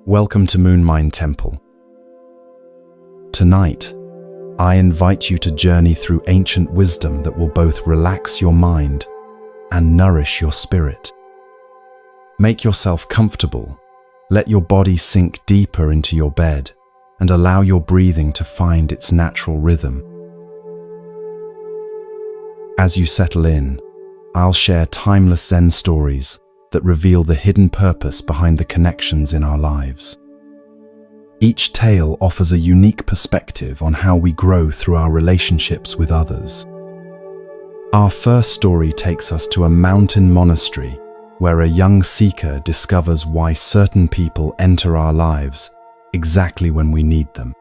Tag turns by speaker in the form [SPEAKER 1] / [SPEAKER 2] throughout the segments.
[SPEAKER 1] Welcome to Moonmind Temple. Tonight, I invite you to journey through ancient wisdom that will both relax your mind and nourish your spirit. Make yourself comfortable, let your body sink deeper into your bed, and allow your breathing to find its natural rhythm. As you settle in, I'll share timeless Zen stories that reveal the hidden purpose behind the connections in our lives. Each tale offers a unique perspective on how we grow through our relationships with others. Our first story takes us to a mountain monastery where a young seeker discovers why certain people enter our lives exactly when we need them.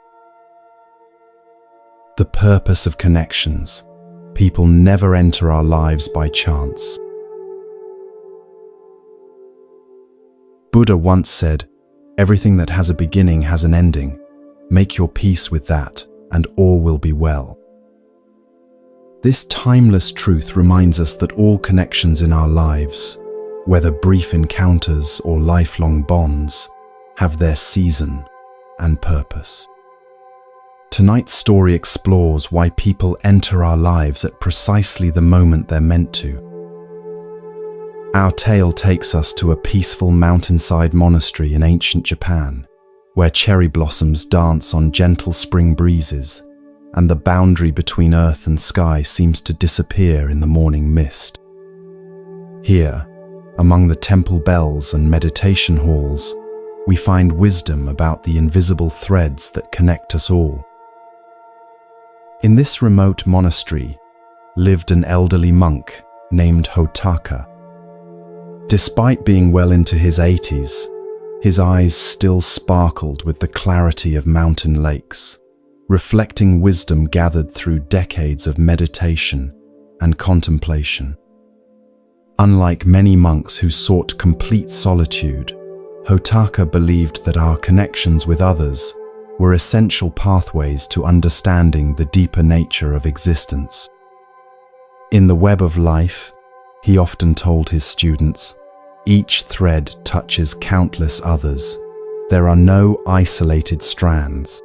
[SPEAKER 1] The purpose of connections. People never enter our lives by chance. Buddha once said, "Everything that has a beginning has an ending. Make your peace with that, and all will be well." This timeless truth reminds us that all connections in our lives, whether brief encounters or lifelong bonds, have their season and purpose. Tonight's story explores why people enter our lives at precisely the moment they're meant to. Our tale takes us to a peaceful mountainside monastery in ancient Japan, where cherry blossoms dance on gentle spring breezes, and the boundary between earth and sky seems to disappear in the morning mist. Here, among the temple bells and meditation halls, we find wisdom about the invisible threads that connect us all. In this remote monastery lived an elderly monk named Hotaka. Despite being well into his 80s, his eyes still sparkled with the clarity of mountain lakes, reflecting wisdom gathered through decades of meditation and contemplation. Unlike many monks who sought complete solitude, Hotaka believed that our connections with others were essential pathways to understanding the deeper nature of existence. In the web of life, he often told his students, each thread touches countless others. There are no isolated strands.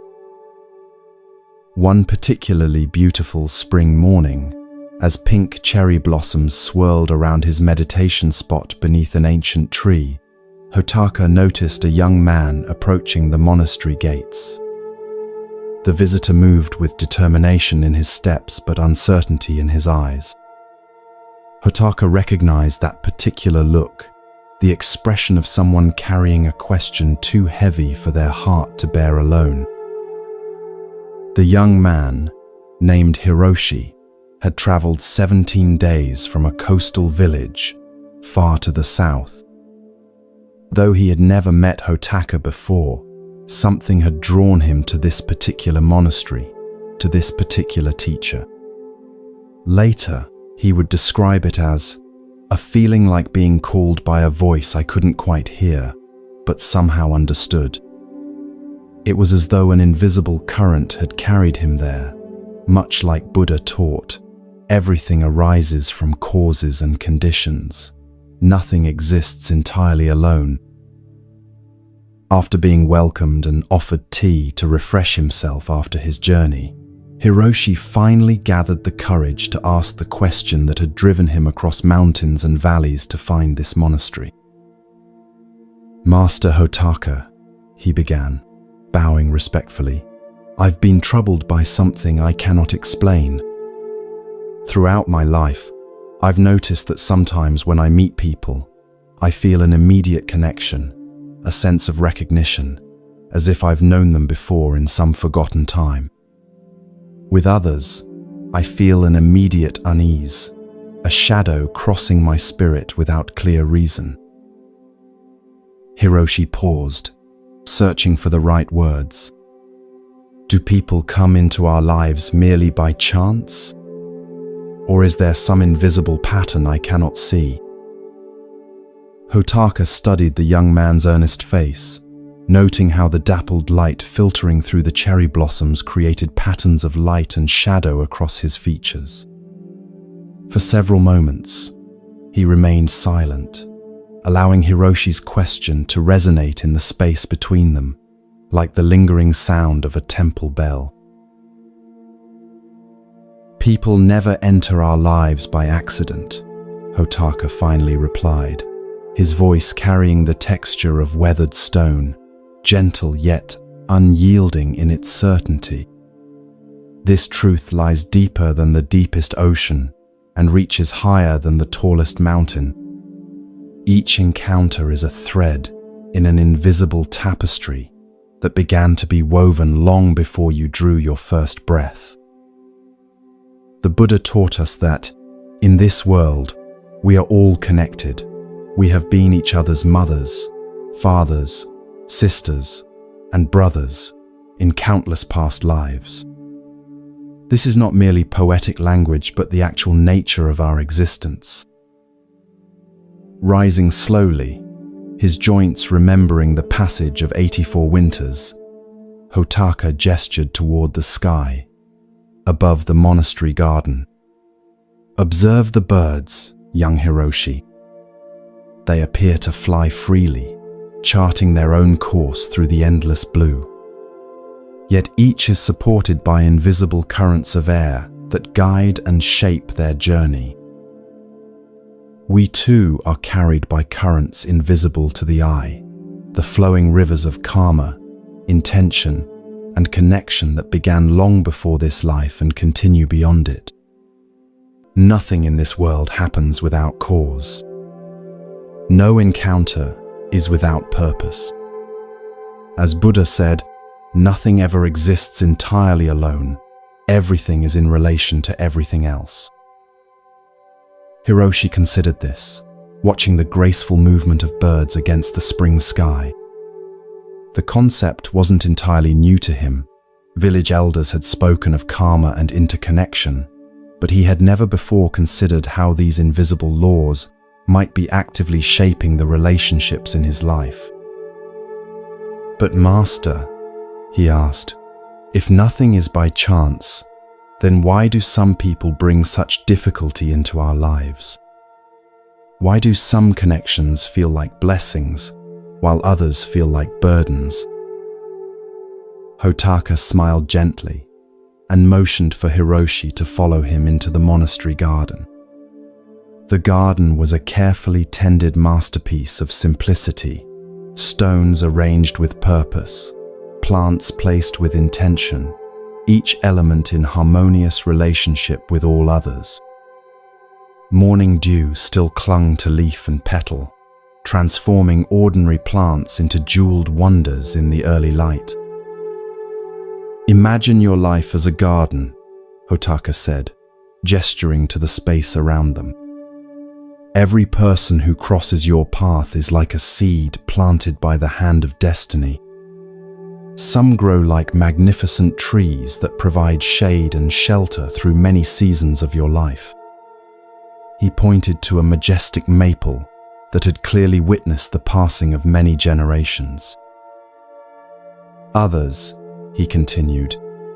[SPEAKER 1] One particularly beautiful spring morning, as pink cherry blossoms swirled around his meditation spot beneath an ancient tree, Hotaka noticed a young man approaching the monastery gates. The visitor moved with determination in his steps but uncertainty in his eyes. Hotaka recognized that particular look, the expression of someone carrying a question too heavy for their heart to bear alone. The young man, named Hiroshi, had traveled 17 days from a coastal village far to the south. Though he had never met Hotaka before, something had drawn him to this particular monastery, to this particular teacher. Later, he would describe it as a feeling like being called by a voice I couldn't quite hear, but somehow understood. It was as though an invisible current had carried him there, much like Buddha taught. Everything arises from causes and conditions. Nothing exists entirely alone. After being welcomed and offered tea to refresh himself after his journey, Hiroshi finally gathered the courage to ask the question that had driven him across mountains and valleys to find this monastery. "Master Hotaka," he began, bowing respectfully, "I've been troubled by something I cannot explain. Throughout my life, I've noticed that sometimes when I meet people, I feel an immediate connection, a sense of recognition, as if I've known them before in some forgotten time. With others, I feel an immediate unease, a shadow crossing my spirit without clear reason." Hiroshi paused, searching for the right words. Do people come into our lives merely by chance? Or is there some invisible pattern I cannot see? Hotaka studied the young man's earnest face, noting how the dappled light filtering through the cherry blossoms created patterns of light and shadow across his features. For several moments, he remained silent, allowing Hiroshi's question to resonate in the space between them, like the lingering sound of a temple bell. "People never enter our lives by accident," Hotaka finally replied, his voice carrying the texture of weathered stone, gentle yet unyielding in its certainty. "This truth lies deeper than the deepest ocean and reaches higher than the tallest mountain. Each encounter is a thread in an invisible tapestry that began to be woven long before you drew your first breath." The Buddha taught us that, in this world, we are all connected. We have been each other's mothers, fathers, sisters, and brothers in countless past lives. This is not merely poetic language, but the actual nature of our existence. Rising slowly, his joints remembering the passage of 84 winters, Hotaka gestured toward the sky, above the monastery garden. "Observe the birds, young Hiroshi. They appear to fly freely, charting their own course through the endless blue. Yet each is supported by invisible currents of air that guide and shape their journey. We too are carried by currents invisible to the eye, the flowing rivers of karma, intention, and connection that began long before this life and continue beyond it. Nothing in this world happens without cause. No encounter is without purpose. As Buddha said, nothing ever exists entirely alone. Everything is in relation to everything else." Hiroshi considered this, watching the graceful movement of birds against the spring sky. The concept wasn't entirely new to him. Village elders had spoken of karma and interconnection, but he had never before considered how these invisible laws might be actively shaping the relationships in his life. "But Master," he asked, "if nothing is by chance, then why do some people bring such difficulty into our lives? Why do some connections feel like blessings, while others feel like burdens?" Hotaka smiled gently and motioned for Hiroshi to follow him into the monastery garden. The garden was a carefully tended masterpiece of simplicity, stones arranged with purpose, plants placed with intention, each element in harmonious relationship with all others. Morning dew still clung to leaf and petal, transforming ordinary plants into jeweled wonders in the early light. "Imagine your life as a garden," Hotaka said, gesturing to the space around them. "Every person who crosses your path is like a seed planted by the hand of destiny. Some grow like magnificent trees that provide shade and shelter through many seasons of your life." He pointed to a majestic maple that had clearly witnessed the passing of many generations. "Others," he continued,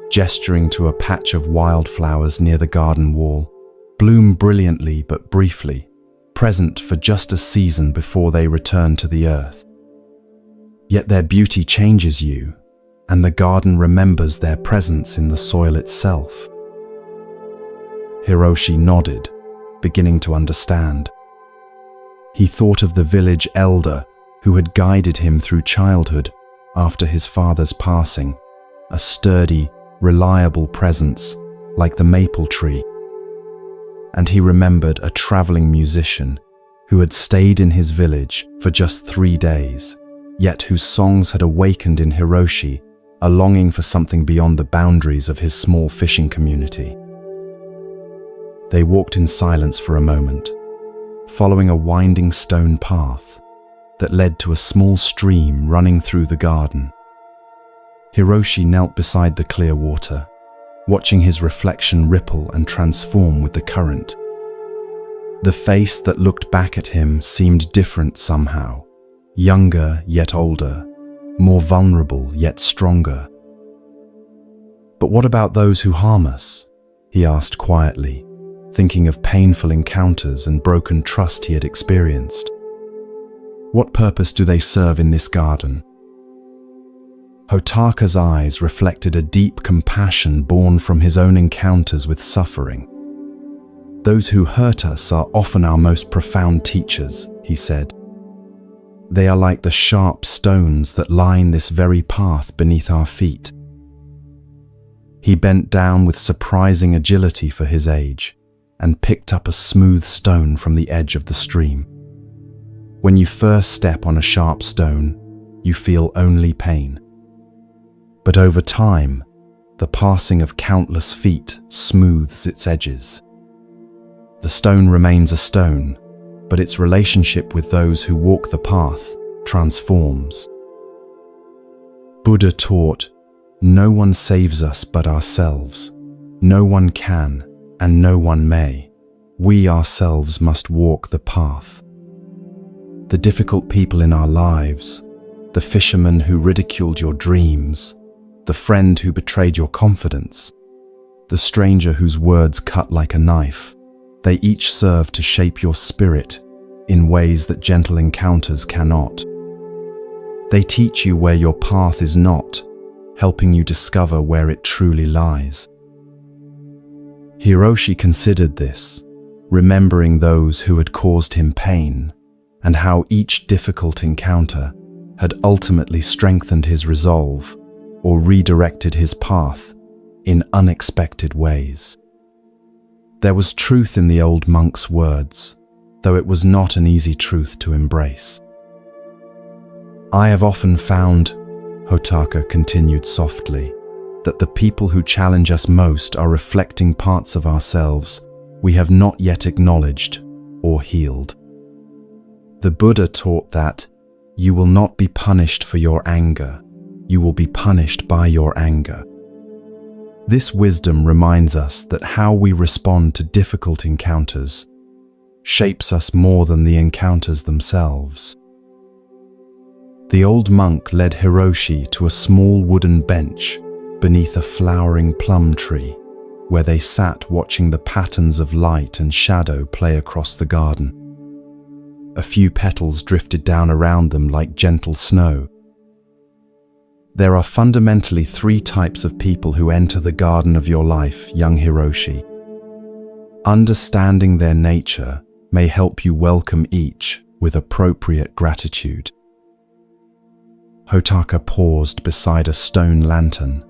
[SPEAKER 1] gesturing to a patch of wildflowers near the garden wall, "bloom brilliantly but briefly, present for just a season before they return to the earth. Yet their beauty changes you, and the garden remembers their presence in the soil itself." Hiroshi nodded, beginning to understand. He thought of the village elder who had guided him through childhood after his father's passing, a sturdy, reliable presence like the maple tree. And he remembered a traveling musician who had stayed in his village for just 3 days, yet whose songs had awakened in Hiroshi a longing for something beyond the boundaries of his small fishing community. They walked in silence for a moment, following a winding stone path that led to a small stream running through the garden. Hiroshi knelt beside the clear water, watching his reflection ripple and transform with the current. The face that looked back at him seemed different somehow, younger yet older, more vulnerable yet stronger. "But what about those who harm us?" he asked quietly, thinking of painful encounters and broken trust he had experienced. What purpose do they serve in this garden? Hotaka's eyes reflected a deep compassion born from his own encounters with suffering. Those who hurt us are often our most profound teachers, he said. They are like the sharp stones that line this very path beneath our feet. He bent down with surprising agility for his age and picked up a smooth stone from the edge of the stream. When you first step on a sharp stone, you feel only pain. But over time, the passing of countless feet smooths its edges. The stone remains a stone, but its relationship with those who walk the path transforms. Buddha taught, "No one saves us but ourselves. No one can, and no one may. We ourselves must walk the path." The difficult people in our lives, the fisherman who ridiculed your dreams, the friend who betrayed your confidence, the stranger whose words cut like a knife, they each serve to shape your spirit in ways that gentle encounters cannot. They teach you where your path is not, helping you discover where it truly lies. Hiroshi considered this, remembering those who had caused him pain, and how each difficult encounter had ultimately strengthened his resolve or redirected his path in unexpected ways. There was truth in the old monk's words, though it was not an easy truth to embrace. "I have often found," Hotaka continued softly, "that the people who challenge us most are reflecting parts of ourselves we have not yet acknowledged or healed." The Buddha taught that you will not be punished for your anger, you will be punished by your anger. This wisdom reminds us that how we respond to difficult encounters shapes us more than the encounters themselves. The old monk led Hiroshi to a small wooden bench beneath a flowering plum tree, where they sat watching the patterns of light and shadow play across the garden. A few petals drifted down around them like gentle snow. There are fundamentally three types of people who enter the garden of your life, young Hiroshi. Understanding their nature may help you welcome each with appropriate gratitude. Hotaka paused beside a stone lantern,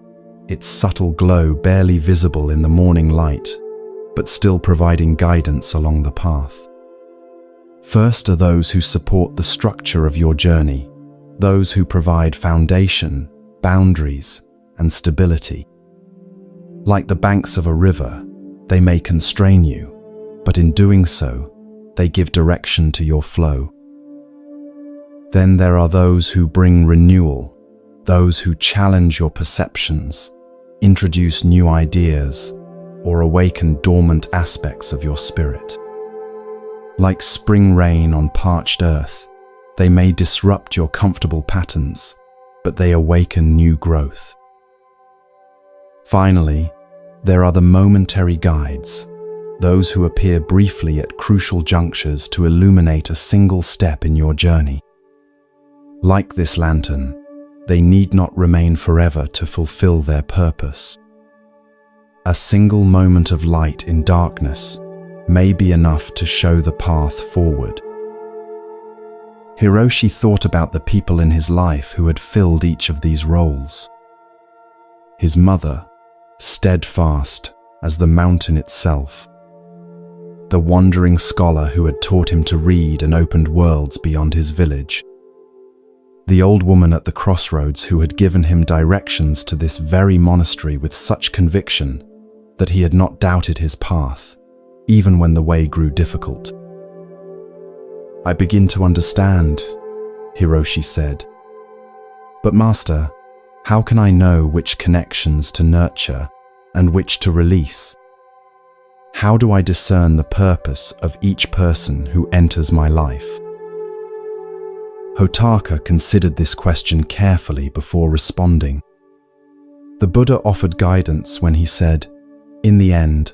[SPEAKER 1] its subtle glow barely visible in the morning light, but still providing guidance along the path. First are those who support the structure of your journey, those who provide foundation, boundaries, and stability. Like the banks of a river, they may constrain you, but in doing so, they give direction to your flow. Then there are those who bring renewal, those who challenge your perceptions, introduce new ideas, or awaken dormant aspects of your spirit. Like spring rain on parched earth, they may disrupt your comfortable patterns, but they awaken new growth. Finally, there are the momentary guides, those who appear briefly at crucial junctures to illuminate a single step in your journey. Like this lantern, they need not remain forever to fulfill their purpose. A single moment of light in darkness may be enough to show the path forward. Hiroshi thought about the people in his life who had filled each of these roles. His mother, steadfast as the mountain itself. The wandering scholar who had taught him to read and opened worlds beyond his village. The old woman at the crossroads who had given him directions to this very monastery with such conviction that he had not doubted his path, even when the way grew difficult. "I begin to understand," Hiroshi said. "But Master, how can I know which connections to nurture and which to release? How do I discern the purpose of each person who enters my life?" Hotaka considered this question carefully before responding. The Buddha offered guidance when he said, "In the end,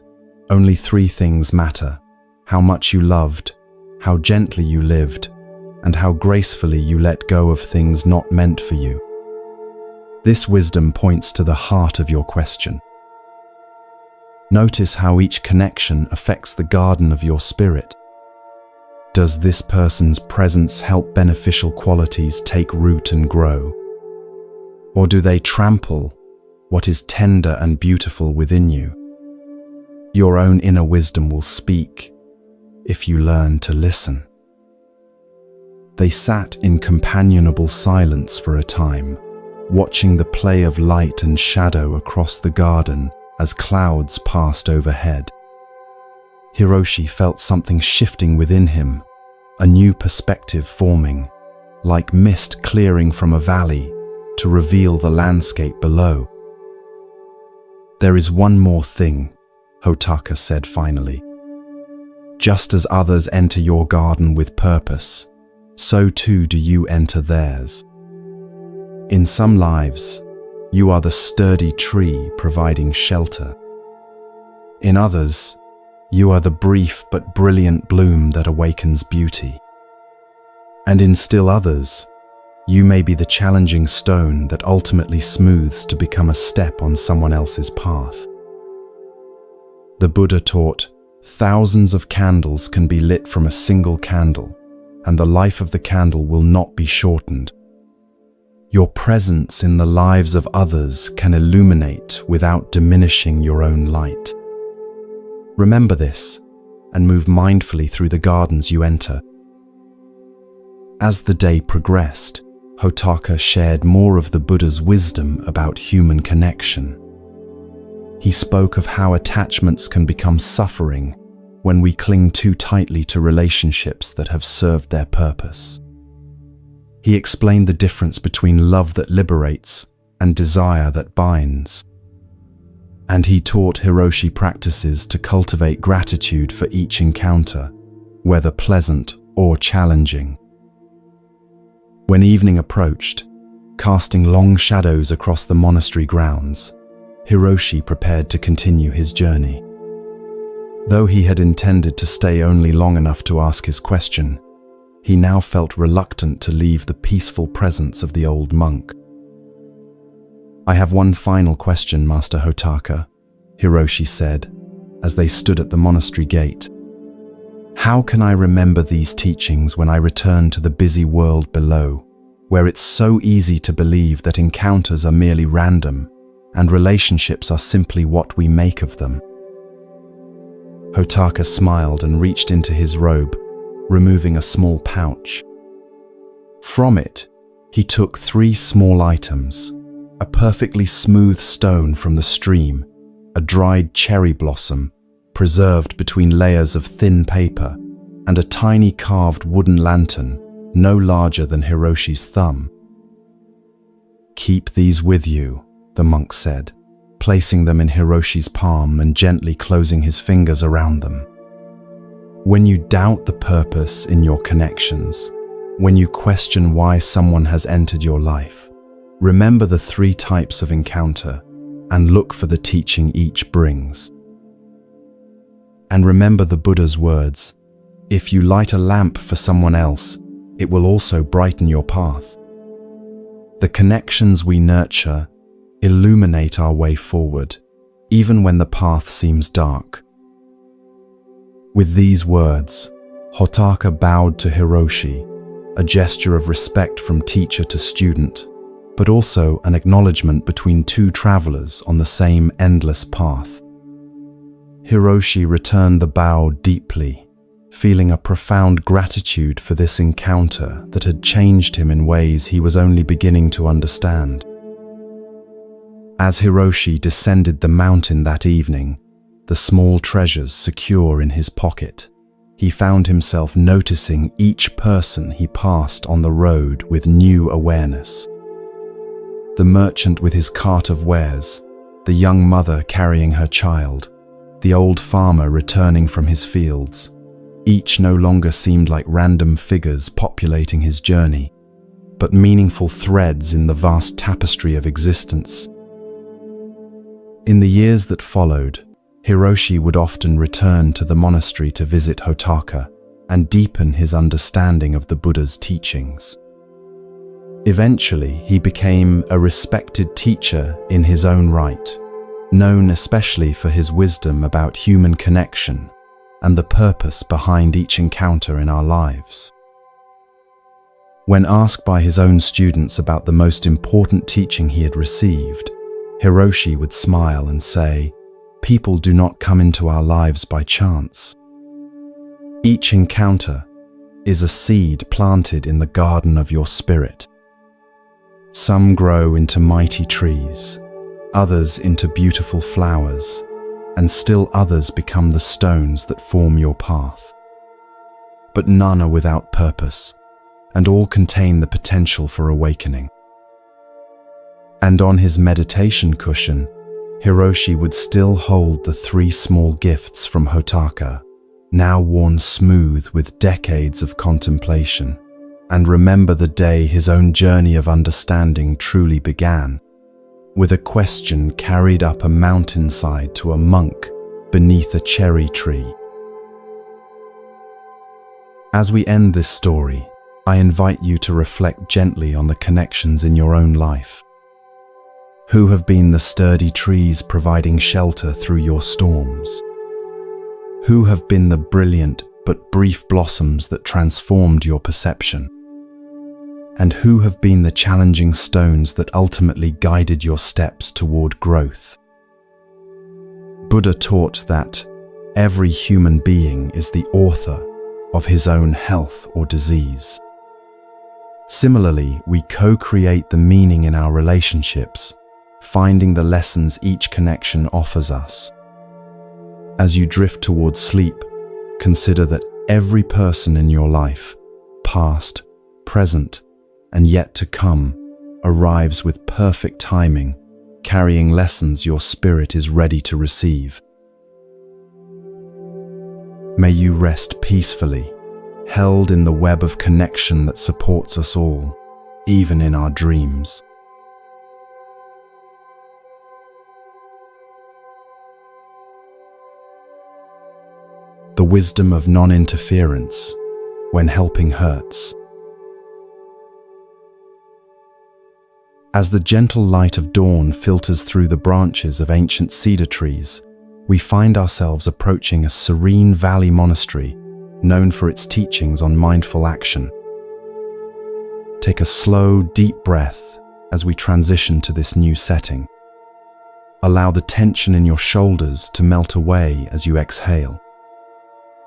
[SPEAKER 1] only three things matter: how much you loved, how gently you lived, and how gracefully you let go of things not meant for you. This wisdom points to the heart of your question. Notice how each connection affects the garden of your spirit. Does this person's presence help beneficial qualities take root and grow? Or do they trample what is tender and beautiful within you? Your own inner wisdom will speak if you learn to listen. They sat in companionable silence for a time, watching the play of light and shadow across the garden as clouds passed overhead. Hiroshi felt something shifting within him, a new perspective forming, like mist clearing from a valley to reveal the landscape below. "There is one more thing," Hotaka said finally. "Just as others enter your garden with purpose, so too do you enter theirs. In some lives, you are the sturdy tree providing shelter. In others, you are the brief but brilliant bloom that awakens beauty. And in still others, you may be the challenging stone that ultimately smooths to become a step on someone else's path." The Buddha taught, thousands of candles can be lit from a single candle, and the life of the candle will not be shortened. Your presence in the lives of others can illuminate without diminishing your own light. Remember this, and move mindfully through the gardens you enter. As the day progressed, Hotaka shared more of the Buddha's wisdom about human connection. He spoke of how attachments can become suffering when we cling too tightly to relationships that have served their purpose. He explained the difference between love that liberates and desire that binds. And he taught Hiroshi practices to cultivate gratitude for each encounter, whether pleasant or challenging. When evening approached, casting long shadows across the monastery grounds, Hiroshi prepared to continue his journey. Though he had intended to stay only long enough to ask his question, he now felt reluctant to leave the peaceful presence of the old monk. "I have one final question, Master Hotaka," Hiroshi said, as they stood at the monastery gate. "How can I remember these teachings when I return to the busy world below, where it's so easy to believe that encounters are merely random and relationships are simply what we make of them?" Hotaka smiled and reached into his robe, removing a small pouch. From it, he took 3 small items: a perfectly smooth stone from the stream, a dried cherry blossom, preserved between layers of thin paper, and a tiny carved wooden lantern, no larger than Hiroshi's thumb. "Keep these with you," the monk said, placing them in Hiroshi's palm and gently closing his fingers around them. "When you doubt the purpose in your connections, when you question why someone has entered your life, remember the 3 types of encounter and look for the teaching each brings. And remember the Buddha's words, if you light a lamp for someone else, it will also brighten your path. The connections we nurture illuminate our way forward, even when the path seems dark." With these words, Hotaka bowed to Hiroshi, a gesture of respect from teacher to student, but also an acknowledgement between 2 travelers on the same endless path. Hiroshi returned the bow deeply, feeling a profound gratitude for this encounter that had changed him in ways he was only beginning to understand. As Hiroshi descended the mountain that evening, the small treasures secure in his pocket, he found himself noticing each person he passed on the road with new awareness. The merchant with his cart of wares, the young mother carrying her child, the old farmer returning from his fields, each no longer seemed like random figures populating his journey, but meaningful threads in the vast tapestry of existence. In the years that followed, Hiroshi would often return to the monastery to visit Hotaka, and deepen his understanding of the Buddha's teachings. Eventually, he became a respected teacher in his own right, known especially for his wisdom about human connection and the purpose behind each encounter in our lives. When asked by his own students about the most important teaching he had received, Hiroshi would smile and say, "People do not come into our lives by chance. Each encounter is a seed planted in the garden of your spirit. Some grow into mighty trees, others into beautiful flowers, and still others become the stones that form your path. But none are without purpose, and all contain the potential for awakening." And on his meditation cushion, Hiroshi would still hold the 3 small gifts from Hotaka, now worn smooth with decades of contemplation, and remember the day his own journey of understanding truly began, with a question carried up a mountainside to a monk beneath a cherry tree. As we end this story, I invite you to reflect gently on the connections in your own life. Who have been the sturdy trees providing shelter through your storms? Who have been the brilliant but brief blossoms that transformed your perception? And who have been the challenging stones that ultimately guided your steps toward growth? Buddha taught that every human being is the author of his own health or disease. Similarly, we co-create the meaning in our relationships, finding the lessons each connection offers us. As you drift towards sleep, consider that every person in your life, past, present, and yet to come, arrives with perfect timing, carrying lessons your spirit is ready to receive. May you rest peacefully, held in the web of connection that supports us all, even in our dreams. The wisdom of non-interference when helping hurts. As the gentle light of dawn filters through the branches of ancient cedar trees, we find ourselves approaching a serene valley monastery known for its teachings on mindful action. Take a slow, deep breath as we transition to this new setting. Allow the tension in your shoulders to melt away as you exhale.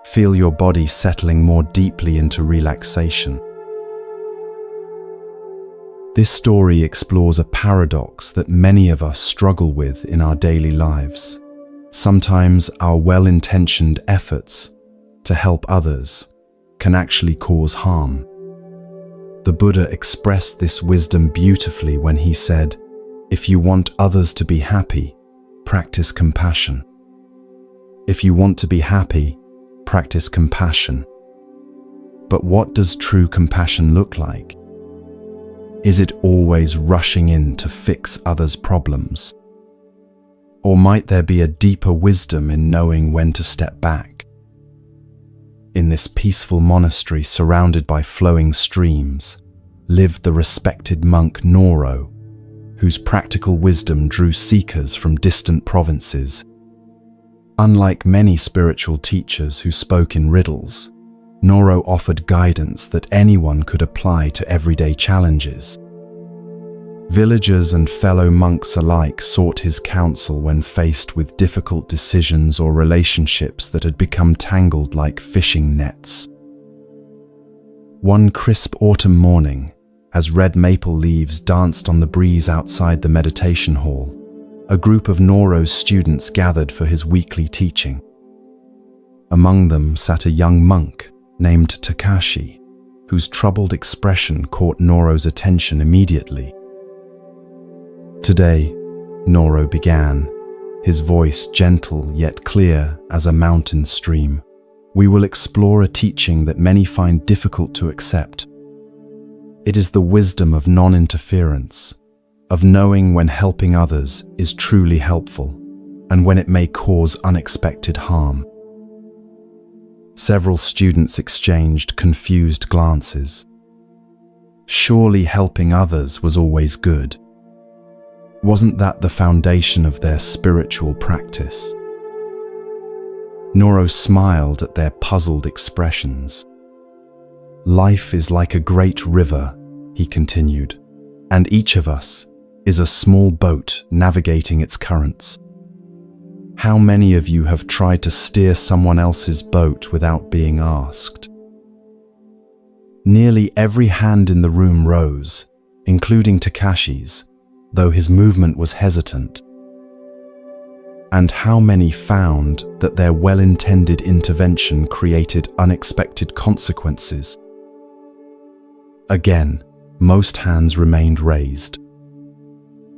[SPEAKER 1] Feel your body settling more deeply into relaxation. This story explores a paradox that many of us struggle with in our daily lives. Sometimes our well-intentioned efforts to help others can actually cause harm. The Buddha expressed this wisdom beautifully when he said, "If you want others to be happy, practice compassion. If you want to be happy, practice compassion." But what does true compassion look like? Is it always rushing in to fix others' problems? Or might there be a deeper wisdom in knowing when to step back? In this peaceful monastery surrounded by flowing streams, lived the respected monk Noro, whose practical wisdom drew seekers from distant provinces. Unlike many spiritual teachers who spoke in riddles, Noro offered guidance that anyone could apply to everyday challenges. Villagers and fellow monks alike sought his counsel when faced with difficult decisions or relationships that had become tangled like fishing nets. One crisp autumn morning, as red maple leaves danced on the breeze outside the meditation hall, a group of Noro's students gathered for his weekly teaching. Among them sat a young monk named Takashi, whose troubled expression caught Noro's attention immediately. "Today," Noro began, his voice gentle yet clear as a mountain stream, "we will explore a teaching that many find difficult to accept. It is the wisdom of non-interference, of knowing when helping others is truly helpful, and when it may cause unexpected harm. Several students exchanged confused glances. Surely helping others was always good. Wasn't that the foundation of their spiritual practice? Noro smiled at their puzzled expressions. Life is like a great river, he continued, and each of us is a small boat navigating its currents. How many of you have tried to steer someone else's boat without being asked? Nearly every hand in the room rose, including Takashi's, though his movement was hesitant. And how many found that their well-intended intervention created unexpected consequences? Again, most hands remained raised.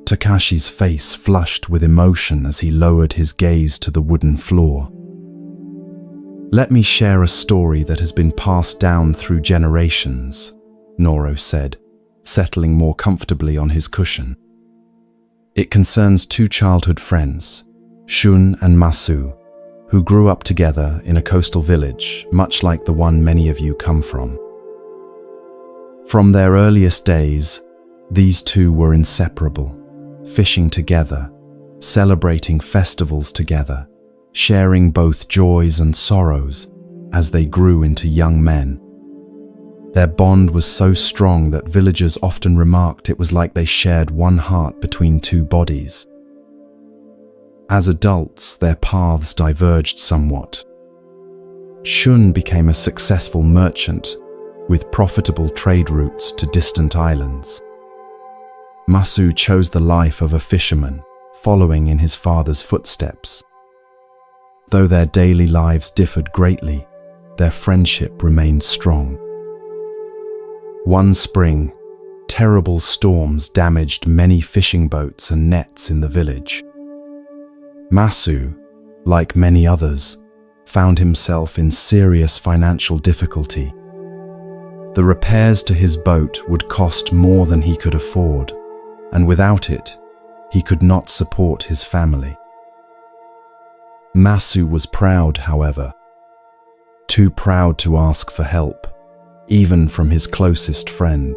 [SPEAKER 1] Takashi's face flushed with emotion as he lowered his gaze to the wooden floor. Let me share a story that has been passed down through generations, Noro said, settling more comfortably on his cushion. It concerns two childhood friends, Shun and Masu, who grew up together in a coastal village, much like the one many of you come from. From their earliest days, these two were inseparable, fishing together, celebrating festivals together, sharing both joys and sorrows as they grew into young men. Their bond was so strong that villagers often remarked it was like they shared one heart between two bodies. As adults, their paths diverged somewhat. Shun became a successful merchant with profitable trade routes to distant islands. Masu chose the life of a fisherman, following in his father's footsteps. Though their daily lives differed greatly, their friendship remained strong. One spring, terrible storms damaged many fishing boats and nets in the village. Masu, like many others, found himself in serious financial difficulty. The repairs to his boat would cost more than he could afford, and without it, he could not support his family. Masu was proud, however, too proud to ask for help, even from his closest friend.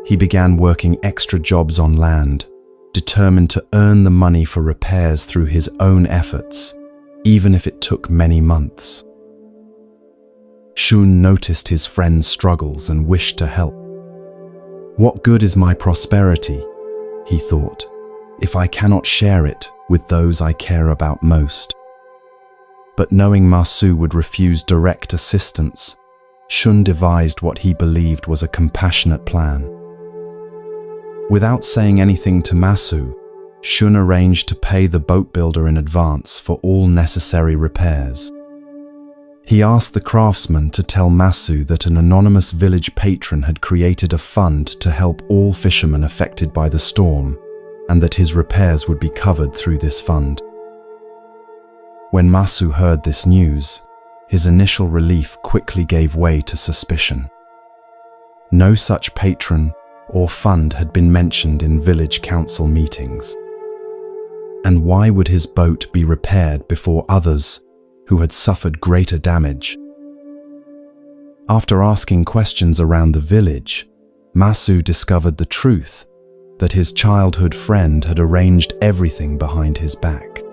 [SPEAKER 1] He began working extra jobs on land, determined to earn the money for repairs through his own efforts, even if it took many months. Shun noticed his friend's struggles and wished to help. What good is my prosperity, he thought, if I cannot share it with those I care about most? But knowing Masu would refuse direct assistance, Shun devised what he believed was a compassionate plan. Without saying anything to Masu, Shun arranged to pay the boat builder in advance for all necessary repairs. He asked the craftsman to tell Masu that an anonymous village patron had created a fund to help all fishermen affected by the storm, and that his repairs would be covered through this fund. When Masu heard this news, his initial relief quickly gave way to suspicion. No such patron or fund had been mentioned in village council meetings. And why would his boat be repaired before others who had suffered greater damage? After asking questions around the village, Masu discovered the truth that his childhood friend had arranged everything behind his back.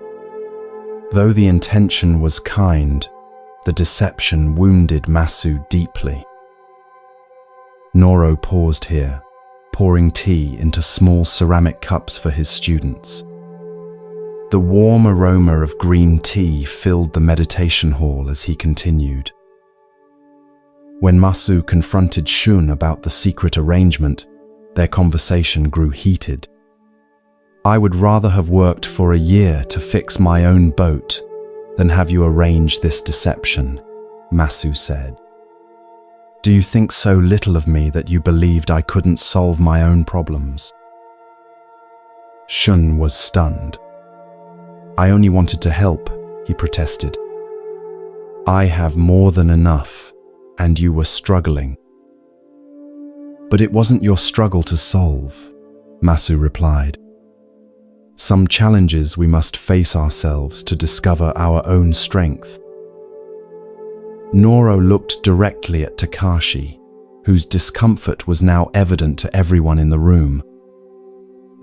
[SPEAKER 1] Though the intention was kind, the deception wounded Masu deeply. Noro paused here, pouring tea into small ceramic cups for his students. The warm aroma of green tea filled the meditation hall as he continued. When Masu confronted Shun about the secret arrangement, their conversation grew heated. I would rather have worked for a year to fix my own boat than have you arrange this deception, Masu said. Do you think so little of me that you believed I couldn't solve my own problems? Shun was stunned. I only wanted to help, he protested. I have more than enough, and you were struggling. But it wasn't your struggle to solve, Masu replied. Some challenges we must face ourselves to discover our own strength. Noro looked directly at Takashi, whose discomfort was now evident to everyone in the room.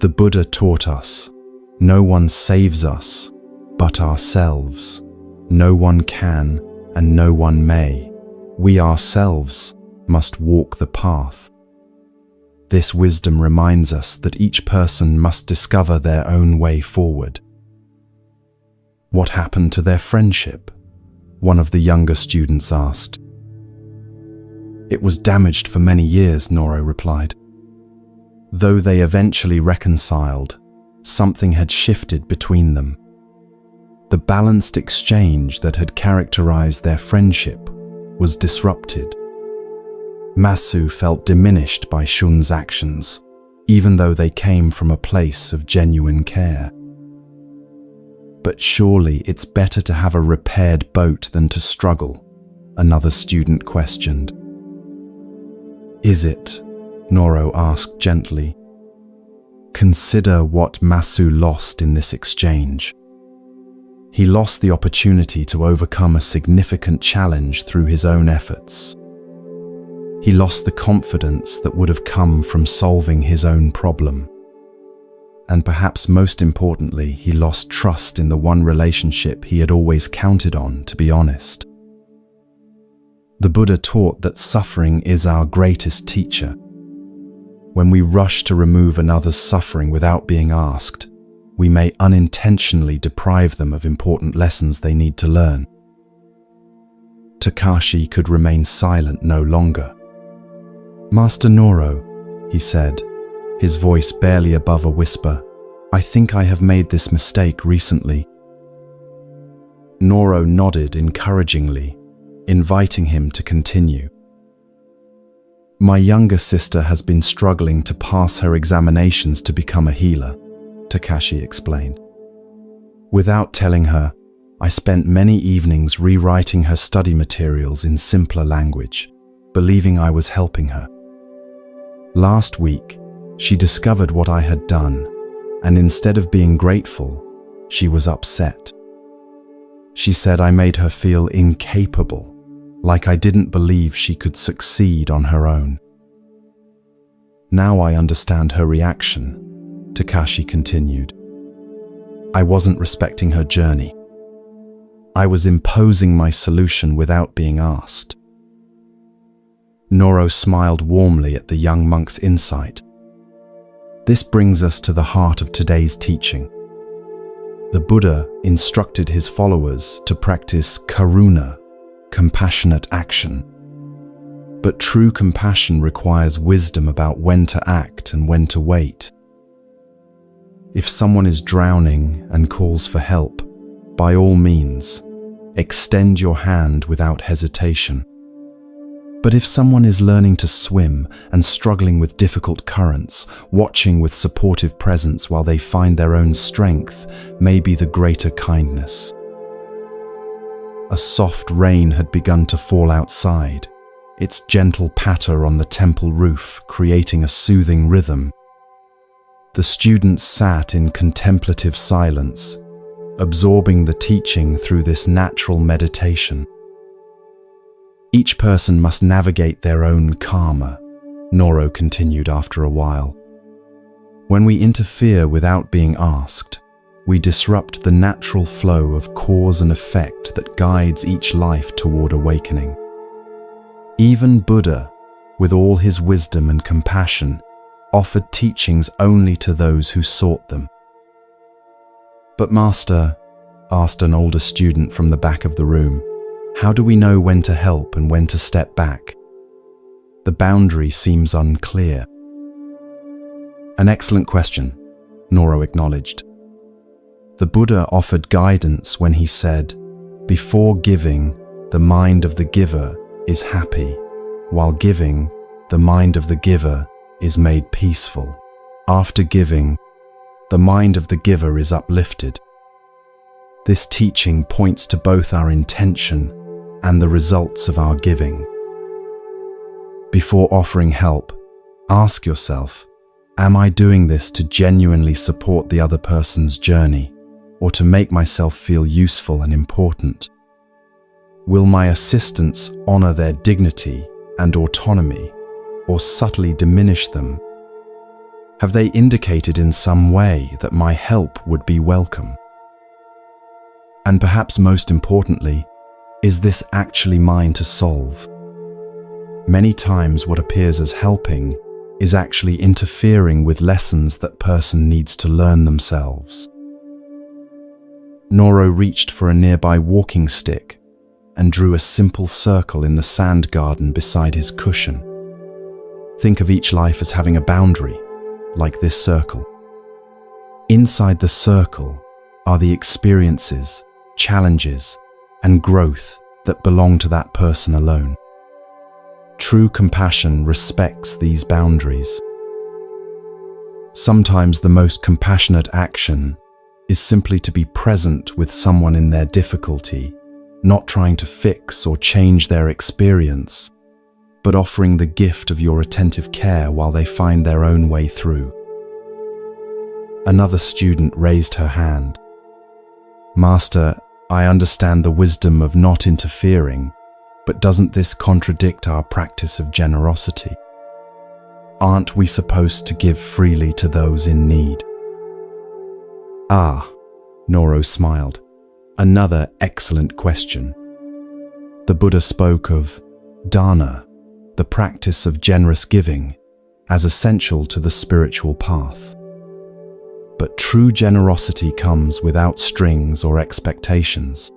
[SPEAKER 1] The Buddha taught us, no one saves us but ourselves. No one can and no one may. We ourselves must walk the path. This wisdom reminds us that each person must discover their own way forward. What happened to their friendship? One of the younger students asked. It was damaged for many years, Noro replied. Though they eventually reconciled, something had shifted between them. The balanced exchange that had characterized their friendship was disrupted. Masu felt diminished by Shun's actions, even though they came from a place of genuine care. But surely it's better to have a repaired boat than to struggle, another student questioned. Is it? Noro asked gently. Consider what Masu lost in this exchange. He lost the opportunity to overcome a significant challenge through his own efforts. He lost the confidence that would have come from solving his own problem. And perhaps most importantly, he lost trust in the one relationship he had always counted on, to be honest. The Buddha taught that suffering is our greatest teacher. When we rush to remove another's suffering without being asked, we may unintentionally deprive them of important lessons they need to learn. Takashi could remain silent no longer. Master Noro, he said, his voice barely above a whisper, I think I have made this mistake recently. Noro nodded encouragingly, inviting him to continue. My younger sister has been struggling to pass her examinations to become a healer, Takashi explained. Without telling her, I spent many evenings rewriting her study materials in simpler language, believing I was helping her. Last week, she discovered what I had done, and instead of being grateful, she was upset. She said I made her feel incapable, like I didn't believe she could succeed on her own. Now I understand her reaction, Takashi continued. I wasn't respecting her journey. I was imposing my solution without being asked. Noro smiled warmly at the young monk's insight. This brings us to the heart of today's teaching. The Buddha instructed his followers to practice karuna, compassionate action. But true compassion requires wisdom about when to act and when to wait. If someone is drowning and calls for help, by all means, extend your hand without hesitation. But if someone is learning to swim and struggling with difficult currents, watching with supportive presence while they find their own strength may be the greater kindness. A soft rain had begun to fall outside, its gentle patter on the temple roof creating a soothing rhythm. The students sat in contemplative silence, absorbing the teaching through this natural meditation. Each person must navigate their own karma, Noro continued after a while. When we interfere without being asked, we disrupt the natural flow of cause and effect that guides each life toward awakening. Even Buddha, with all his wisdom and compassion, offered teachings only to those who sought them. But Master, asked an older student from the back of the room, how do we know when to help and when to step back? The boundary seems unclear. An excellent question, Noro acknowledged. The Buddha offered guidance when he said, before giving, the mind of the giver is happy, while giving, the mind of the giver is made peaceful. After giving, the mind of the giver is uplifted. This teaching points to both our intention and the results of our giving. Before offering help, ask yourself, am I doing this to genuinely support the other person's journey, or to make myself feel useful and important? Will my assistance honor their dignity and autonomy, or subtly diminish them? Have they indicated in some way that my help would be welcome? And perhaps most importantly, is this actually mine to solve? Many times what appears as helping is actually interfering with lessons that person needs to learn themselves. Noro reached for a nearby walking stick and drew a simple circle in the sand garden beside his cushion. Think of each life as having a boundary, like this circle. Inside the circle are the experiences, challenges, and growth that belong to that person alone. True compassion respects these boundaries. Sometimes the most compassionate action is simply to be present with someone in their difficulty, not trying to fix or change their experience, but offering the gift of your attentive care while they find their own way through. Another student raised her hand. Master, I understand the wisdom of not interfering, but doesn't this contradict our practice of generosity? Aren't we supposed to give freely to those in need? Ah, Noro smiled. Another excellent question. The Buddha spoke of dana, the practice of generous giving, as essential to the spiritual path. But true generosity comes without strings or expectations.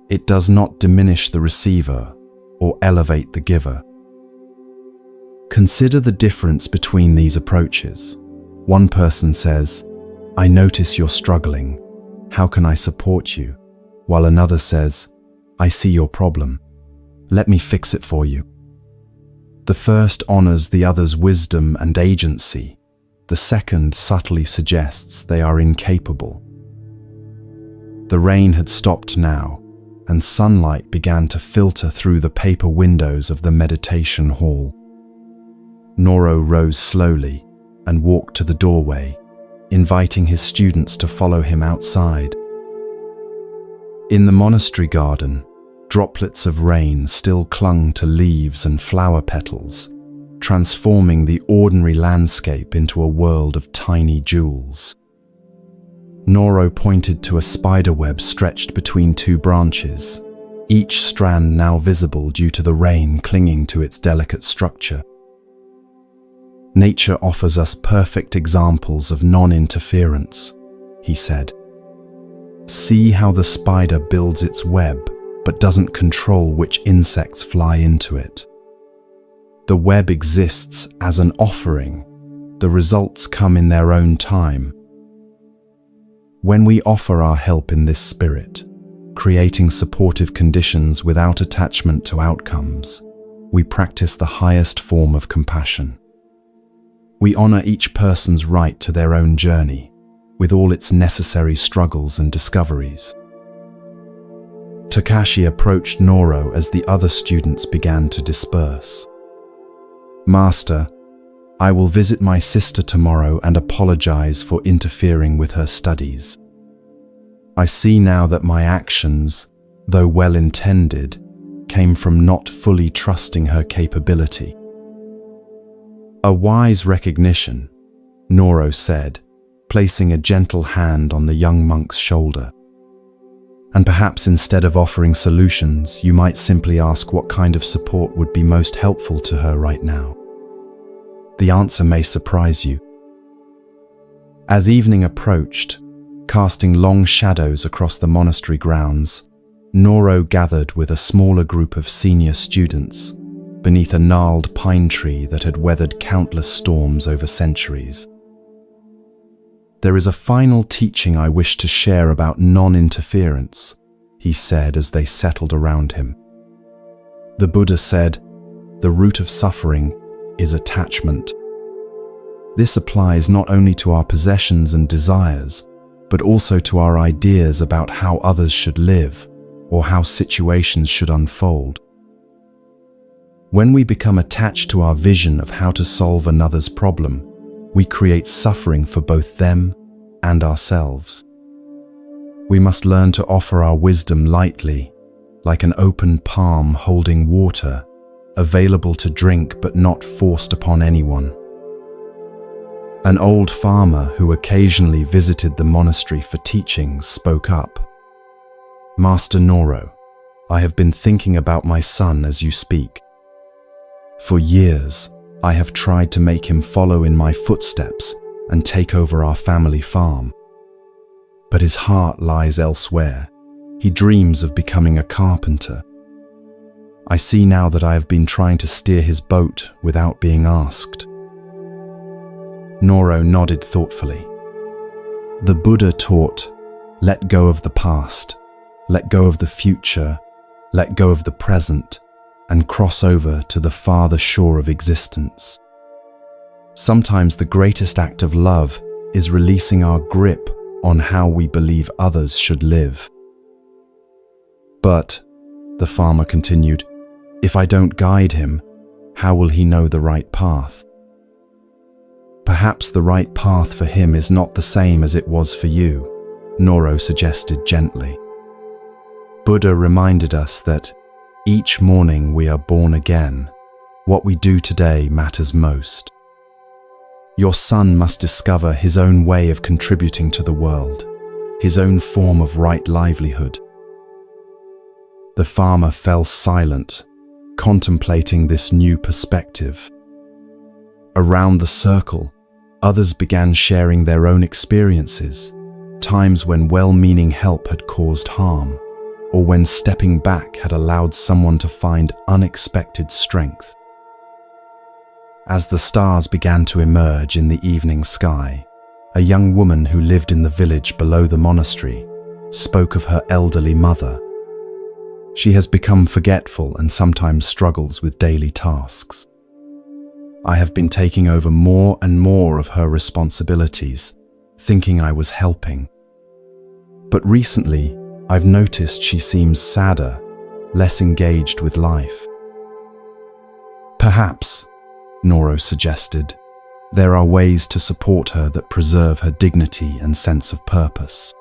[SPEAKER 1] It does not diminish the receiver or elevate the giver. Consider the difference between these approaches. One person says, I notice you're struggling. How can I support you? While another says, I see your problem. Let me fix it for you. The first honors the other's wisdom and agency. The second subtly suggests they are incapable. The rain had stopped now, and sunlight began to filter through the paper windows of the meditation hall. Noro rose slowly and walked to the doorway, inviting his students to follow him outside. In the monastery garden, droplets of rain still clung to leaves and flower petals, transforming the ordinary landscape into a world of tiny jewels. Noro pointed to a spiderweb stretched between two branches, each strand now visible due to the rain clinging to its delicate structure. Nature offers us perfect examples of non-interference, he said. See how the spider builds its web, but doesn't control which insects fly into it. The web exists as an offering. The results come in their own time. When we offer our help in this spirit, creating supportive conditions without attachment to outcomes, we practice the highest form of compassion. We honor each person's right to their own journey, with all its necessary struggles and discoveries. Takashi approached Noro as the other students began to disperse. Master, I will visit my sister tomorrow and apologize for interfering with her studies. I see now that my actions, though well-intended, came from not fully trusting her capability. A wise recognition, Noro said, placing a gentle hand on the young monk's shoulder. And perhaps instead of offering solutions, you might simply ask what kind of support would be most helpful to her right now. The answer may surprise you. As evening approached, casting long shadows across the monastery grounds, Noro gathered with a smaller group of senior students beneath a gnarled pine tree that had weathered countless storms over centuries. There is a final teaching I wish to share about non-interference, he said as they settled around him. The Buddha said, the root of suffering is attachment. This applies not only to our possessions and desires, but also to our ideas about how others should live or how situations should unfold. When we become attached to our vision of how to solve another's problem, we create suffering for both them and ourselves. We must learn to offer our wisdom lightly, like an open palm holding water, available to drink but not forced upon anyone. An old farmer who occasionally visited the monastery for teachings spoke up. "Master Noro, I have been thinking about my son as you speak. For years, I have tried to make him follow in my footsteps and take over our family farm. But his heart lies elsewhere. He dreams of becoming a carpenter. I see now that I have been trying to steer his boat without being asked." Noro nodded thoughtfully. The Buddha taught, let go of the past, let go of the future, let go of the present, and cross over to the farther shore of existence. Sometimes the greatest act of love is releasing our grip on how we believe others should live. "But," the farmer continued, "if I don't guide him, how will he know the right path?" "Perhaps the right path for him is not the same as it was for you," Noro suggested gently. Buddha reminded us that each morning we are born again. What we do today matters most. Your son must discover his own way of contributing to the world, his own form of right livelihood. The farmer fell silent, contemplating this new perspective. Around the circle, others began sharing their own experiences, times when well-meaning help had caused harm, or when stepping back had allowed someone to find unexpected strength. As the stars began to emerge in the evening sky, a young woman who lived in the village below the monastery spoke of her elderly mother. She has become forgetful and sometimes struggles with daily tasks. I have been taking over more and more of her responsibilities, thinking I was helping. But recently, I've noticed she seems sadder, less engaged with life. Perhaps, Noro suggested, there are ways to support her that preserve her dignity and sense of purpose.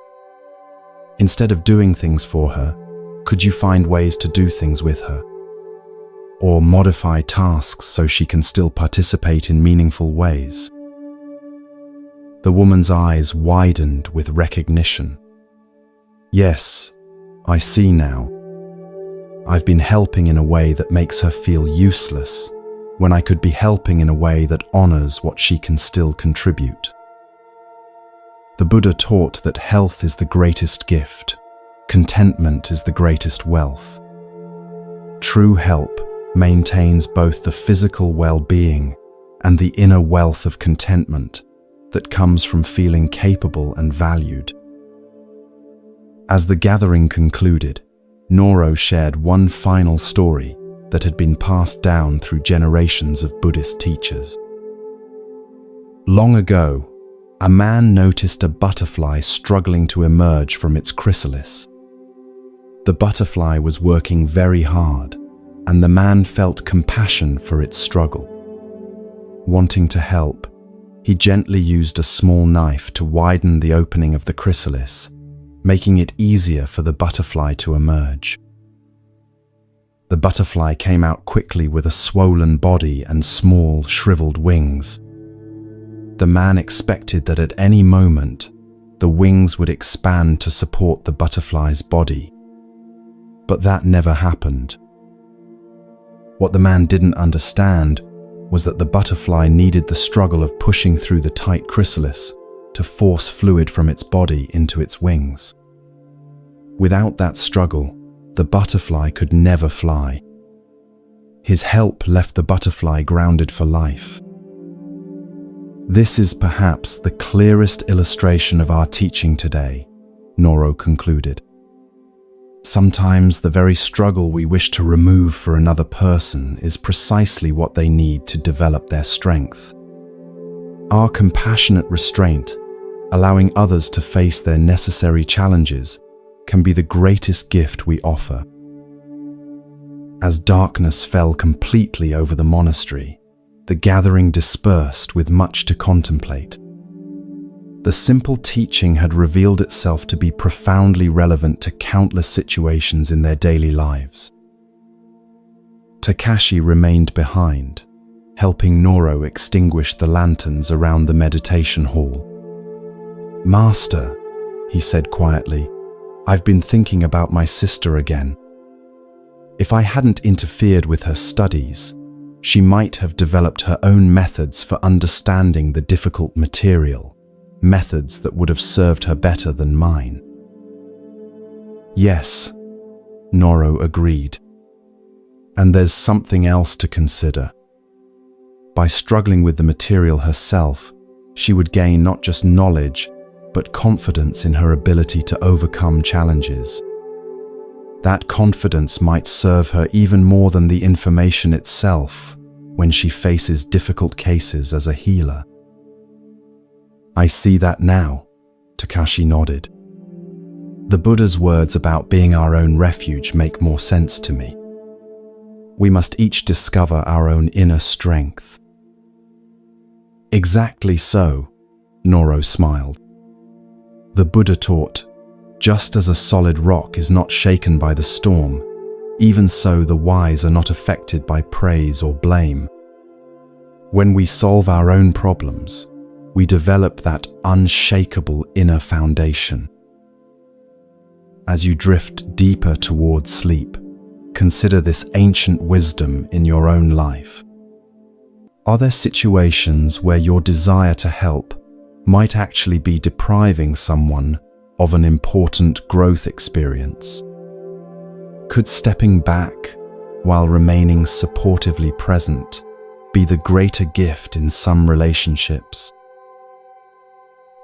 [SPEAKER 1] Instead of doing things for her, could you find ways to do things with her? Or modify tasks so she can still participate in meaningful ways? The woman's eyes widened with recognition. Yes, I see now. I've been helping in a way that makes her feel useless, when I could be helping in a way that honors what she can still contribute. The Buddha taught that health is the greatest gift, contentment is the greatest wealth. True help maintains both the physical well-being and the inner wealth of contentment that comes from feeling capable and valued. As the gathering concluded, Noro shared one final story that had been passed down through generations of Buddhist teachers. Long ago, a man noticed a butterfly struggling to emerge from its chrysalis. The butterfly was working very hard, and the man felt compassion for its struggle. Wanting to help, he gently used a small knife to widen the opening of the chrysalis, making it easier for the butterfly to emerge. The butterfly came out quickly with a swollen body and small, shriveled wings. The man expected that at any moment, the wings would expand to support the butterfly's body. But that never happened. What the man didn't understand was that the butterfly needed the struggle of pushing through the tight chrysalis to force fluid from its body into its wings. Without that struggle, the butterfly could never fly. His help left the butterfly grounded for life. This is perhaps the clearest illustration of our teaching today, Noro concluded. Sometimes the very struggle we wish to remove for another person is precisely what they need to develop their strength. Our compassionate restraint, allowing others to face their necessary challenges, can be the greatest gift we offer. As darkness fell completely over the monastery, the gathering dispersed with much to contemplate. the simple teaching had revealed itself to be profoundly relevant to countless situations in their daily lives. Takashi remained behind, helping Noro extinguish the lanterns around the meditation hall. "Master," he said quietly, "I've been thinking about my sister again. If I hadn't interfered with her studies, she might have developed her own methods for understanding the difficult material, methods that would have served her better than mine." "Yes," Noro agreed. "And there's something else to consider. By struggling with the material herself, she would gain not just knowledge, but confidence in her ability to overcome challenges. That confidence might serve her even more than the information itself when she faces difficult cases as a healer." "I see that now," Takashi nodded. "The Buddha's words about being our own refuge make more sense to me. We must each discover our own inner strength." "Exactly so," Noro smiled. "The Buddha taught, just as a solid rock is not shaken by the storm, even so the wise are not affected by praise or blame. When we solve our own problems, we develop that unshakable inner foundation. As you drift deeper towards sleep, consider this ancient wisdom in your own life. Are there situations where your desire to help might actually be depriving someone of an important growth experience? Could stepping back while remaining supportively present be the greater gift in some relationships?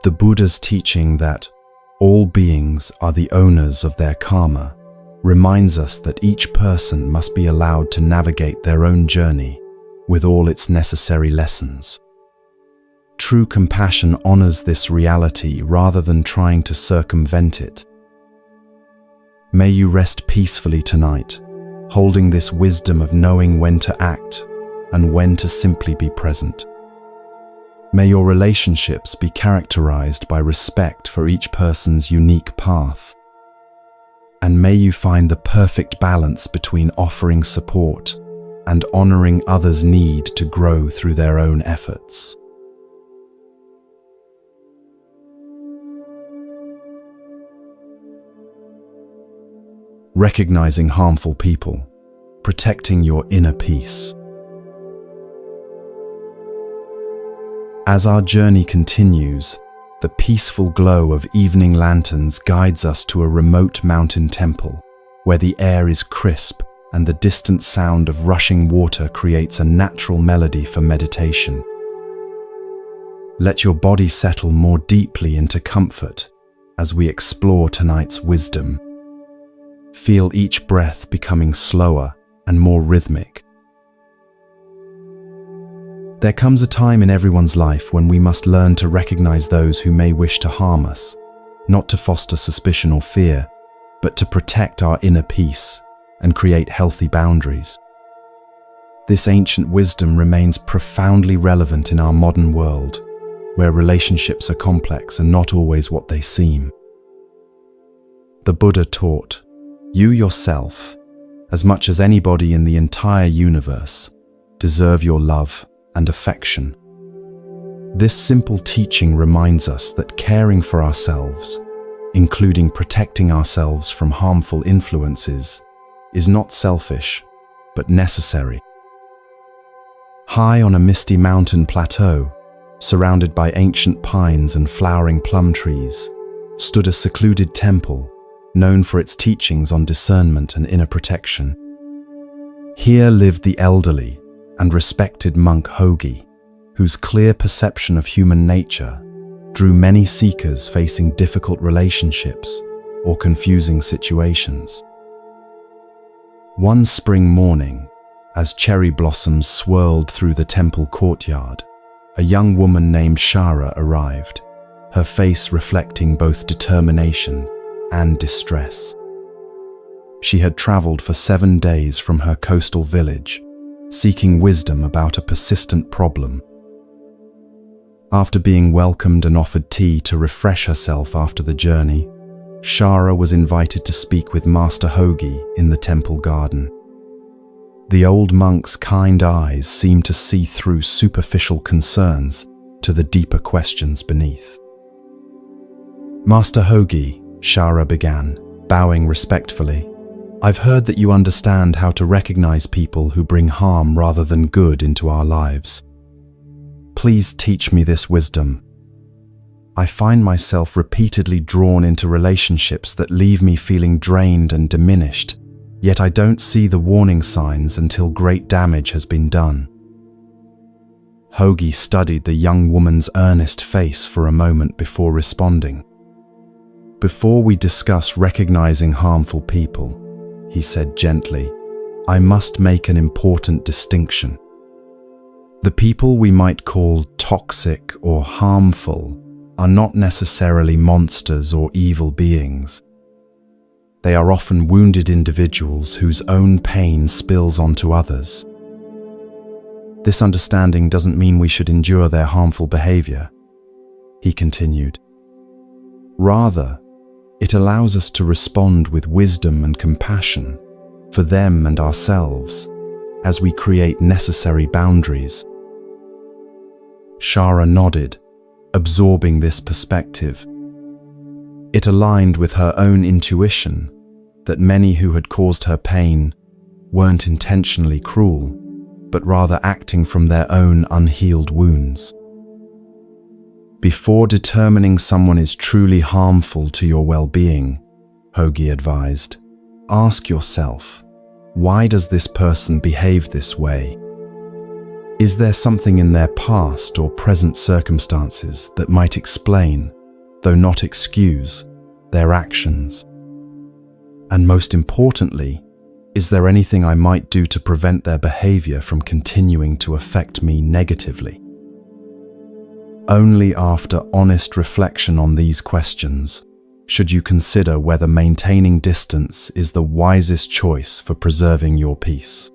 [SPEAKER 1] The Buddha's teaching that all beings are the owners of their karma reminds us that each person must be allowed to navigate their own journey with all its necessary lessons. True compassion honors this reality rather than trying to circumvent it. May you rest peacefully tonight, holding this wisdom of knowing when to act and when to simply be present. May your relationships be characterized by respect for each person's unique path. And may you find the perfect balance between offering support and honoring others' need to grow through their own efforts. Recognizing harmful people, protecting your inner peace. As our journey continues, the peaceful glow of evening lanterns guides us to a remote mountain temple, where the air is crisp and the distant sound of rushing water creates a natural melody for meditation. Let your body settle more deeply into comfort as we explore tonight's wisdom. Feel each breath becoming slower and more rhythmic. There comes a time in everyone's life when we must learn to recognize those who may wish to harm us, not to foster suspicion or fear, but to protect our inner peace and create healthy boundaries. This ancient wisdom remains profoundly relevant in our modern world, where relationships are complex and not always what they seem. The Buddha taught, "You yourself, as much as anybody in the entire universe, deserve your love and affection." This simple teaching reminds us that caring for ourselves, including protecting ourselves from harmful influences, is not selfish, but necessary. High on a misty mountain plateau, surrounded by ancient pines and flowering plum trees, stood a secluded temple known for its teachings on discernment and inner protection. Here lived the elderly and respected monk Hogi, whose clear perception of human nature drew many seekers facing difficult relationships or confusing situations. One spring morning, as cherry blossoms swirled through the temple courtyard, a young woman named Shara arrived, her face reflecting both determination and distress. She had traveled for 7 days from her coastal village, seeking wisdom about a persistent problem. After being welcomed and offered tea to refresh herself after the journey, Shara was invited to speak with Master Hogi in the temple garden. The old monk's kind eyes seemed to see through superficial concerns to the deeper questions beneath. "Master Hogi," Shara began, bowing respectfully, "I've heard that you understand how to recognize people who bring harm rather than good into our lives. Please teach me this wisdom. I find myself repeatedly drawn into relationships that leave me feeling drained and diminished, yet I don't see the warning signs until great damage has been done." Hogi studied the young woman's earnest face for a moment before responding. "Before we discuss recognizing harmful people," he said gently, "I must make an important distinction. The people we might call toxic or harmful are not necessarily monsters or evil beings. They are often wounded individuals whose own pain spills onto others. This understanding doesn't mean we should endure their harmful behavior," he continued. "Rather, it allows us to respond with wisdom and compassion for them and ourselves as we create necessary boundaries." Shara nodded, absorbing this perspective. It aligned with her own intuition that many who had caused her pain weren't intentionally cruel, but rather acting from their own unhealed wounds. "Before determining someone is truly harmful to your well-being," Hogi advised, "ask yourself, why does this person behave this way? Is there something in their past or present circumstances that might explain, though not excuse, their actions? And most importantly, is there anything I might do to prevent their behavior from continuing to affect me negatively?" Only after honest reflection on these questions should you consider whether maintaining distance is the wisest choice for preserving your peace.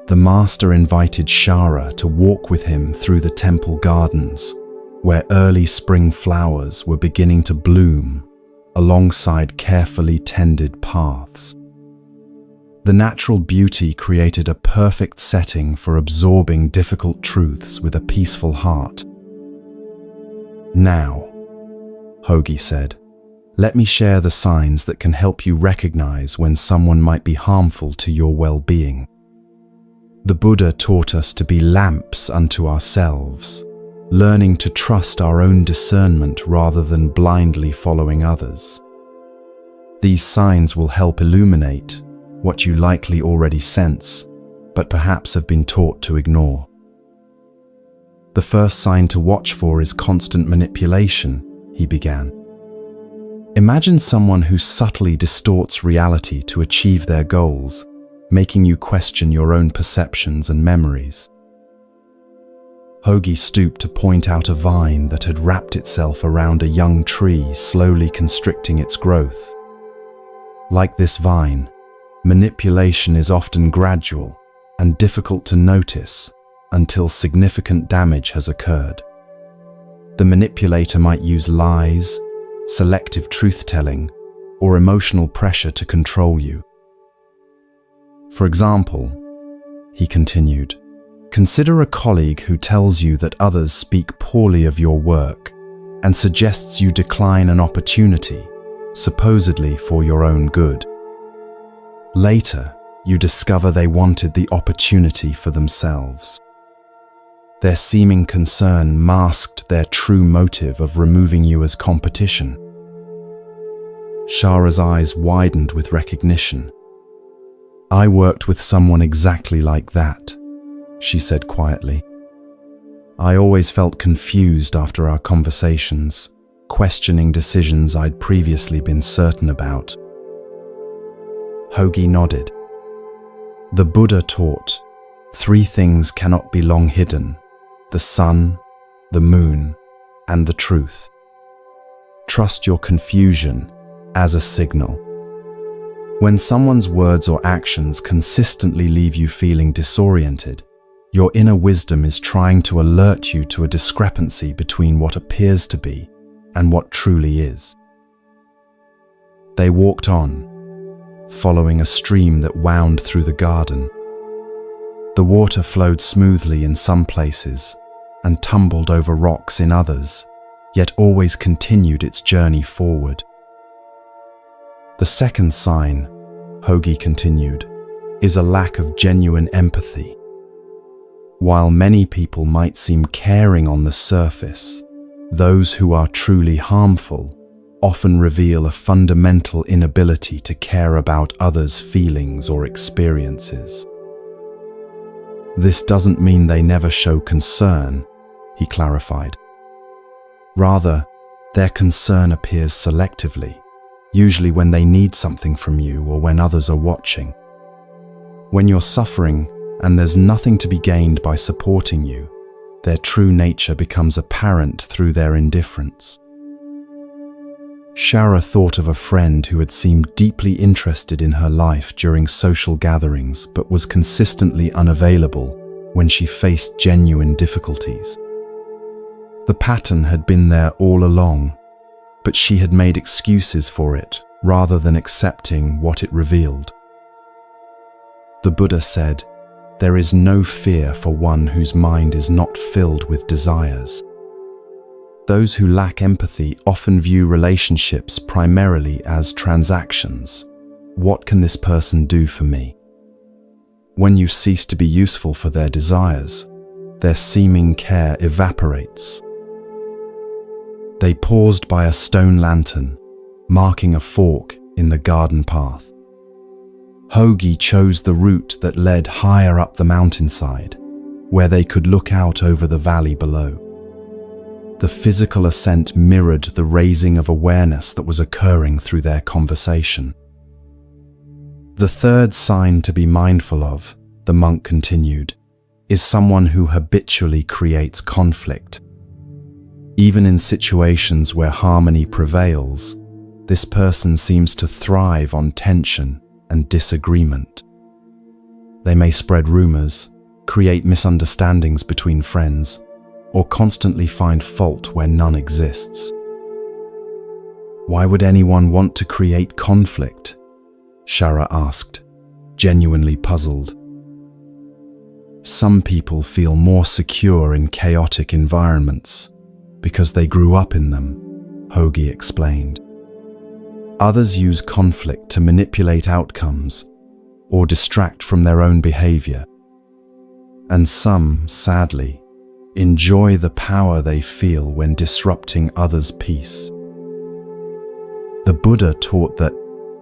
[SPEAKER 1] The master invited Shara to walk with him through the temple gardens, where early spring flowers were beginning to bloom alongside carefully tended paths. The natural beauty created a perfect setting for absorbing difficult truths with a peaceful heart. "Now," Hogi said, "let me share the signs that can help you recognize when someone might be harmful to your well-being. The Buddha taught us to be lamps unto ourselves, learning to trust our own discernment rather than blindly following others. These signs will help illuminate what you likely already sense, but perhaps have been taught to ignore. The first sign to watch for is constant manipulation," he began. "Imagine someone who subtly distorts reality to achieve their goals, making you question your own perceptions and memories." Hogi stooped to point out a vine that had wrapped itself around a young tree, slowly constricting its growth. Like this vine, manipulation is often gradual and difficult to notice until significant damage has occurred. The manipulator might use lies, selective truth-telling, or emotional pressure to control you. For example, he continued, consider a colleague who tells you that others speak poorly of your work and suggests you decline an opportunity, supposedly for your own good. Later, you discover they wanted the opportunity for themselves. Their seeming concern masked their true motive of removing you as competition. Shara's eyes widened with recognition. "I worked with someone exactly like that," she said quietly. "I always felt confused after our conversations, questioning decisions I'd previously been certain about." Hogi nodded. The Buddha taught, 3 things cannot be long hidden: the sun, the moon, and the truth. Trust your confusion as a signal. When someone's words or actions consistently leave you feeling disoriented, Your inner wisdom is trying to alert you to a discrepancy between what appears to be and what truly is. They walked on, following a stream that wound through the garden. The water flowed smoothly in some places and tumbled over rocks in others, yet always continued its journey forward. The second sign, Hogi continued, is a lack of genuine empathy. While many people might seem caring on the surface, those who are truly harmful often reveal a fundamental inability to care about others' feelings or experiences. This doesn't mean they never show concern, he clarified. Rather, their concern appears selectively, usually when they need something from you or when others are watching. When you're suffering and there's nothing to be gained by supporting you, their true nature becomes apparent through their indifference. Shara thought of a friend who had seemed deeply interested in her life during social gatherings but was consistently unavailable when she faced genuine difficulties. The pattern had been there all along, but she had made excuses for it rather than accepting what it revealed. The Buddha said, "There is no fear for one whose mind is not filled with desires." Those who lack empathy often view relationships primarily as transactions. What can this person do for me? When you cease to be useful for their desires, their seeming care evaporates. They paused by a stone lantern, marking a fork in the garden path. Hogi chose the route that led higher up the mountainside, where they could look out over the valley below. The physical ascent mirrored the raising of awareness that was occurring through their conversation. The third sign to be mindful of, the monk continued, is someone who habitually creates conflict. Even in situations where harmony prevails, this person seems to thrive on tension and disagreement. They may spread rumors, create misunderstandings between friends, or constantly find fault where none exists. Why would anyone want to create conflict? Shara asked, genuinely puzzled. Some people feel more secure in chaotic environments because they grew up in them, Hogi explained. Others use conflict to manipulate outcomes or distract from their own behavior. And some, sadly, enjoy the power they feel when disrupting others' peace. The Buddha taught that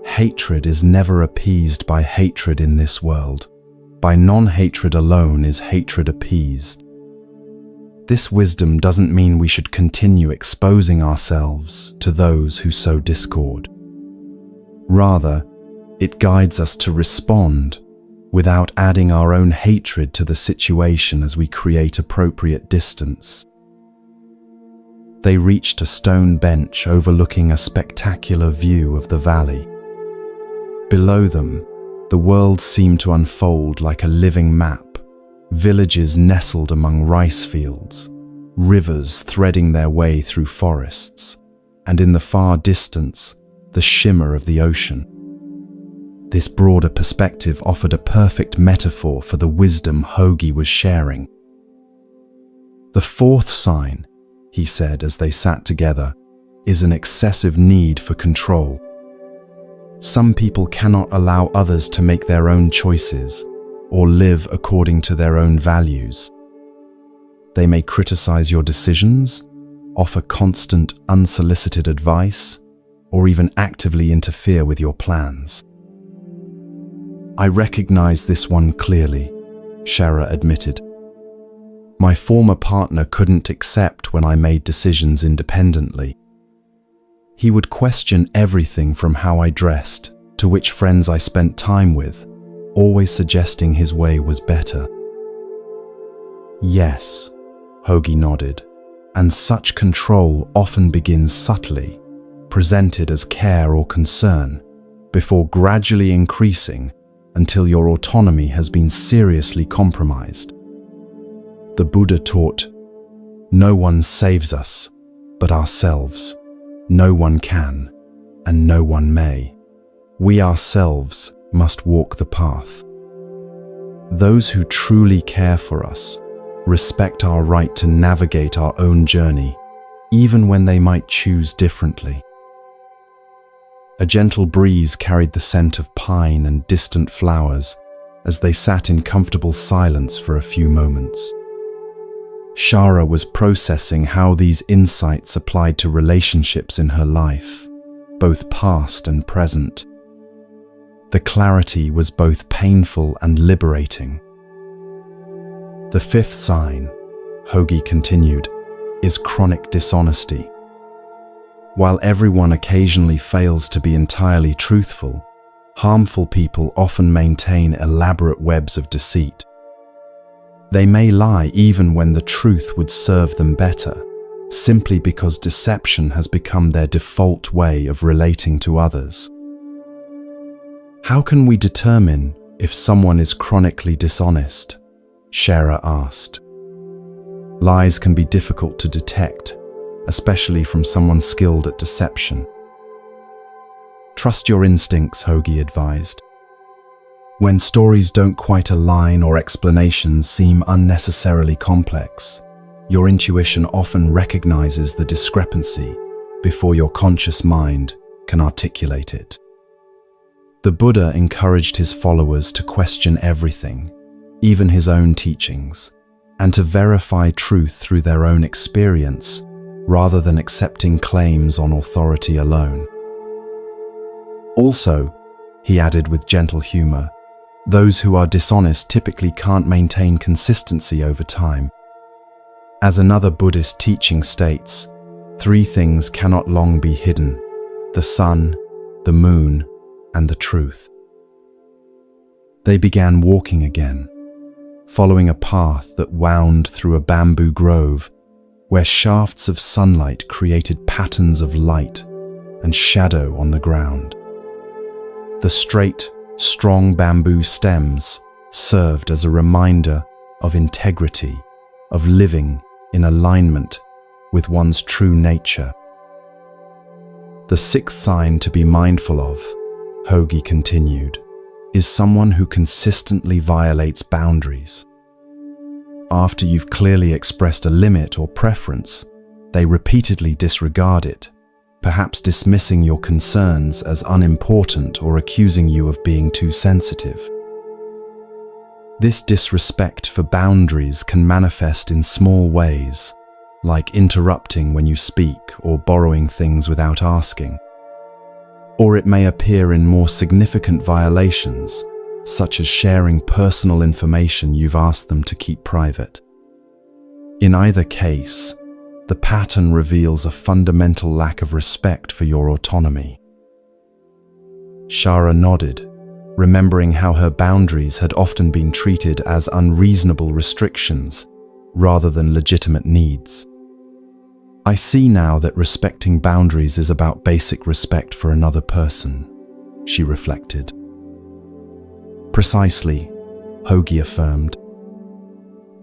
[SPEAKER 1] hatred is never appeased by hatred in this world. By non-hatred alone is hatred appeased. This wisdom doesn't mean we should continue exposing ourselves to those who sow discord. Rather, it guides us to respond without adding our own hatred to the situation as we create appropriate distance. They reached a stone bench overlooking a spectacular view of the valley. Below them, the world seemed to unfold like a living map, villages nestled among rice fields, rivers threading their way through forests, and in the far distance, the shimmer of the ocean. This broader perspective offered a perfect metaphor for the wisdom Hogi was sharing. The fourth sign, he said as they sat together, is an excessive need for control. Some people cannot allow others to make their own choices or live according to their own values. They may criticize your decisions, offer constant, unsolicited advice, or even actively interfere with your plans. I recognize this one clearly, Shara admitted. My former partner couldn't accept when I made decisions independently. He would question everything from how I dressed to which friends I spent time with, always suggesting his way was better. Yes, Hogi nodded, and such control often begins subtly, presented as care or concern, before gradually increasing until your autonomy has been seriously compromised. The Buddha taught, "No one saves us, but ourselves. No one can, and no one may. We ourselves must walk the path." Those who truly care for us respect our right to navigate our own journey, even when they might choose differently. A gentle breeze carried the scent of pine and distant flowers as they sat in comfortable silence for a few moments. Shara was processing how these insights applied to relationships in her life, both past and present. The clarity was both painful and liberating. The fifth sign, Hogi continued, is chronic dishonesty. While everyone occasionally fails to be entirely truthful, harmful people often maintain elaborate webs of deceit. They may lie even when the truth would serve them better, simply because deception has become their default way of relating to others. How can we determine if someone is chronically dishonest? Shara asked. Lies can be difficult to detect, especially from someone skilled at deception. Trust your instincts, Hogi advised. When stories don't quite align or explanations seem unnecessarily complex, your intuition often recognizes the discrepancy before your conscious mind can articulate it. The Buddha encouraged his followers to question everything, even his own teachings, and to verify truth through their own experience rather than accepting claims on authority alone. Also, he added with gentle humor, those who are dishonest typically can't maintain consistency over time. As another Buddhist teaching states, 3 things cannot long be hidden: the sun, the moon, and the truth. They began walking again, following a path that wound through a bamboo grove where shafts of sunlight created patterns of light and shadow on the ground. The straight, strong bamboo stems served as a reminder of integrity, of living in alignment with one's true nature. The 6th sign to be mindful of, Hogi continued, is someone who consistently violates boundaries. After you've clearly expressed a limit or preference, they repeatedly disregard it, perhaps dismissing your concerns as unimportant or accusing you of being too sensitive. This disrespect for boundaries can manifest in small ways, like interrupting when you speak or borrowing things without asking. Or it may appear in more significant violations, such as sharing personal information you've asked them to keep private. In either case, the pattern reveals a fundamental lack of respect for your autonomy. Shara nodded, remembering how her boundaries had often been treated as unreasonable restrictions rather than legitimate needs. I see now that respecting boundaries is about basic respect for another person, she reflected. Precisely, Hogi affirmed.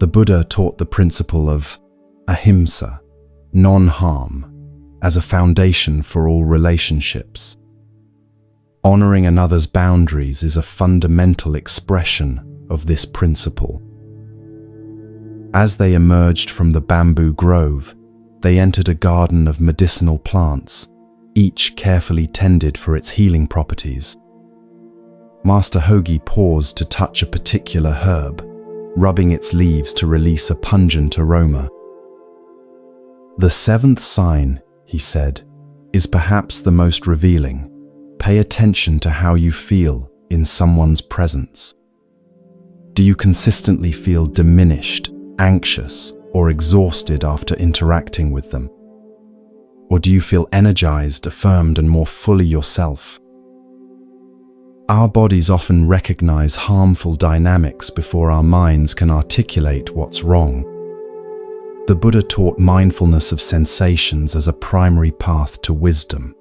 [SPEAKER 1] The Buddha taught the principle of ahimsa, non-harm, as a foundation for all relationships. Honoring another's boundaries is a fundamental expression of this principle. As they emerged from the bamboo grove, they entered a garden of medicinal plants, each carefully tended for its healing properties. Master Hogi paused to touch a particular herb, rubbing its leaves to release a pungent aroma. The 7th sign, he said, is perhaps the most revealing. Pay attention to how you feel in someone's presence. Do you consistently feel diminished, anxious, or exhausted after interacting with them? Or do you feel energized, affirmed, and more fully yourself? Our bodies often recognize harmful dynamics before our minds can articulate what's wrong. The Buddha taught mindfulness of sensations as a primary path to wisdom.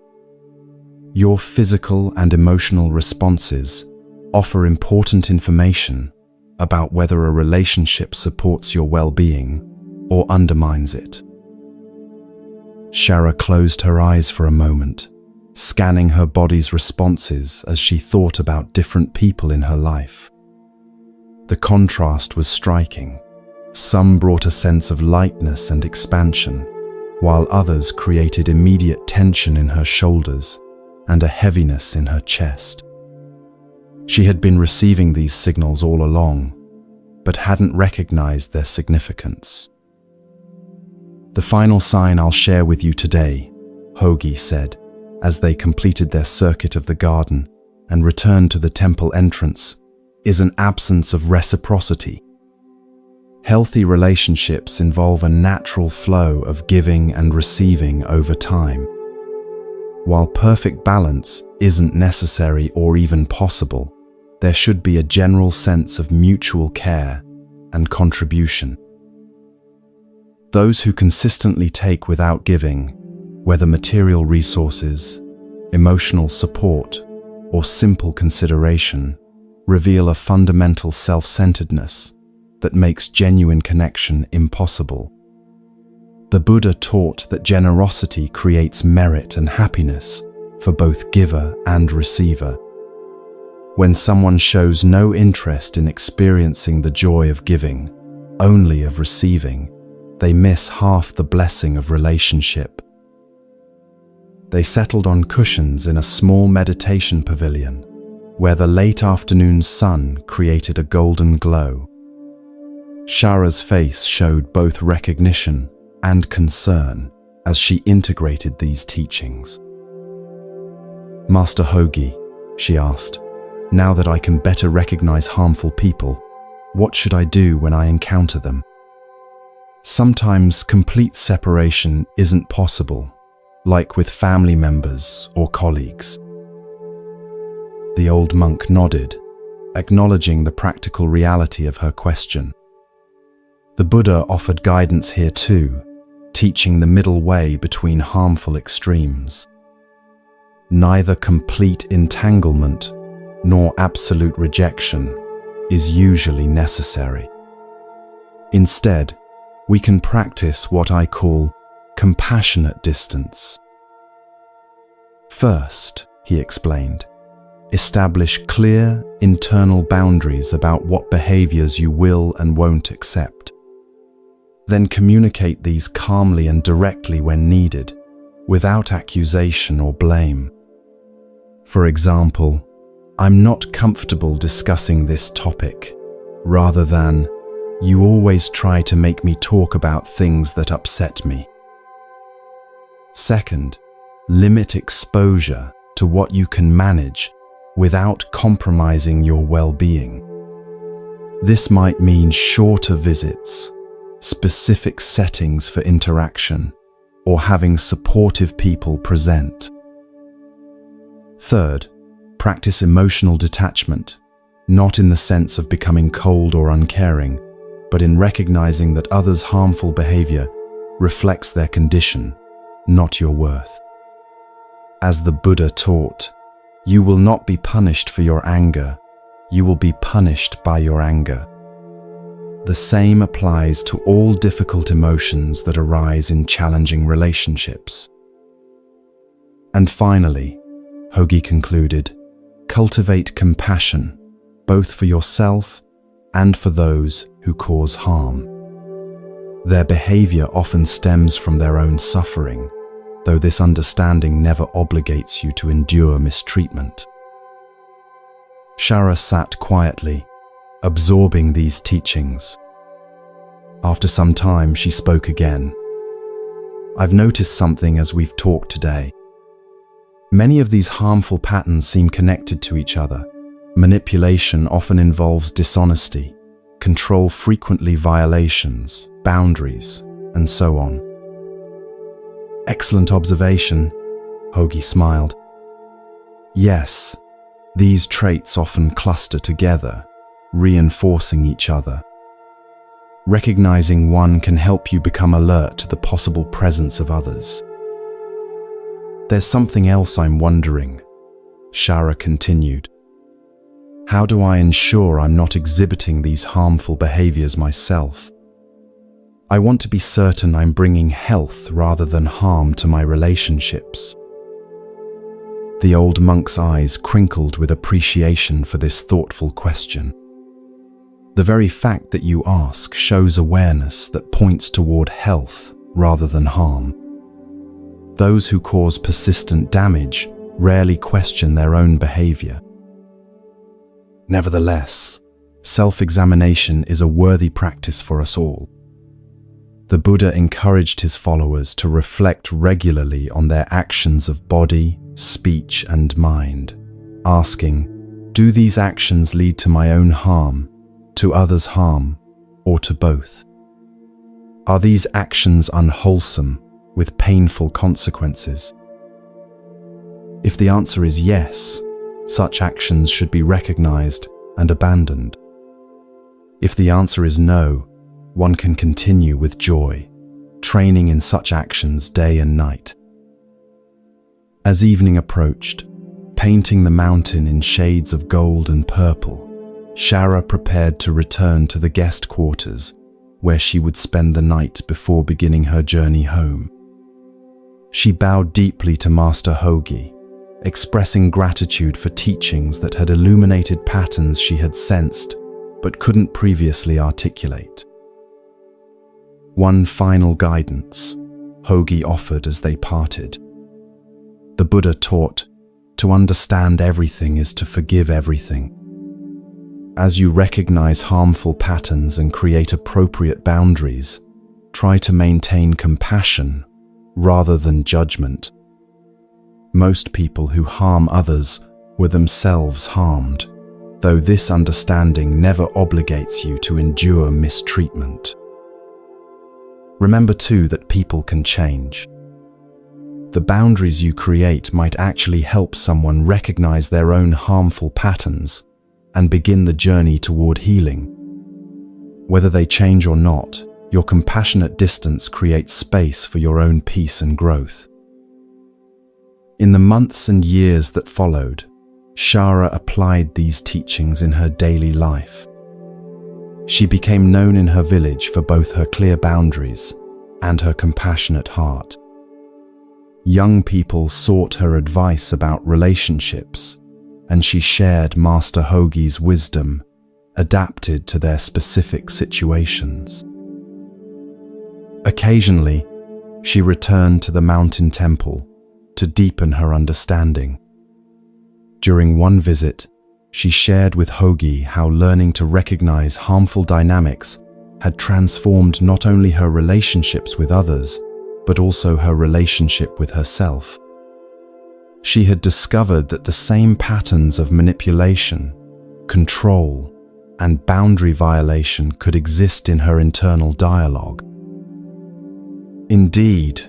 [SPEAKER 1] Your physical and emotional responses offer important information about whether a relationship supports your well-being or undermines it. Shara closed her eyes for a moment, scanning her body's responses as she thought about different people in her life. The contrast was striking. Some brought a sense of lightness and expansion, while others created immediate tension in her shoulders and a heaviness in her chest. She had been receiving these signals all along, but hadn't recognized their significance. "The final sign I'll share with you today," Hogi said, as they completed their circuit of the garden and returned to the temple entrance, "is an absence of reciprocity. Healthy relationships involve a natural flow of giving and receiving over time. While perfect balance isn't necessary or even possible, there should be a general sense of mutual care and contribution. Those who consistently take without giving, whether material resources, emotional support, or simple consideration, reveal a fundamental self-centeredness that makes genuine connection impossible. The Buddha taught that generosity creates merit and happiness for both giver and receiver. When someone shows no interest in experiencing the joy of giving, only of receiving, they miss half the blessing of relationship. They settled on cushions in a small meditation pavilion, where the late afternoon sun created a golden glow. Shara's face showed both recognition and concern as she integrated these teachings. "Master Hogi," she asked, "now that I can better recognize harmful people, what should I do when I encounter them? Sometimes complete separation isn't possible, like with family members or colleagues." The old monk nodded, acknowledging the practical reality of her question. The Buddha offered guidance here too, teaching the middle way between harmful extremes. Neither complete entanglement nor absolute rejection is usually necessary. Instead, we can practice what I call compassionate distance. First, he explained, establish clear internal boundaries about what behaviors you will and won't accept. Then communicate these calmly and directly when needed, without accusation or blame. For example, "I'm not comfortable discussing this topic," rather than, "You always try to make me talk about things that upset me." Second, limit exposure to what you can manage without compromising your well-being. This might mean shorter visits, specific settings for interaction, or having supportive people present. Third, practice emotional detachment, not in the sense of becoming cold or uncaring, but in recognizing that others' harmful behavior reflects their condition, not your worth. As the Buddha taught, you will not be punished for your anger, you will be punished by your anger. The same applies to all difficult emotions that arise in challenging relationships. And finally, Hogi concluded, cultivate compassion, both for yourself and for those who cause harm. Their behavior often stems from their own suffering, though this understanding never obligates you to endure mistreatment. Shara sat quietly, absorbing these teachings. After some time, she spoke again. "I've noticed something as we've talked today. Many of these harmful patterns seem connected to each other. Manipulation often involves dishonesty, control frequently violations, boundaries, and so on." "Excellent observation," Hogi smiled. "Yes, these traits often cluster together, reinforcing each other. Recognizing one can help you become alert to the possible presence of others." "There's something else I'm wondering," Shara continued. How do I ensure I'm not exhibiting these harmful behaviors myself? I want to be certain I'm bringing health rather than harm to my relationships. The old monk's eyes crinkled with appreciation for this thoughtful question. The very fact that you ask shows awareness that points toward health rather than harm. Those who cause persistent damage rarely question their own behavior. Nevertheless, self-examination is a worthy practice for us all. The Buddha encouraged his followers to reflect regularly on their actions of body, speech, and mind, asking, do these actions lead to my own harm, to others' harm, or to both? Are these actions unwholesome, with painful consequences? If the answer is yes, such actions should be recognized and abandoned. If the answer is no, one can continue with joy, training in such actions day and night. As evening approached, painting the mountain in shades of gold and purple, Shara prepared to return to the guest quarters, where she would spend the night before beginning her journey home. She bowed deeply to Master Hogi, expressing gratitude for teachings that had illuminated patterns she had sensed but couldn't previously articulate. One final guidance Hogi offered as they parted. The Buddha taught, to understand everything is to forgive everything. As you recognize harmful patterns and create appropriate boundaries, try to maintain compassion rather than judgment. Most people who harm others were themselves harmed, though this understanding never obligates you to endure mistreatment. Remember too that people can change. The boundaries you create might actually help someone recognize their own harmful patterns and begin the journey toward healing. Whether they change or not, your compassionate distance creates space for your own peace and growth. In the months and years that followed, Shara applied these teachings in her daily life. She became known in her village for both her clear boundaries and her compassionate heart. Young people sought her advice about relationships, and she shared Master Hogi's wisdom, adapted to their specific situations. Occasionally, she returned to the mountain temple to deepen her understanding. During one visit, she shared with Hogi how learning to recognize harmful dynamics had transformed not only her relationships with others, but also her relationship with herself. She had discovered that the same patterns of manipulation, control, and boundary violation could exist in her internal dialogue. Indeed,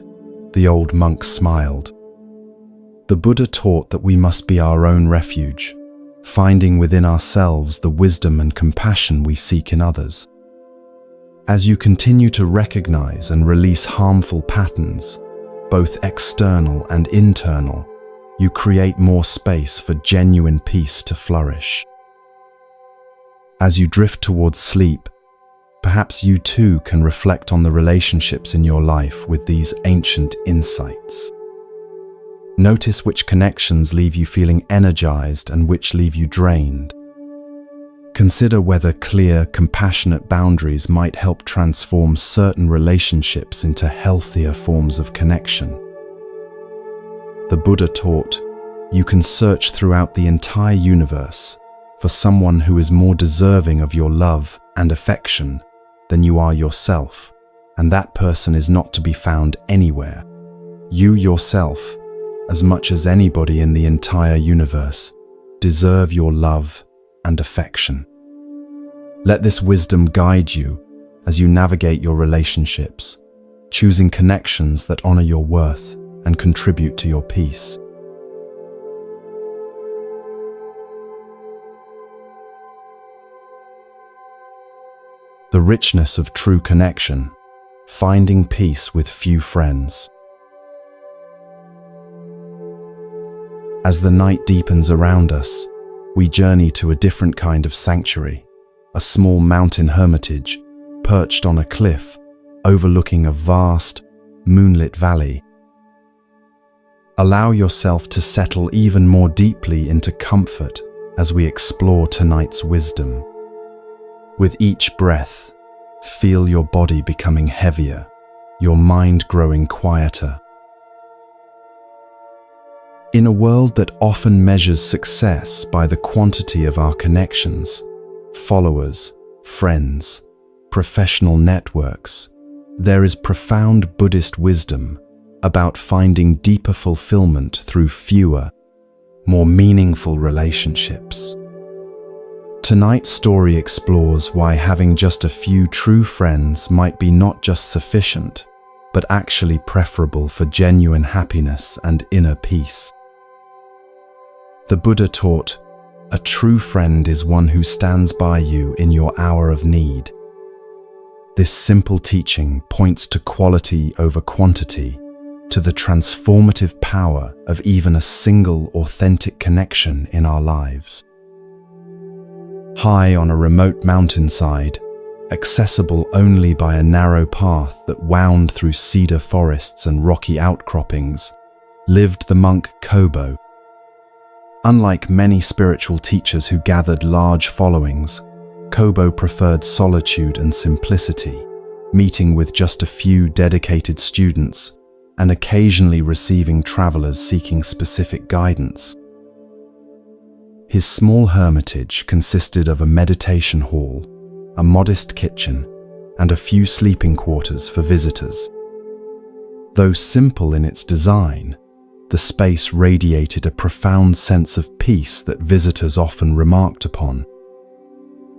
[SPEAKER 1] the old monk smiled. The Buddha taught that we must be our own refuge, finding within ourselves the wisdom and compassion we seek in others. As you continue to recognize and release harmful patterns, both external and internal, you create more space for genuine peace to flourish. As you drift towards sleep, perhaps you too can reflect on the relationships in your life with these ancient insights. Notice which connections leave you feeling energized and which leave you drained. Consider whether clear, compassionate boundaries might help transform certain relationships into healthier forms of connection. The Buddha taught, you can search throughout the entire universe for someone who is more deserving of your love and affection than you are yourself, and that person is not to be found anywhere. You yourself, as much as anybody in the entire universe, deserve your love and affection. Let this wisdom guide you as you navigate your relationships, choosing connections that honor your worth and contribute to your peace. The richness of true connection, finding peace with few friends. As the night deepens around us, we journey to a different kind of sanctuary, a small mountain hermitage perched on a cliff overlooking a vast, moonlit valley. Allow yourself to settle even more deeply into comfort as we explore tonight's wisdom. With each breath, feel your body becoming heavier, your mind growing quieter. In a world that often measures success by the quantity of our connections, followers, friends, professional networks, there is profound Buddhist wisdom about finding deeper fulfillment through fewer, more meaningful relationships. Tonight's story explores why having just a few true friends might be not just sufficient, but actually preferable for genuine happiness and inner peace. The Buddha taught, "A true friend is one who stands by you in your hour of need." This simple teaching points to quality over quantity, to the transformative power of even a single authentic connection in our lives. High on a remote mountainside, accessible only by a narrow path that wound through cedar forests and rocky outcroppings, lived the monk Kobo. Unlike many spiritual teachers who gathered large followings, Kobo preferred solitude and simplicity, meeting with just a few dedicated students and occasionally receiving travelers seeking specific guidance. His small hermitage consisted of a meditation hall, a modest kitchen, and a few sleeping quarters for visitors. Though simple in its design, the space radiated a profound sense of peace that visitors often remarked upon.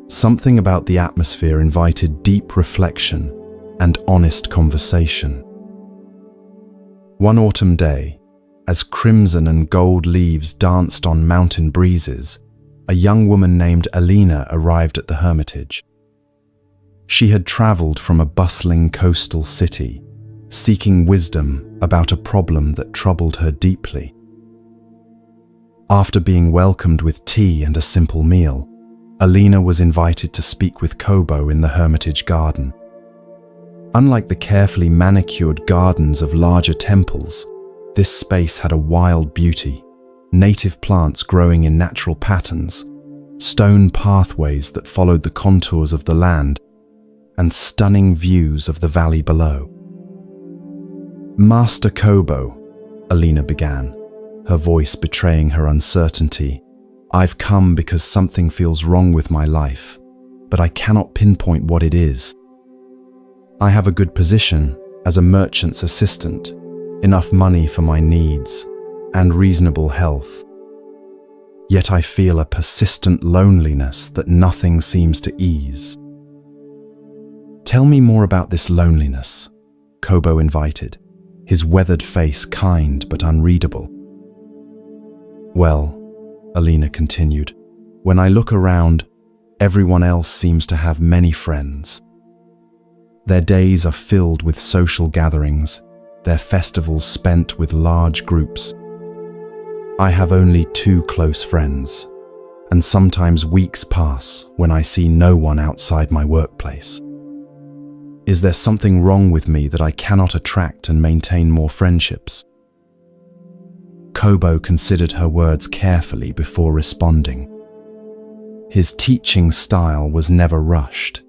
[SPEAKER 1] Something about the atmosphere invited deep reflection and honest conversation. One autumn day, as crimson and gold leaves danced on mountain breezes, a young woman named Alina arrived at the hermitage. She had traveled from a bustling coastal city, seeking wisdom about a problem that troubled her deeply. After being welcomed with tea and a simple meal, Alina was invited to speak with Kobo in the hermitage garden. Unlike the carefully manicured gardens of larger temples, this space had a wild beauty, native plants growing in natural patterns, stone pathways that followed the contours of the land, and stunning views of the valley below. "Master Kobo," Alina began, her voice betraying her uncertainty, "I've come because something feels wrong with my life, but I cannot pinpoint what it is. I have a good position as a merchant's assistant, enough money for my needs, and reasonable health. Yet I feel a persistent loneliness that nothing seems to ease." "Tell me more about this loneliness," Kobo invited, his weathered face kind but unreadable. "Well," Alina continued, "when I look around, everyone else seems to have many friends. Their days are filled with social gatherings, their festivals spent with large groups. I have only 2 close friends, and sometimes weeks pass when I see no one outside my workplace. Is there something wrong with me that I cannot attract and maintain more friendships?" Kobo considered her words carefully before responding. His teaching style was never rushed.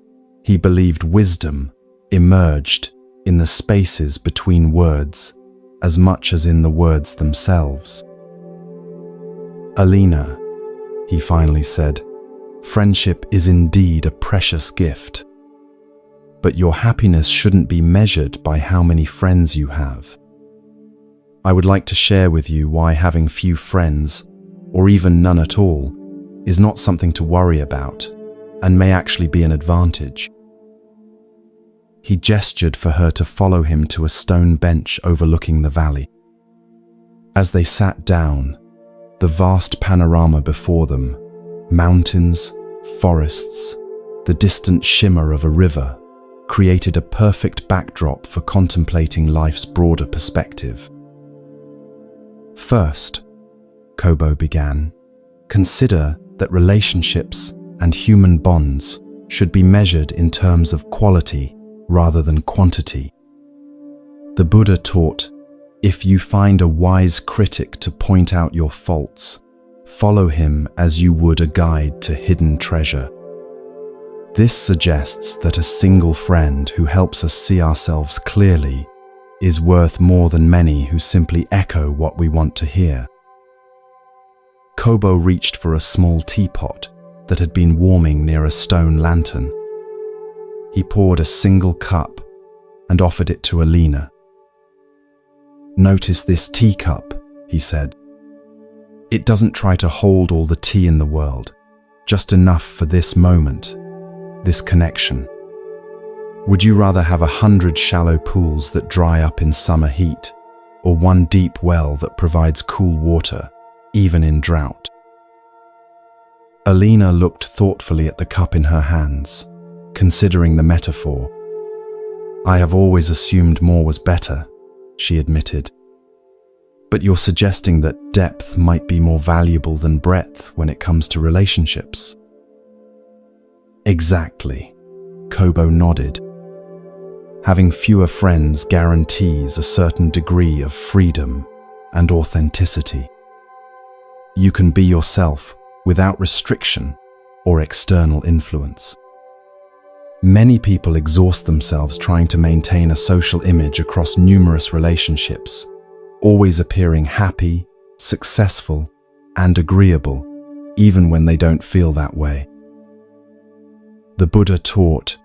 [SPEAKER 1] He believed wisdom emerged in the spaces between words as much as in the words themselves. "Alina," he finally said, "friendship is indeed a precious gift. But your happiness shouldn't be measured by how many friends you have. I would like to share with you why having few friends, or even none at all, is not something to worry about and may actually be an advantage." He gestured for her to follow him to a stone bench overlooking the valley. As they sat down, the vast panorama before them, mountains, forests, the distant shimmer of a river, created a perfect backdrop for contemplating life's broader perspective. "First," Kobo began, "consider that relationships and human bonds should be measured in terms of quality rather than quantity. The Buddha taught, if you find a wise critic to point out your faults, follow him as you would a guide to hidden treasure. This suggests that a single friend who helps us see ourselves clearly is worth more than many who simply echo what we want to hear. Kobo reached for a small teapot that had been warming near a stone lantern. He poured a single cup and offered it to Alina. "Notice this teacup," he said. "It doesn't try to hold all the tea in the world, just enough for this moment, this connection. Would you rather have 100 shallow pools that dry up in summer heat, or one deep well that provides cool water, even in drought?" Alina looked thoughtfully at the cup in her hands, considering the metaphor. "I have always assumed more was better," she admitted. "But you're suggesting that depth might be more valuable than breadth when it comes to relationships." "Exactly," Kobo nodded. "Having fewer friends guarantees a certain degree of freedom and authenticity. You can be yourself without restriction or external influence. Many people exhaust themselves trying to maintain a social image across numerous relationships, always appearing happy, successful, and agreeable, even when they don't feel that way. The Buddha taught,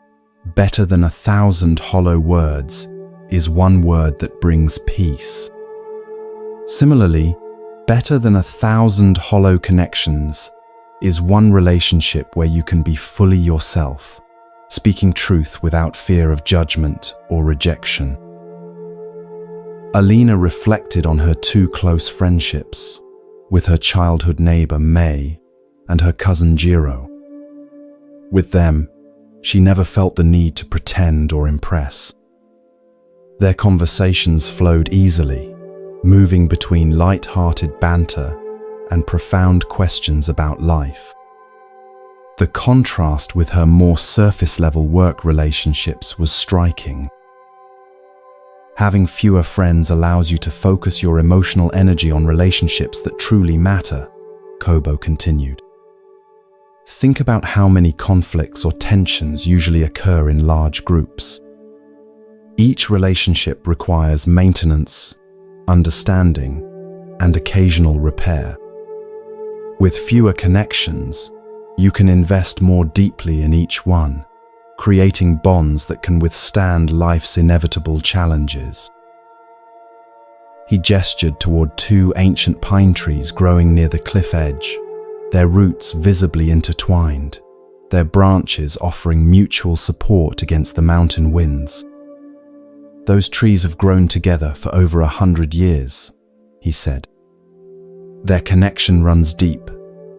[SPEAKER 1] better than 1,000 hollow words is one word that brings peace. Similarly, better than 1,000 hollow connections is one relationship where you can be fully yourself, speaking truth without fear of judgment or rejection. Alina reflected on her two close friendships, with her childhood neighbor May and her cousin Jiro. With them, she never felt the need to pretend or impress. Their conversations flowed easily, moving between light-hearted banter and profound questions about life. The contrast with her more surface-level work relationships was striking. Having fewer friends allows you to focus your emotional energy on relationships that truly matter, Kobo continued. Think about how many conflicts or tensions usually occur in large groups. Each relationship requires maintenance, understanding, and occasional repair. With fewer connections, you can invest more deeply in each one, creating bonds that can withstand life's inevitable challenges. He gestured toward two ancient pine trees growing near the cliff edge, their roots visibly intertwined, their branches offering mutual support against the mountain winds. "Those trees have grown together for over 100 years, he said. "Their connection runs deep,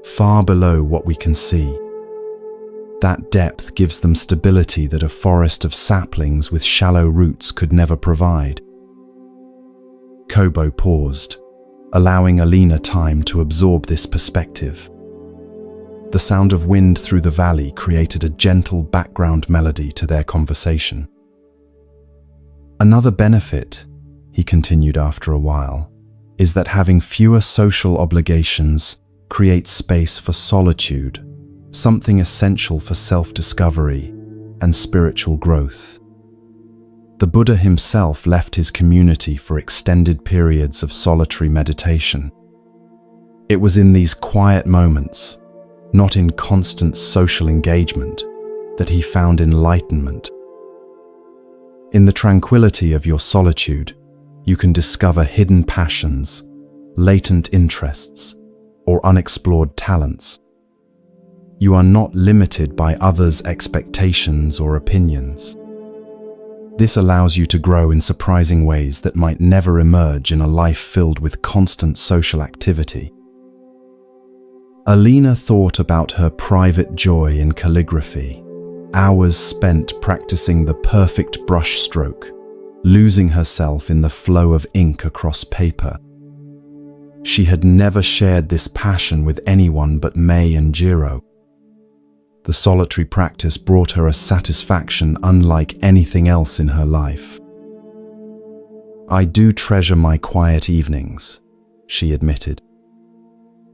[SPEAKER 1] far below what we can see. That depth gives them stability that a forest of saplings with shallow roots could never provide." Kobo paused, allowing Alina time to absorb this perspective. The sound of wind through the valley created a gentle background melody to their conversation. "Another benefit," he continued after a while, "is that having fewer social obligations creates space for solitude, something essential for self-discovery and spiritual growth." The Buddha himself left his community for extended periods of solitary meditation. It was in these quiet moments, not in constant social engagement, that he found enlightenment. In the tranquility of your solitude, you can discover hidden passions, latent interests, or unexplored talents. You are not limited by others' expectations or opinions. This allows you to grow in surprising ways that might never emerge in a life filled with constant social activity. Alina thought about her private joy in calligraphy, hours spent practicing the perfect brushstroke, losing herself in the flow of ink across paper. She had never shared this passion with anyone but May and Jiro. The solitary practice brought her a satisfaction unlike anything else in her life. "I do treasure my quiet evenings," she admitted.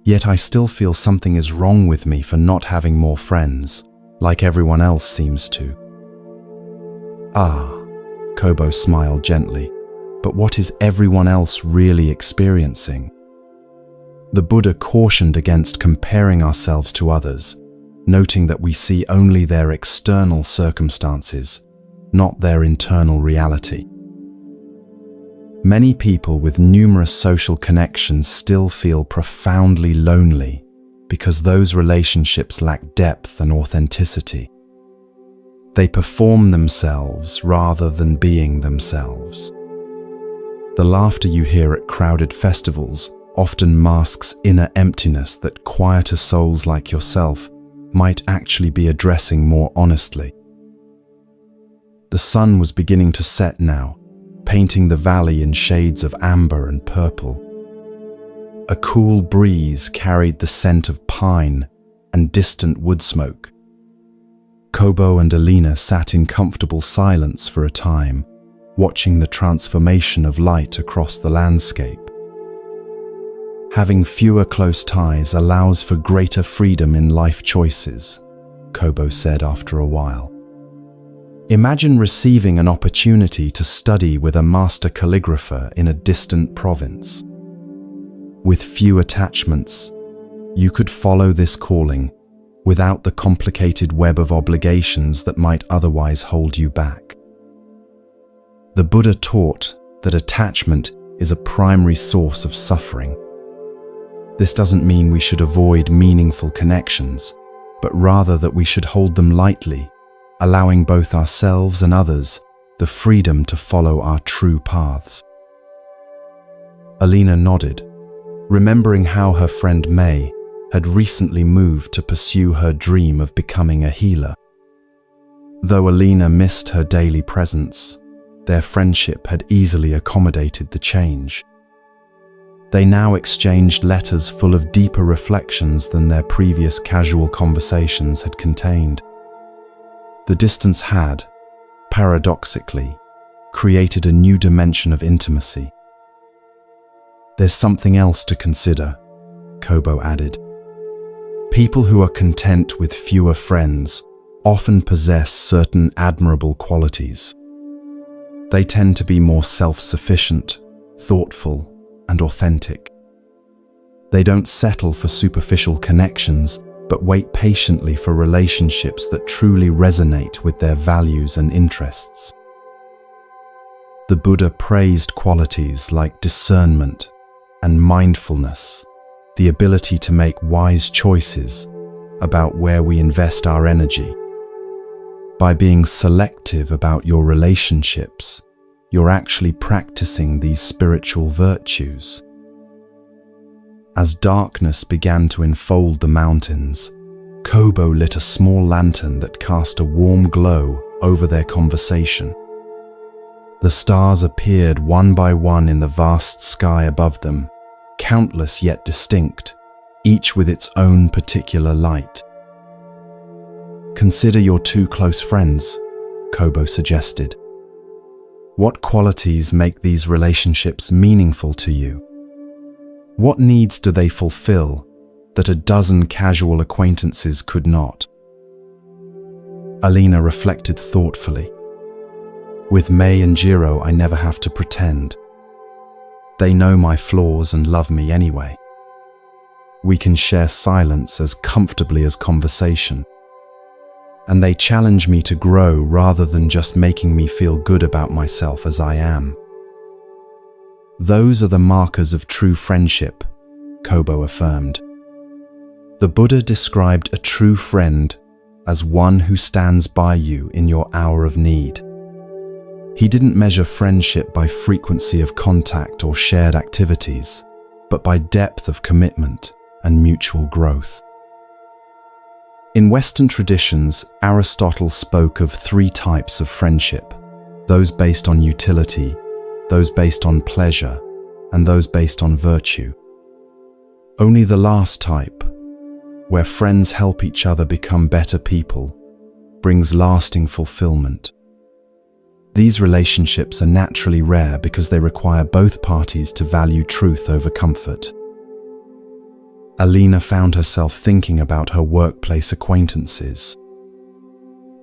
[SPEAKER 1] "Yet I still feel something is wrong with me for not having more friends, like everyone else seems to." "Ah," Kobo smiled gently, "but what is everyone else really experiencing?" The Buddha cautioned against comparing ourselves to others, noting that we see only their external circumstances, not their internal reality. Many people with numerous social connections still feel profoundly lonely because those relationships lack depth and authenticity. They perform themselves rather than being themselves. The laughter you hear at crowded festivals often masks inner emptiness that quieter souls like yourself might actually be addressing more honestly. The sun was beginning to set now, painting the valley in shades of amber and purple. A cool breeze carried the scent of pine and distant wood smoke. Kobo and Alina sat in comfortable silence for a time, watching the transformation of light across the landscape. "Having fewer close ties allows for greater freedom in life choices," Kobo said after a while. "Imagine receiving an opportunity to study with a master calligrapher in a distant province. With few attachments, you could follow this calling without the complicated web of obligations that might otherwise hold you back." The Buddha taught that attachment is a primary source of suffering. This doesn't mean we should avoid meaningful connections, but rather that we should hold them lightly, allowing both ourselves and others the freedom to follow our true paths. Alina nodded, remembering how her friend May had recently moved to pursue her dream of becoming a healer. Though Alina missed her daily presence, their friendship had easily accommodated the change. They now exchanged letters full of deeper reflections than their previous casual conversations had contained. The distance had, paradoxically, created a new dimension of intimacy. "There's something else to consider," Kobo added. "People who are content with fewer friends often possess certain admirable qualities. They tend to be more self-sufficient, thoughtful, and authentic. They don't settle for superficial connections, but wait patiently for relationships that truly resonate with their values and interests." The Buddha praised qualities like discernment and mindfulness, the ability to make wise choices about where we invest our energy. By being selective about your relationships, you're actually practicing these spiritual virtues. As darkness began to enfold the mountains, Kobo lit a small lantern that cast a warm glow over their conversation. The stars appeared one by one in the vast sky above them, countless yet distinct, each with its own particular light. "Consider your two close friends," Kobo suggested. "What qualities make these relationships meaningful to you? What needs do they fulfill that a dozen casual acquaintances could not?" Alina reflected thoughtfully. "With May and Jiro, I never have to pretend. They know my flaws and love me anyway. We can share silence as comfortably as conversation. And they challenge me to grow rather than just making me feel good about myself as I am. Those are the markers of true friendship," Kobo affirmed. The Buddha described a true friend as one who stands by you in your hour of need. He didn't measure friendship by frequency of contact or shared activities, but by depth of commitment and mutual growth. In Western traditions, Aristotle spoke of 3 types of friendship: those based on utility, those based on pleasure, and those based on virtue. Only the last type, where friends help each other become better people, brings lasting fulfillment. These relationships are naturally rare because they require both parties to value truth over comfort. Alina found herself thinking about her workplace acquaintances.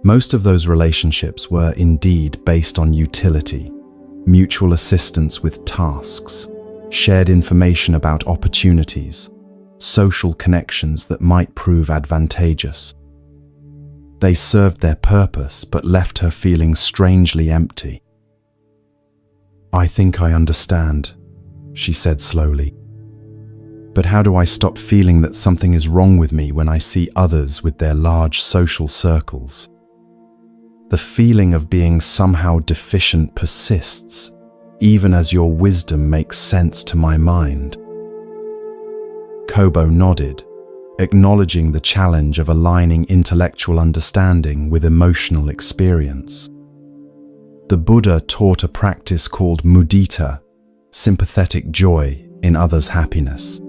[SPEAKER 1] Most of those relationships were indeed based on utility, mutual assistance with tasks, shared information about opportunities, social connections that might prove advantageous. They served their purpose but left her feeling strangely empty. "I think I understand," she said slowly. "But how do I stop feeling that something is wrong with me when I see others with their large social circles? The feeling of being somehow deficient persists, even as your wisdom makes sense to my mind." Kobo nodded, acknowledging the challenge of aligning intellectual understanding with emotional experience. The Buddha taught a practice called mudita, sympathetic joy in others' happiness.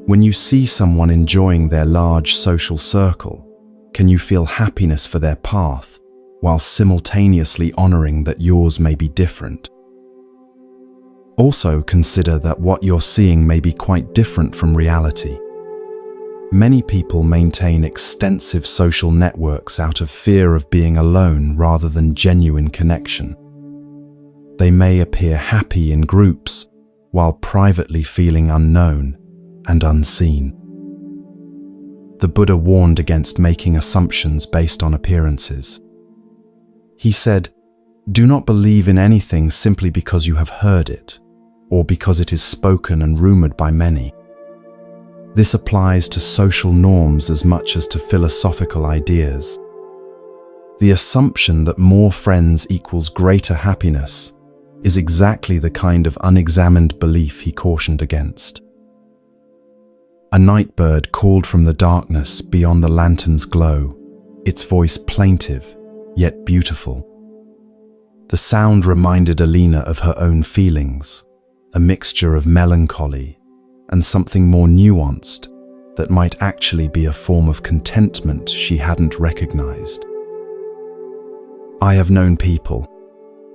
[SPEAKER 1] When you see someone enjoying their large social circle, can you feel happiness for their path while simultaneously honoring that yours may be different? Also consider that what you're seeing may be quite different from reality. Many people maintain extensive social networks out of fear of being alone rather than genuine connection. They may appear happy in groups while privately feeling unknown and unseen. The Buddha warned against making assumptions based on appearances. He said, "Do not believe in anything simply because you have heard it, or because it is spoken and rumored by many." This applies to social norms as much as to philosophical ideas. The assumption that more friends equals greater happiness is exactly the kind of unexamined belief he cautioned against. A night bird called from the darkness beyond the lantern's glow, its voice plaintive yet beautiful. The sound reminded Alina of her own feelings, a mixture of melancholy and something more nuanced that might actually be a form of contentment she hadn't recognized. "I have known people,"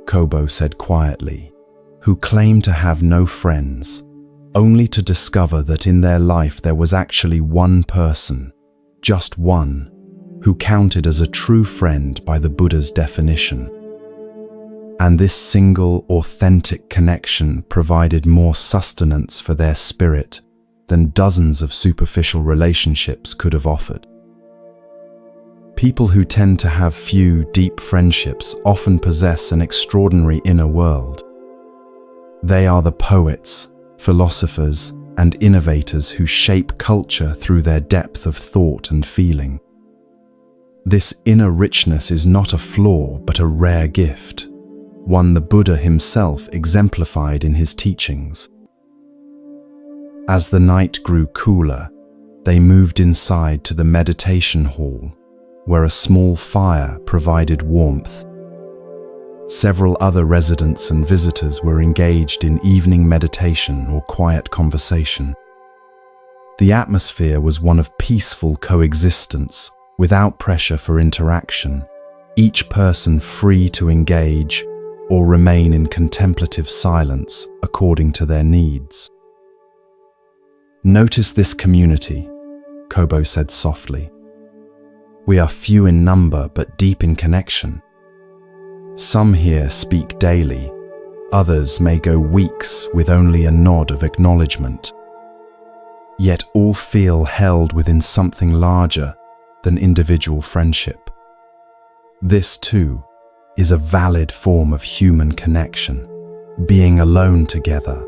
[SPEAKER 1] Kobo said quietly, "who claim to have no friends, only to discover that in their life there was actually one person, just one, who counted as a true friend by the Buddha's definition. And this single, authentic connection provided more sustenance for their spirit than dozens of superficial relationships could have offered." People who tend to have few deep friendships often possess an extraordinary inner world. They are the poets, philosophers, and innovators who shape culture through their depth of thought and feeling. This inner richness is not a flaw, but a rare gift, one the Buddha himself exemplified in his teachings. As the night grew cooler, they moved inside to the meditation hall, where a small fire provided warmth. Several other residents and visitors were engaged in evening meditation or quiet conversation. The atmosphere was one of peaceful coexistence, without pressure for interaction, each person free to engage or remain in contemplative silence according to their needs. "Notice this community," Kobo said softly. "We are few in number but deep in connection. Some here speak daily, others may go weeks with only a nod of acknowledgement. Yet all feel held within something larger than individual friendship. This, too, is a valid form of human connection, being alone together,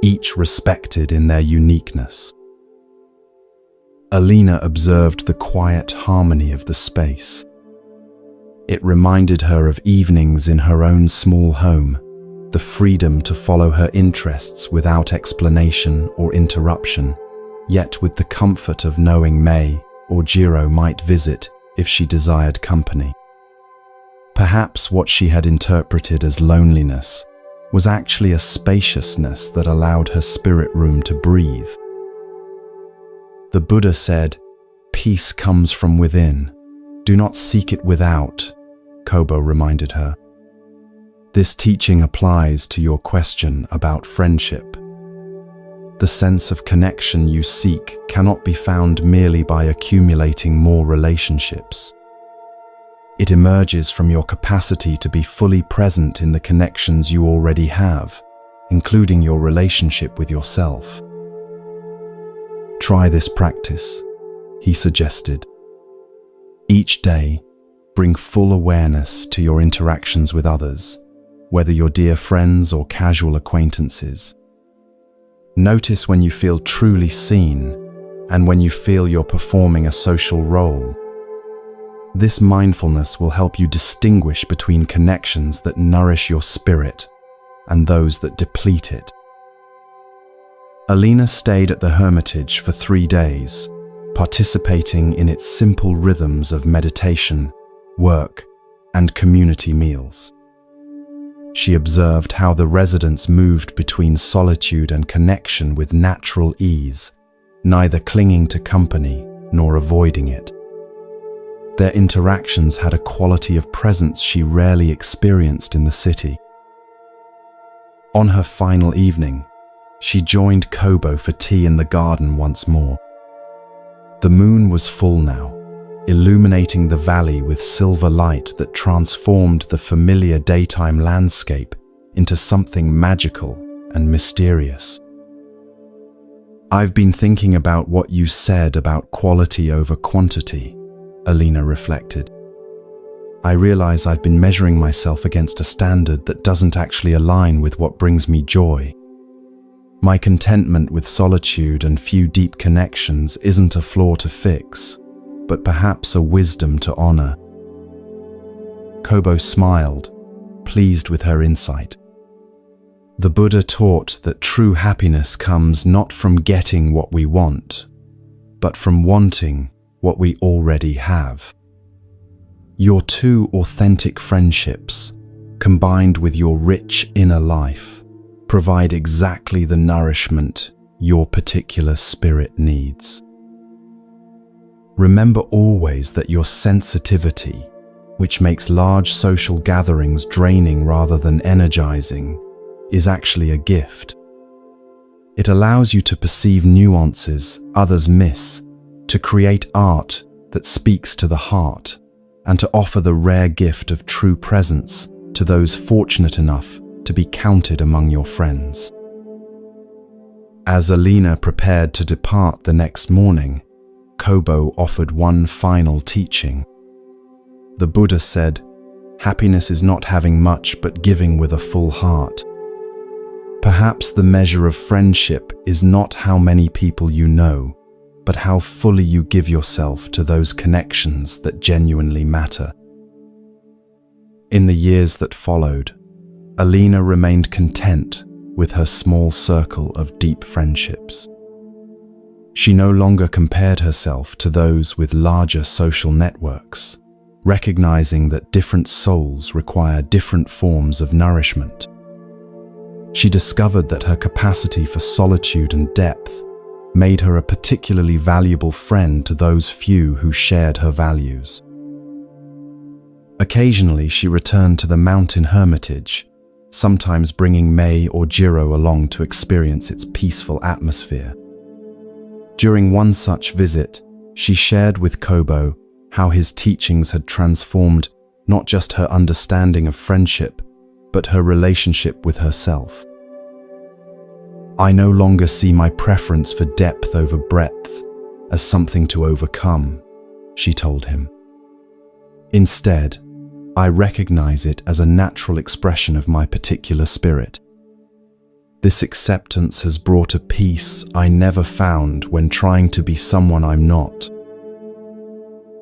[SPEAKER 1] each respected in their uniqueness." Alina observed the quiet harmony of the space. It reminded her of evenings in her own small home, the freedom to follow her interests without explanation or interruption, yet with the comfort of knowing May or Jiro might visit if she desired company. Perhaps what she had interpreted as loneliness was actually a spaciousness that allowed her spirit room to breathe. The Buddha said, "Peace comes from within. Do not seek it without," Kobo reminded her. This teaching applies to your question about friendship. The sense of connection you seek cannot be found merely by accumulating more relationships. It emerges from your capacity to be fully present in the connections you already have, including your relationship with yourself. Try this practice, he suggested. Each day, bring full awareness to your interactions with others, whether you're dear friends or casual acquaintances. Notice when you feel truly seen and when you feel you're performing a social role. This mindfulness will help you distinguish between connections that nourish your spirit and those that deplete it. Alina stayed at the hermitage for 3 days, participating in its simple rhythms of meditation, work, and community meals. She observed how the residents moved between solitude and connection with natural ease, neither clinging to company nor avoiding it. Their interactions had a quality of presence she rarely experienced in the city. On her final evening, she joined Kobo for tea in the garden once more. The moon was full now, illuminating the valley with silver light that transformed the familiar daytime landscape into something magical and mysterious. "I've been thinking about what you said about quality over quantity," Alina reflected. "I realize I've been measuring myself against a standard that doesn't actually align with what brings me joy. My contentment with solitude and few deep connections isn't a flaw to fix, but perhaps a wisdom to honor." Kobo smiled, pleased with her insight. The Buddha taught that true happiness comes not from getting what we want, but from wanting what we already have. Your two authentic friendships, combined with your rich inner life, provide exactly the nourishment your particular spirit needs. Remember always that your sensitivity, which makes large social gatherings draining rather than energizing, is actually a gift. It allows you to perceive nuances others miss, to create art that speaks to the heart, and to offer the rare gift of true presence to those fortunate enough to be counted among your friends. As Alina prepared to depart the next morning, Kobo offered one final teaching. The Buddha said, "Happiness is not having much but giving with a full heart. Perhaps the measure of friendship is not how many people you know, but how fully you give yourself to those connections that genuinely matter." In the years that followed, Alina remained content with her small circle of deep friendships. She no longer compared herself to those with larger social networks, recognizing that different souls require different forms of nourishment. She discovered that her capacity for solitude and depth made her a particularly valuable friend to those few who shared her values. Occasionally, she returned to the mountain hermitage, sometimes bringing Mei or Jiro along to experience its peaceful atmosphere. During one such visit, she shared with Kobo how his teachings had transformed not just her understanding of friendship, but her relationship with herself. "I no longer see my preference for depth over breadth as something to overcome," she told him. "Instead, I recognize it as a natural expression of my particular spirit. This acceptance has brought a peace I never found when trying to be someone I'm not."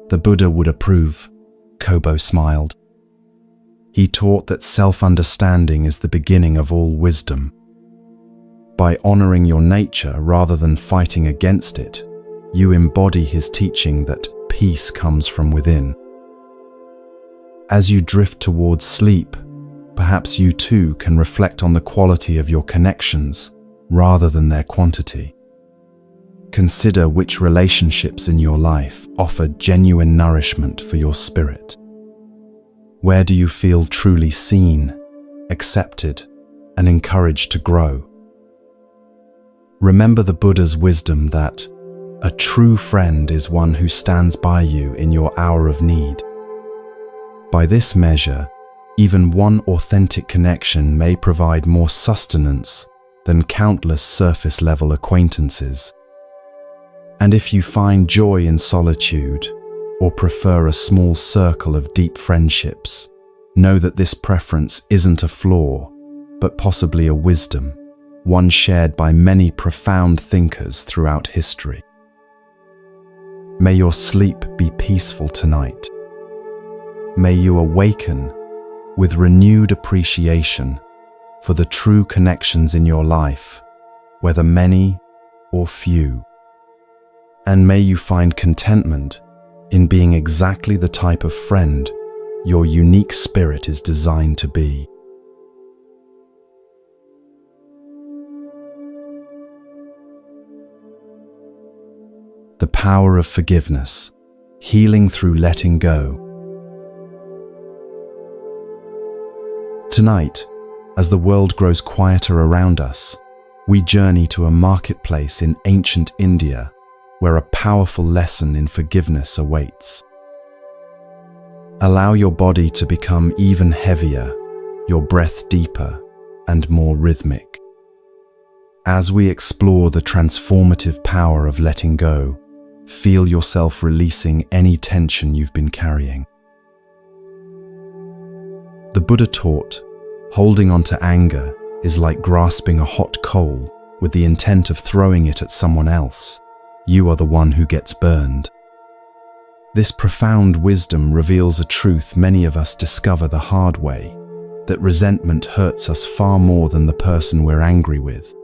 [SPEAKER 1] The Buddha would approve, Kobo smiled. He taught that self-understanding is the beginning of all wisdom. By honoring your nature rather than fighting against it, you embody his teaching that peace comes from within. As you drift towards sleep, perhaps you too can reflect on the quality of your connections rather than their quantity. Consider which relationships in your life offer genuine nourishment for your spirit. Where do you feel truly seen, accepted, and encouraged to grow? Remember the Buddha's wisdom that a true friend is one who stands by you in your hour of need. By this measure, even one authentic connection may provide more sustenance than countless surface-level acquaintances. And if you find joy in solitude, or prefer a small circle of deep friendships, know that this preference isn't a flaw, but possibly a wisdom, one shared by many profound thinkers throughout history. May your sleep be peaceful tonight. May you awaken with renewed appreciation for the true connections in your life, whether many or few. And may you find contentment in being exactly the type of friend your unique spirit is designed to be. The power of forgiveness, healing through letting go. Tonight, as the world grows quieter around us, we journey to a marketplace in ancient India where a powerful lesson in forgiveness awaits. Allow your body to become even heavier, your breath deeper and more rhythmic. As we explore the transformative power of letting go, feel yourself releasing any tension you've been carrying. The Buddha taught, holding on to anger is like grasping a hot coal with the intent of throwing it at someone else. You are the one who gets burned. This profound wisdom reveals a truth many of us discover the hard way, that resentment hurts us far more than the person we're angry with.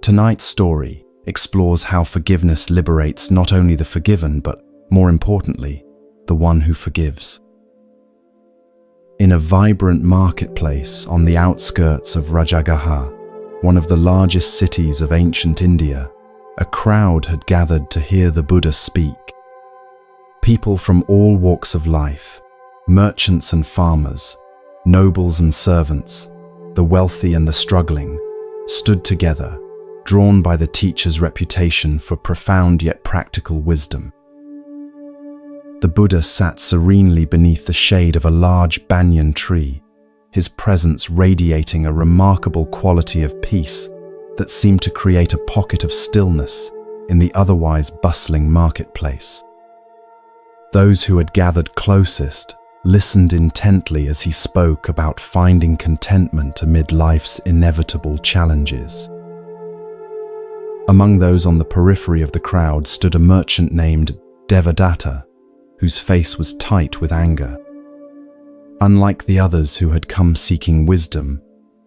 [SPEAKER 1] Tonight's story explores how forgiveness liberates not only the forgiven, but, more importantly, the one who forgives. In a vibrant marketplace on the outskirts of Rajagaha, one of the largest cities of ancient India, a crowd had gathered to hear the Buddha speak. People from all walks of life, merchants and farmers, nobles and servants, the wealthy and the struggling, stood together, drawn by the teacher's reputation for profound yet practical wisdom. The Buddha sat serenely beneath the shade of a large banyan tree, his presence radiating a remarkable quality of peace that seemed to create a pocket of stillness in the otherwise bustling marketplace. Those who had gathered closest listened intently as he spoke about finding contentment amid life's inevitable challenges. Among those on the periphery of the crowd stood a merchant named Devadatta, whose face was tight with anger. Unlike the others who had come seeking wisdom,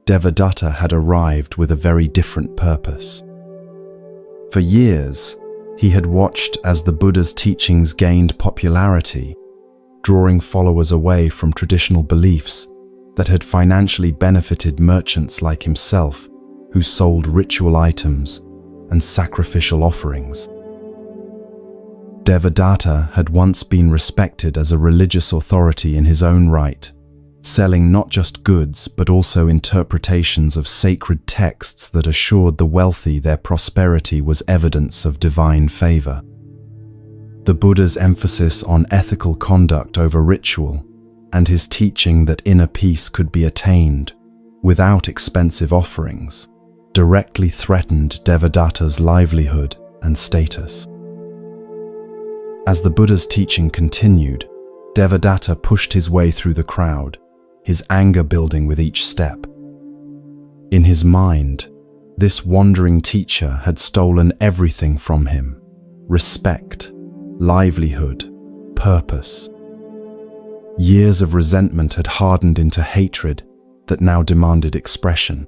[SPEAKER 1] Devadatta had arrived with a very different purpose. For years, he had watched as the Buddha's teachings gained popularity, drawing followers away from traditional beliefs that had financially benefited merchants like himself, who sold ritual items and sacrificial offerings. Devadatta had once been respected as a religious authority in his own right, selling not just goods but also interpretations of sacred texts that assured the wealthy their prosperity was evidence of divine favor. The Buddha's emphasis on ethical conduct over ritual, and his teaching that inner peace could be attained without expensive offerings, directly threatened Devadatta's livelihood and status. As the Buddha's teaching continued, Devadatta pushed his way through the crowd, his anger building with each step. In his mind, this wandering teacher had stolen everything from him: respect, livelihood, purpose. Years of resentment had hardened into hatred that now demanded expression.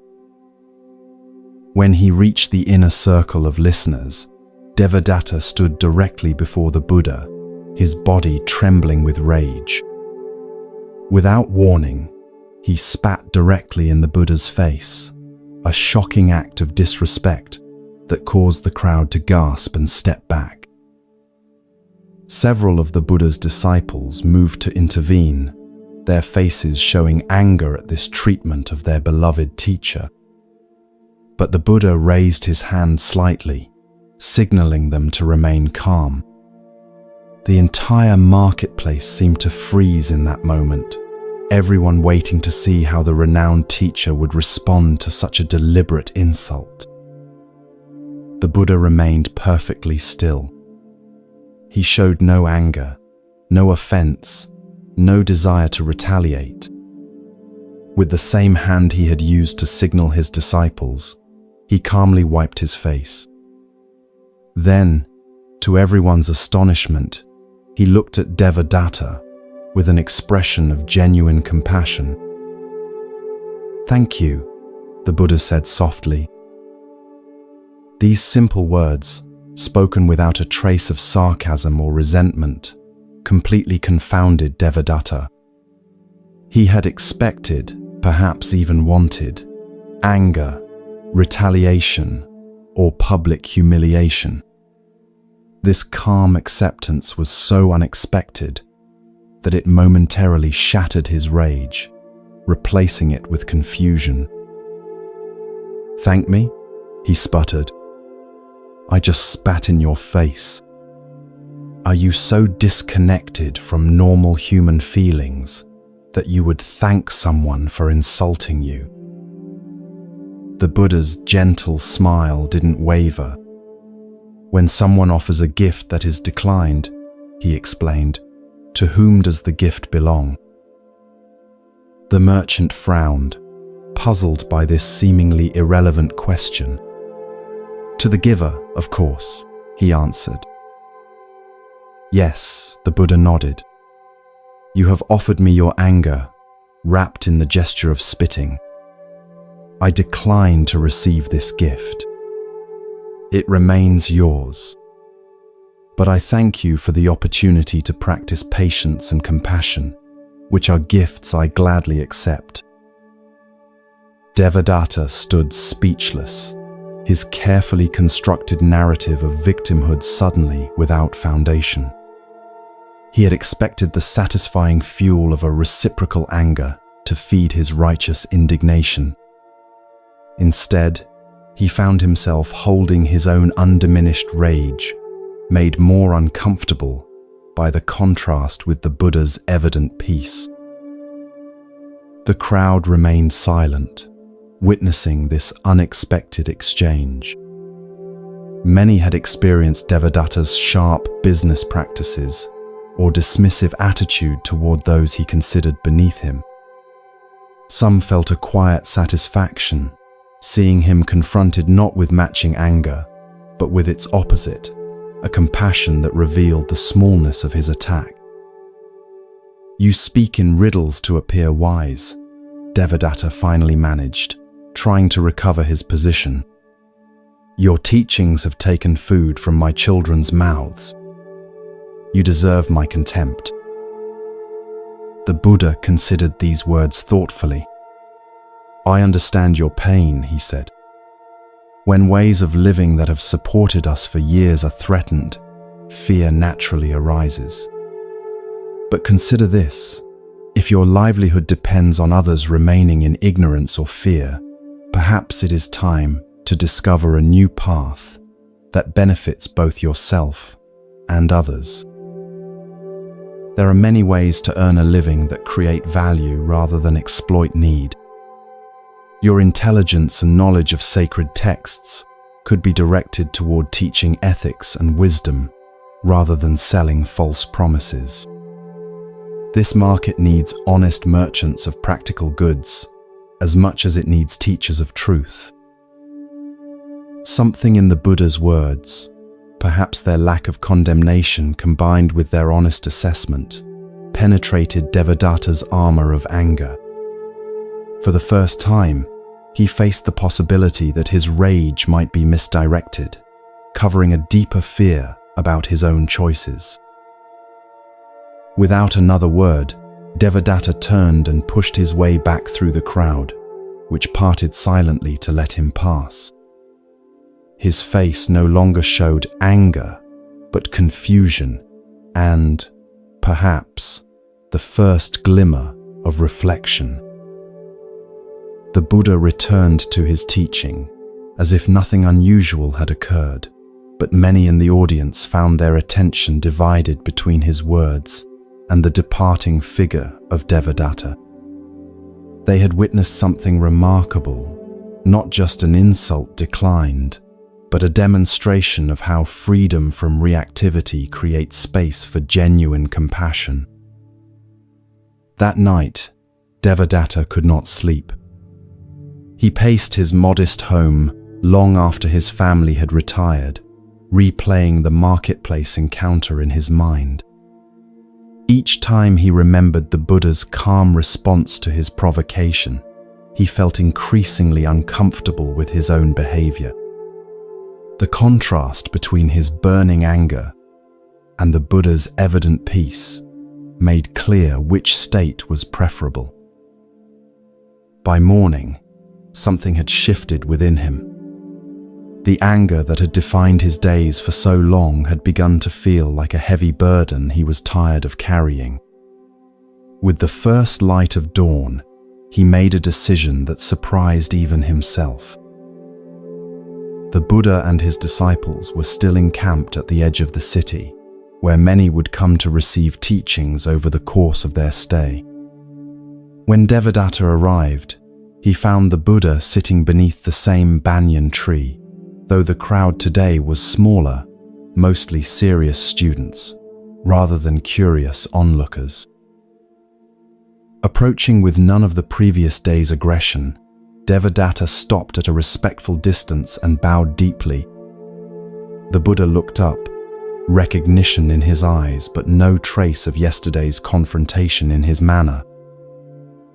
[SPEAKER 1] When he reached the inner circle of listeners, Devadatta stood directly before the Buddha, his body trembling with rage. Without warning, he spat directly in the Buddha's face, a shocking act of disrespect that caused the crowd to gasp and step back. Several of the Buddha's disciples moved to intervene, their faces showing anger at this treatment of their beloved teacher. But the Buddha raised his hand slightly, signaling them to remain calm. The entire marketplace seemed to freeze in that moment, everyone waiting to see how the renowned teacher would respond to such a deliberate insult. The Buddha remained perfectly still. He showed no anger, no offense, no desire to retaliate. With the same hand he had used to signal his disciples, he calmly wiped his face. Then, to everyone's astonishment, he looked at Devadatta with an expression of genuine compassion. "Thank you," the Buddha said softly. These simple words, spoken without a trace of sarcasm or resentment, completely confounded Devadatta. He had expected, perhaps even wanted, anger, retaliation, or public humiliation. This calm acceptance was so unexpected that it momentarily shattered his rage, replacing it with confusion. "Thank me?" he sputtered. "I just spat in your face. Are you so disconnected from normal human feelings that you would thank someone for insulting you?" The Buddha's gentle smile didn't waver. "When someone offers a gift that is declined," he explained, "to whom does the gift belong?" The merchant frowned, puzzled by this seemingly irrelevant question. "To the giver, of course," he answered. "Yes," the Buddha nodded. "You have offered me your anger, wrapped in the gesture of spitting. I decline to receive this gift. It remains yours. But I thank you for the opportunity to practice patience and compassion, which are gifts I gladly accept." Devadatta stood speechless, his carefully constructed narrative of victimhood suddenly without foundation. He had expected the satisfying fuel of a reciprocal anger to feed his righteous indignation. Instead, he found himself holding his own undiminished rage, made more uncomfortable by the contrast with the Buddha's evident peace. The crowd remained silent, witnessing this unexpected exchange. Many had experienced Devadatta's sharp business practices or dismissive attitude toward those he considered beneath him. Some felt a quiet satisfaction, seeing him confronted not with matching anger, but with its opposite, a compassion that revealed the smallness of his attack. "You speak in riddles to appear wise," Devadatta finally managed, trying to recover his position. "Your teachings have taken food from my children's mouths. You deserve my contempt." The Buddha considered these words thoughtfully. "I understand your pain," he said. "When ways of living that have supported us for years are threatened, fear naturally arises. But consider this: if your livelihood depends on others remaining in ignorance or fear, perhaps it is time to discover a new path that benefits both yourself and others. There are many ways to earn a living that create value rather than exploit need. Your intelligence and knowledge of sacred texts could be directed toward teaching ethics and wisdom rather than selling false promises. This market needs honest merchants of practical goods as much as it needs teachers of truth." Something in the Buddha's words, perhaps their lack of condemnation combined with their honest assessment, penetrated Devadatta's armor of anger. For the first time, he faced the possibility that his rage might be misdirected, covering a deeper fear about his own choices. Without another word, Devadatta turned and pushed his way back through the crowd, which parted silently to let him pass. His face no longer showed anger, but confusion and, perhaps, the first glimmer of reflection. The Buddha returned to his teaching, as if nothing unusual had occurred, but many in the audience found their attention divided between his words and the departing figure of Devadatta. They had witnessed something remarkable, not just an insult declined, but a demonstration of how freedom from reactivity creates space for genuine compassion. That night, Devadatta could not sleep. He paced his modest home long after his family had retired, replaying the marketplace encounter in his mind. Each time he remembered the Buddha's calm response to his provocation, he felt increasingly uncomfortable with his own behavior. The contrast between his burning anger and the Buddha's evident peace made clear which state was preferable. By morning, something had shifted within him. The anger that had defined his days for so long had begun to feel like a heavy burden he was tired of carrying. With the first light of dawn, he made a decision that surprised even himself. The Buddha and his disciples were still encamped at the edge of the city, where many would come to receive teachings over the course of their stay. When Devadatta arrived, he found the Buddha sitting beneath the same banyan tree, though the crowd today was smaller, mostly serious students, rather than curious onlookers. Approaching with none of the previous day's aggression, Devadatta stopped at a respectful distance and bowed deeply. The Buddha looked up, recognition in his eyes, but no trace of yesterday's confrontation in his manner.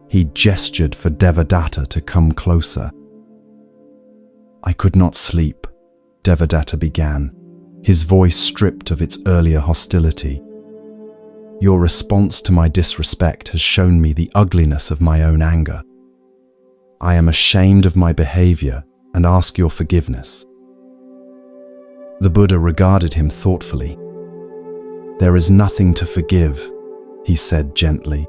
[SPEAKER 1] He gestured for Devadatta to come closer. "I could not sleep," Devadatta began, his voice stripped of its earlier hostility. "Your response to my disrespect has shown me the ugliness of my own anger. I am ashamed of my behavior and ask your forgiveness." The Buddha regarded him thoughtfully. "There is nothing to forgive," he said gently.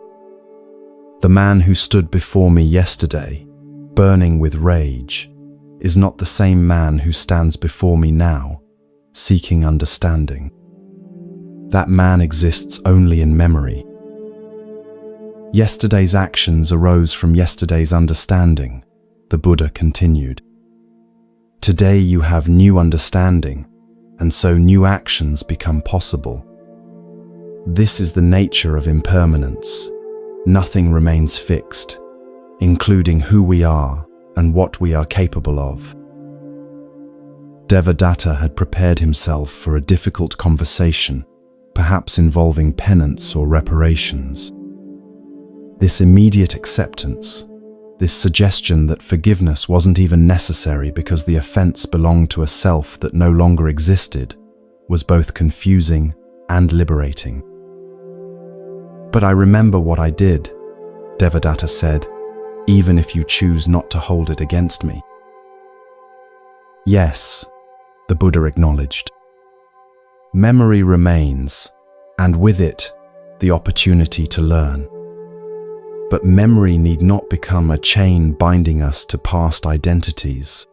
[SPEAKER 1] "The man who stood before me yesterday, burning with rage, is not the same man who stands before me now, seeking understanding. That man exists only in memory. Yesterday's actions arose from yesterday's understanding," the Buddha continued. "Today you have new understanding, and so new actions become possible. This is the nature of impermanence. Nothing remains fixed, including who we are and what we are capable of." Devadatta had prepared himself for a difficult conversation, perhaps involving penance or reparations. This immediate acceptance, this suggestion that forgiveness wasn't even necessary because the offense belonged to a self that no longer existed, was both confusing and liberating. "But I remember what I did," Devadatta said, "even if you choose not to hold it against me." "Yes," the Buddha acknowledged. "Memory remains, and with it, the opportunity to learn. But memory need not become a chain binding us to past identities.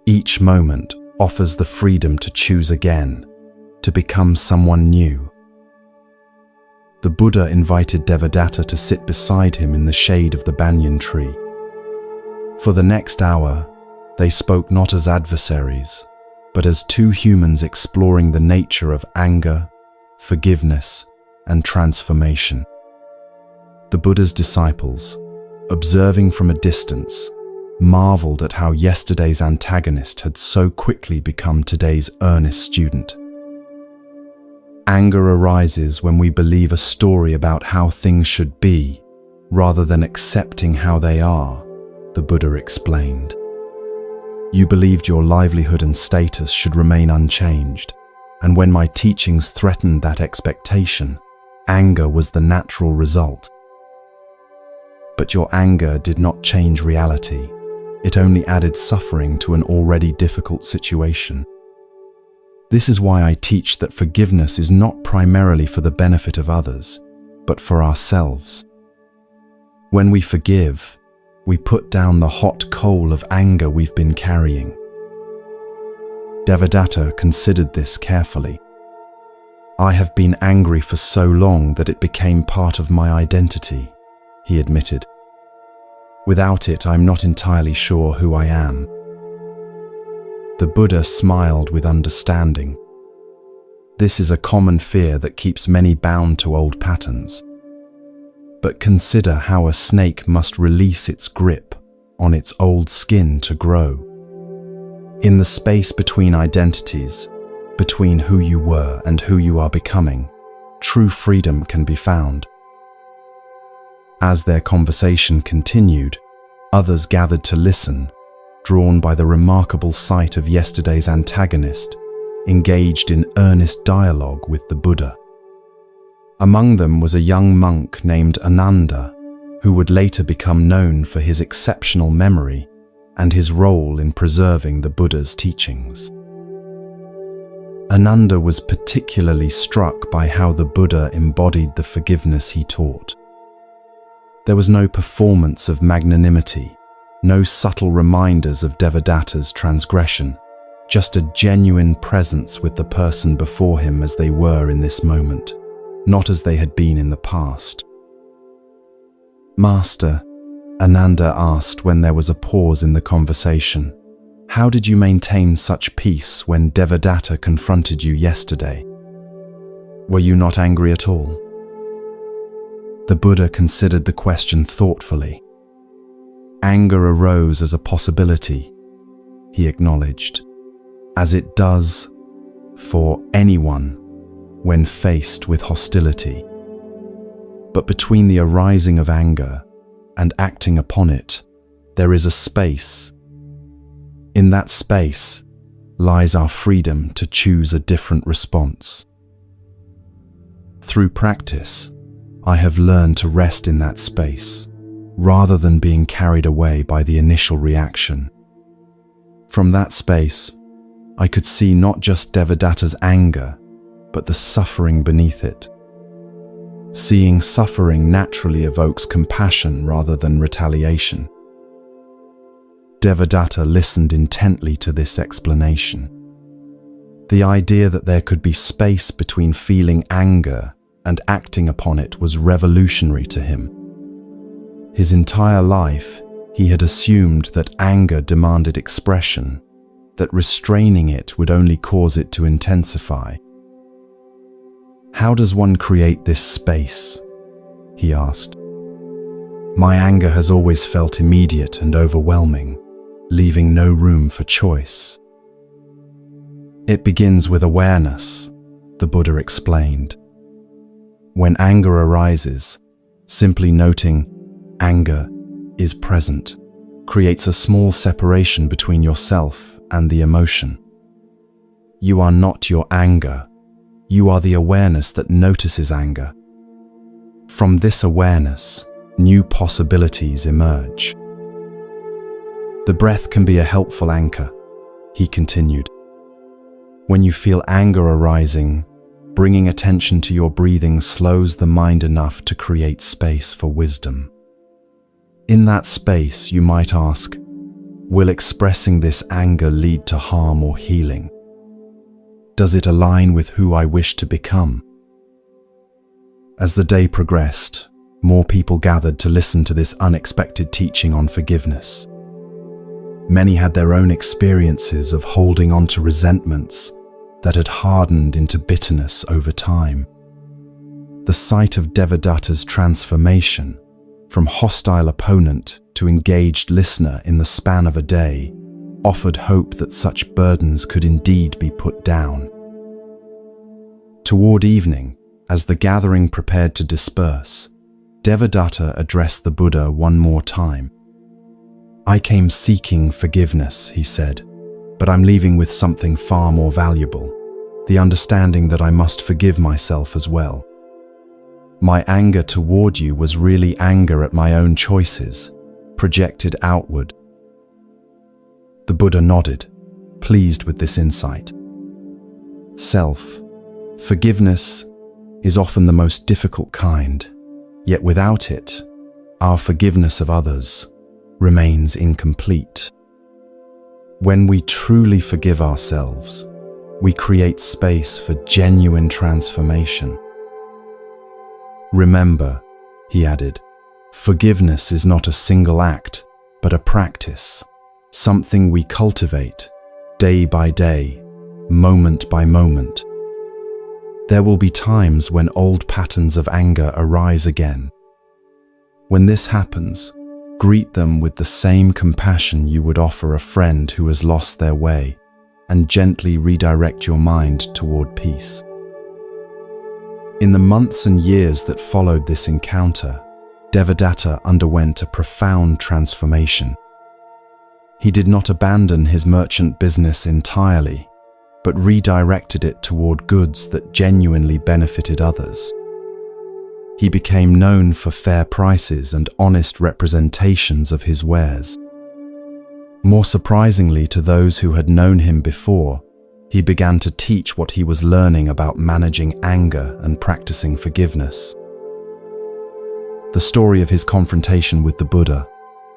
[SPEAKER 1] Each moment offers the freedom to choose again, to become someone new." The Buddha invited Devadatta to sit beside him in the shade of the banyan tree. For the next hour, they spoke not as adversaries, but as two humans exploring the nature of anger, forgiveness, and transformation. The Buddha's disciples, observing from a distance, marveled at how yesterday's antagonist had so quickly become today's earnest student. Anger arises when we believe a story about how things should be, rather than accepting how they are, the Buddha explained. You believed your livelihood and status should remain unchanged, and when my teachings threatened that expectation, anger was the natural result. But your anger did not change reality. It only added suffering to an already difficult situation. This is why I teach that forgiveness is not primarily for the benefit of others, but for ourselves. When we forgive, we put down the hot coal of anger we've been carrying. Devadatta considered this carefully. I have been angry for so long that it became part of my identity, he admitted. Without it, I'm not entirely sure who I am. The Buddha smiled with understanding. This is a common fear that keeps many bound to old patterns. But consider how a snake must release its grip on its old skin to grow. In the space between identities, between who you were and who you are becoming, true freedom can be found. As their conversation continued, others gathered to listen, drawn by the remarkable sight of yesterday's antagonist, engaged in earnest dialogue with the Buddha. Among them was a young monk named Ananda, who would later become known for his exceptional memory and his role in preserving the Buddha's teachings. Ananda was particularly struck by how the Buddha embodied the forgiveness he taught. There was no performance of magnanimity, no subtle reminders of Devadatta's transgression, just a genuine presence with the person before him as they were in this moment, not as they had been in the past. Master, Ananda asked when there was a pause in the conversation, how did you maintain such peace when Devadatta confronted you yesterday? Were you not angry at all? The Buddha considered the question thoughtfully. Anger arose as a possibility, he acknowledged, as it does for anyone when faced with hostility. But between the arising of anger and acting upon it, there is a space. In that space lies our freedom to choose a different response. Through practice, I have learned to rest in that space, rather than being carried away by the initial reaction. From that space, I could see not just Devadatta's anger, but the suffering beneath it. Seeing suffering naturally evokes compassion rather than retaliation. Devadatta listened intently to this explanation. The idea that there could be space between feeling anger and acting upon it was revolutionary to him. His entire life, he had assumed that anger demanded expression, that restraining it would only cause it to intensify. How does one create this space? He asked. My anger has always felt immediate and overwhelming, leaving no room for choice. It begins with awareness, the Buddha explained. When anger arises, simply noting anger is present creates a small separation between yourself and the emotion. You are not your anger. You are the awareness that notices anger. From this awareness, new possibilities emerge. The breath can be a helpful anchor, he continued. When you feel anger arising, bringing attention to your breathing slows the mind enough to create space for wisdom. In that space, you might ask, will expressing this anger lead to harm or healing? Does it align with who I wish to become? As the day progressed, more people gathered to listen to this unexpected teaching on forgiveness. Many had their own experiences of holding on to resentments that had hardened into bitterness over time. The sight of Devadatta's transformation from hostile opponent to engaged listener in the span of a day offered hope that such burdens could indeed be put down. Toward evening, as the gathering prepared to disperse, Devadatta addressed the Buddha one more time. I came seeking forgiveness, he said, but I'm leaving with something far more valuable, the understanding that I must forgive myself as well. My anger toward you was really anger at my own choices, projected outward. The Buddha nodded, pleased with this insight. Self-forgiveness is often the most difficult kind, yet without it, our forgiveness of others remains incomplete. When we truly forgive ourselves, we create space for genuine transformation. Remember, he added, forgiveness is not a single act, but a practice, something we cultivate day by day, moment by moment. There will be times when old patterns of anger arise again. When this happens, greet them with the same compassion you would offer a friend who has lost their way, and gently redirect your mind toward peace. In the months and years that followed this encounter, Devadatta underwent a profound transformation. He did not abandon his merchant business entirely, but redirected it toward goods that genuinely benefited others. He became known for fair prices and honest representations of his wares. More surprisingly to those who had known him before, he began to teach what he was learning about managing anger and practicing forgiveness. The story of his confrontation with the Buddha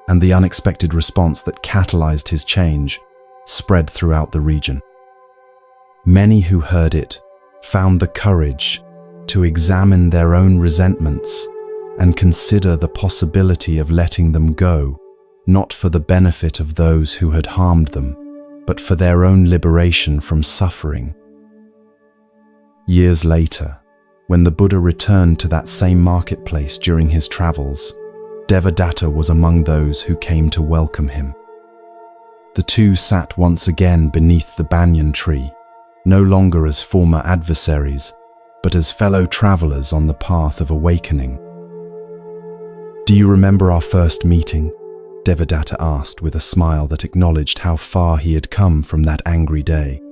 [SPEAKER 1] and the unexpected response that catalyzed his change spread throughout the region. Many who heard it found the courage to examine their own resentments and consider the possibility of letting them go, not for the benefit of those who had harmed them, but for their own liberation from suffering. Years later, when the Buddha returned to that same marketplace during his travels, Devadatta was among those who came to welcome him. The two sat once again beneath the banyan tree, no longer as former adversaries, but as fellow travelers on the path of awakening. "Do you remember our first meeting?" Devadatta asked with a smile that acknowledged how far he had come from that angry day.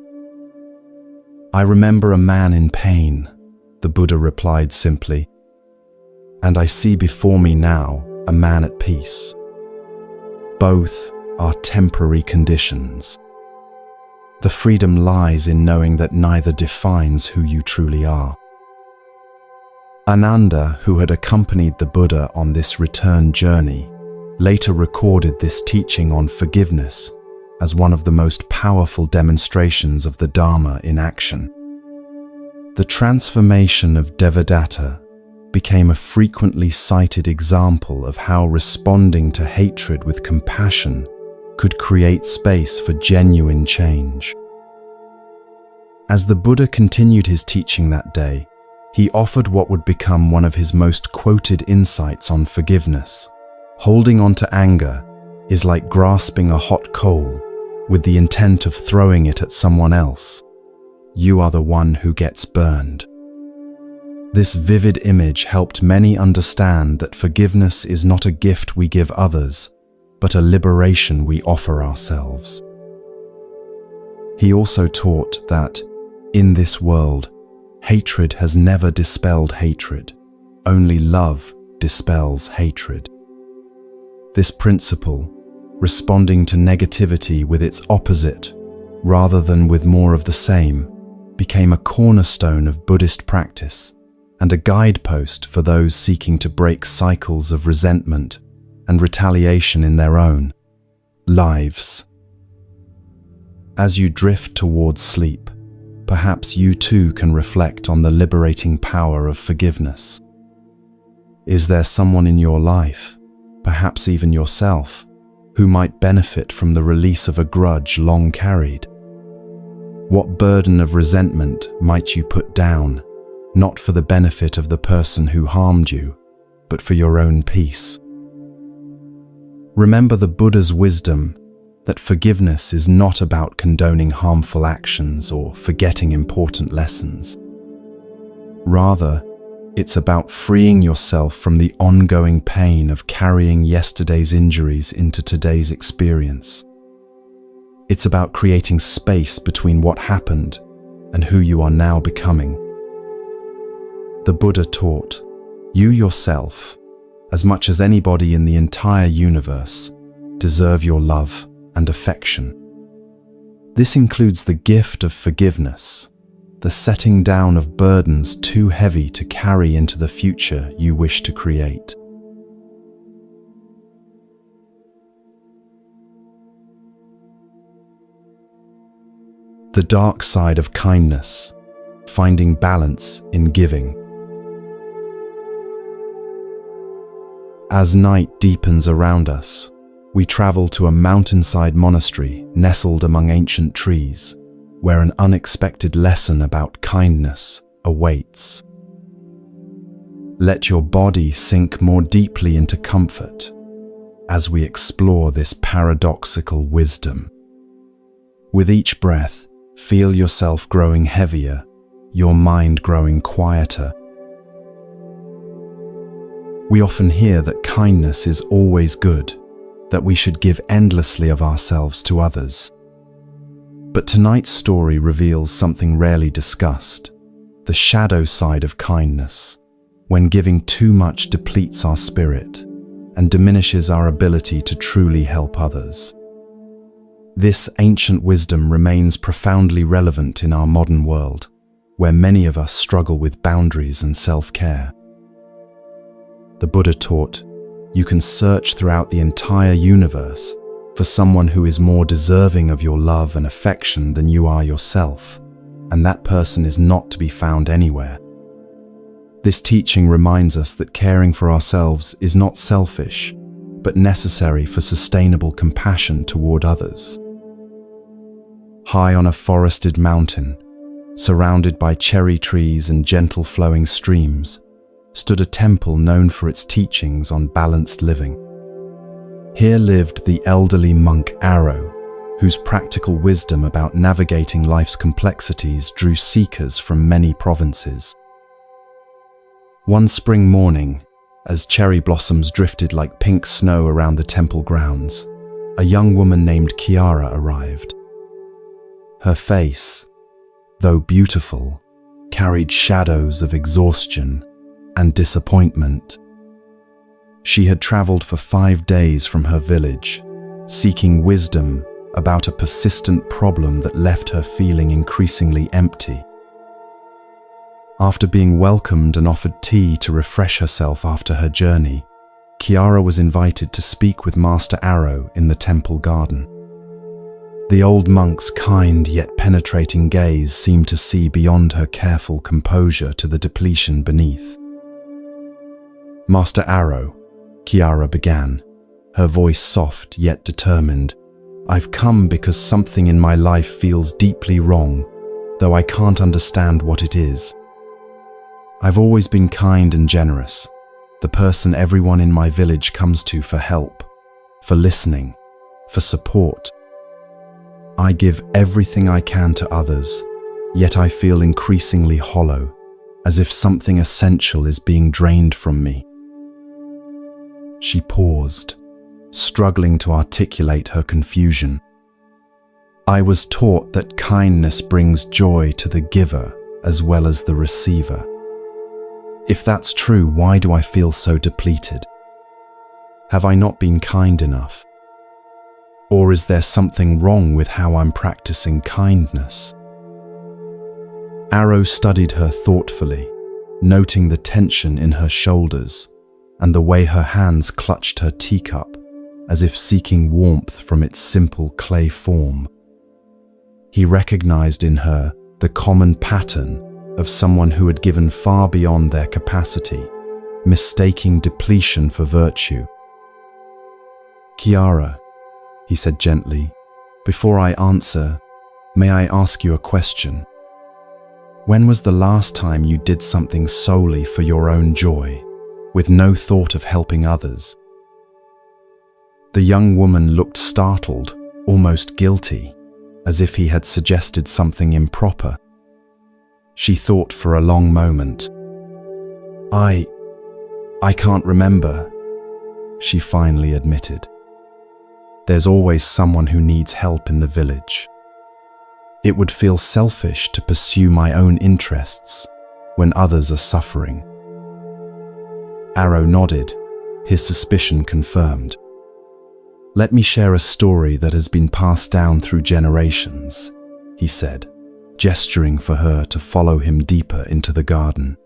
[SPEAKER 1] "I remember a man in pain," the Buddha replied simply, "and I see before me now a man at peace. Both are temporary conditions. The freedom lies in knowing that neither defines who you truly are." Ananda, who had accompanied the Buddha on this return journey, later recorded this teaching on forgiveness as one of the most powerful demonstrations of the Dharma in action. The transformation of Devadatta became a frequently cited example of how responding to hatred with compassion could create space for genuine change. As the Buddha continued his teaching that day, he offered what would become one of his most quoted insights on forgiveness. Holding on to anger is like grasping a hot coal with the intent of throwing it at someone else. You are the one who gets burned. This vivid image helped many understand that forgiveness is not a gift we give others, but a liberation we offer ourselves. He also taught that, in this world, hatred has never dispelled hatred. Only love dispels hatred. This principle, responding to negativity with its opposite, rather than with more of the same, became a cornerstone of Buddhist practice and a guidepost for those seeking to break cycles of resentment and retaliation in their own lives. As you drift towards sleep, perhaps you too can reflect on the liberating power of forgiveness. Is there someone in your life, perhaps even yourself, who might benefit from the release of a grudge long carried? What burden of resentment might you put down, not for the benefit of the person who harmed you, but for your own peace? Remember the Buddha's wisdom that forgiveness is not about condoning harmful actions or forgetting important lessons. Rather, it's about freeing yourself from the ongoing pain of carrying yesterday's injuries into today's experience. It's about creating space between what happened and who you are now becoming. The Buddha taught, you yourself, as much as anybody in the entire universe, deserve your love and affection. This includes the gift of forgiveness, the setting down of burdens too heavy to carry into the future you wish to create. The dark side of kindness, finding balance in giving. As night deepens around us, we travel to a mountainside monastery nestled among ancient trees, where an unexpected lesson about kindness awaits. Let your body sink more deeply into comfort as we explore this paradoxical wisdom. With each breath, feel yourself growing heavier, your mind growing quieter. We often hear that kindness is always good, that we should give endlessly of ourselves to others. But tonight's story reveals something rarely discussed, the shadow side of kindness, when giving too much depletes our spirit and diminishes our ability to truly help others. This ancient wisdom remains profoundly relevant in our modern world, where many of us struggle with boundaries and self-care. The Buddha taught, you can search throughout the entire universe for someone who is more deserving of your love and affection than you are yourself, and that person is not to be found anywhere. This teaching reminds us that caring for ourselves is not selfish, but necessary for sustainable compassion toward others. High on a forested mountain, surrounded by cherry trees and gentle flowing streams, stood a temple known for its teachings on balanced living. Here lived the elderly monk Arrow, whose practical wisdom about navigating life's complexities drew seekers from many provinces. One spring morning, as cherry blossoms drifted like pink snow around the temple grounds, a young woman named Kiara arrived. Her face, though beautiful, carried shadows of exhaustion and disappointment. She had traveled for 5 days from her village, seeking wisdom about a persistent problem that left her feeling increasingly empty. After being welcomed and offered tea to refresh herself after her journey, Kiara was invited to speak with Master Arrow in the temple garden. The old monk's kind yet penetrating gaze seemed to see beyond her careful composure to the depletion beneath. Master Arrow, Kiara began, her voice soft yet determined. I've come because something in my life feels deeply wrong, though I can't understand what it is. I've always been kind and generous, the person everyone in my village comes to for help, for listening, for support. I give everything I can to others, yet I feel increasingly hollow, as if something essential is being drained from me. She paused, struggling to articulate her confusion. I was taught that kindness brings joy to the giver as well as the receiver. If that's true, why do I feel so depleted? Have I not been kind enough? Or is there something wrong with how I'm practicing kindness? Arrow studied her thoughtfully, noting the tension in her shoulders and the way her hands clutched her teacup, as if seeking warmth from its simple clay form. He recognized in her the common pattern of someone who had given far beyond their capacity, mistaking depletion for virtue. Kiara, he said gently, before I answer, may I ask you a question? When was the last time you did something solely for your own joy, with no thought of helping others? The young woman looked startled, almost guilty, as if he had suggested something improper. She thought for a long moment. I can't remember, she finally admitted. There's always someone who needs help in the village. It would feel selfish to pursue my own interests when others are suffering. Arrow nodded, his suspicion confirmed. "Let me share a story that has been passed down through generations," he said, gesturing for her to follow him deeper into the garden.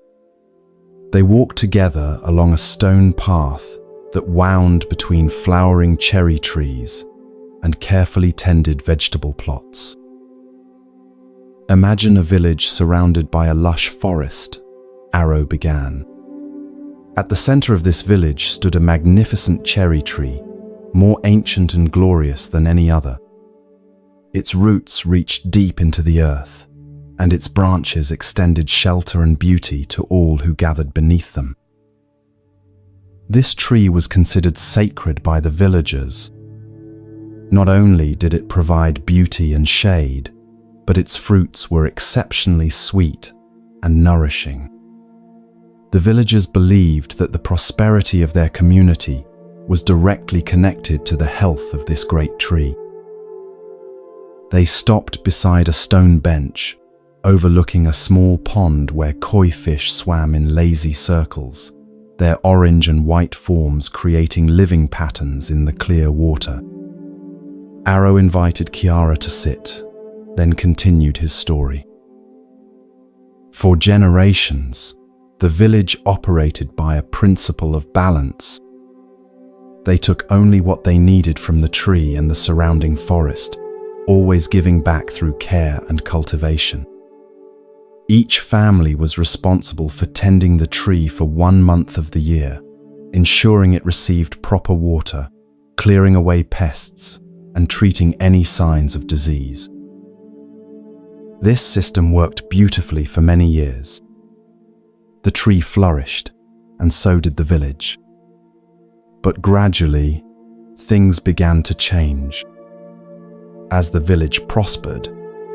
[SPEAKER 1] They walked together along a stone path that wound between flowering cherry trees and carefully tended vegetable plots. "Imagine a village surrounded by a lush forest," Arrow began. "At the center of this village stood a magnificent cherry tree, more ancient and glorious than any other. Its roots reached deep into the earth, and its branches extended shelter and beauty to all who gathered beneath them. This tree was considered sacred by the villagers. Not only did it provide beauty and shade, but its fruits were exceptionally sweet and nourishing. The villagers believed that the prosperity of their community was directly connected to the health of this great tree. They stopped beside a stone bench, overlooking a small pond where koi fish swam in lazy circles, their orange and white forms creating living patterns in the clear water. Arrow invited Kiara to sit, then continued his story. For generations, the village operated by a principle of balance. They took only what they needed from the tree and the surrounding forest, always giving back through care and cultivation. Each family was responsible for tending the tree for 1 month of the year, ensuring it received proper water, clearing away pests, and treating any signs of disease. This system worked beautifully for many years. The tree flourished, and so did the village. But gradually, things began to change. As the village prospered,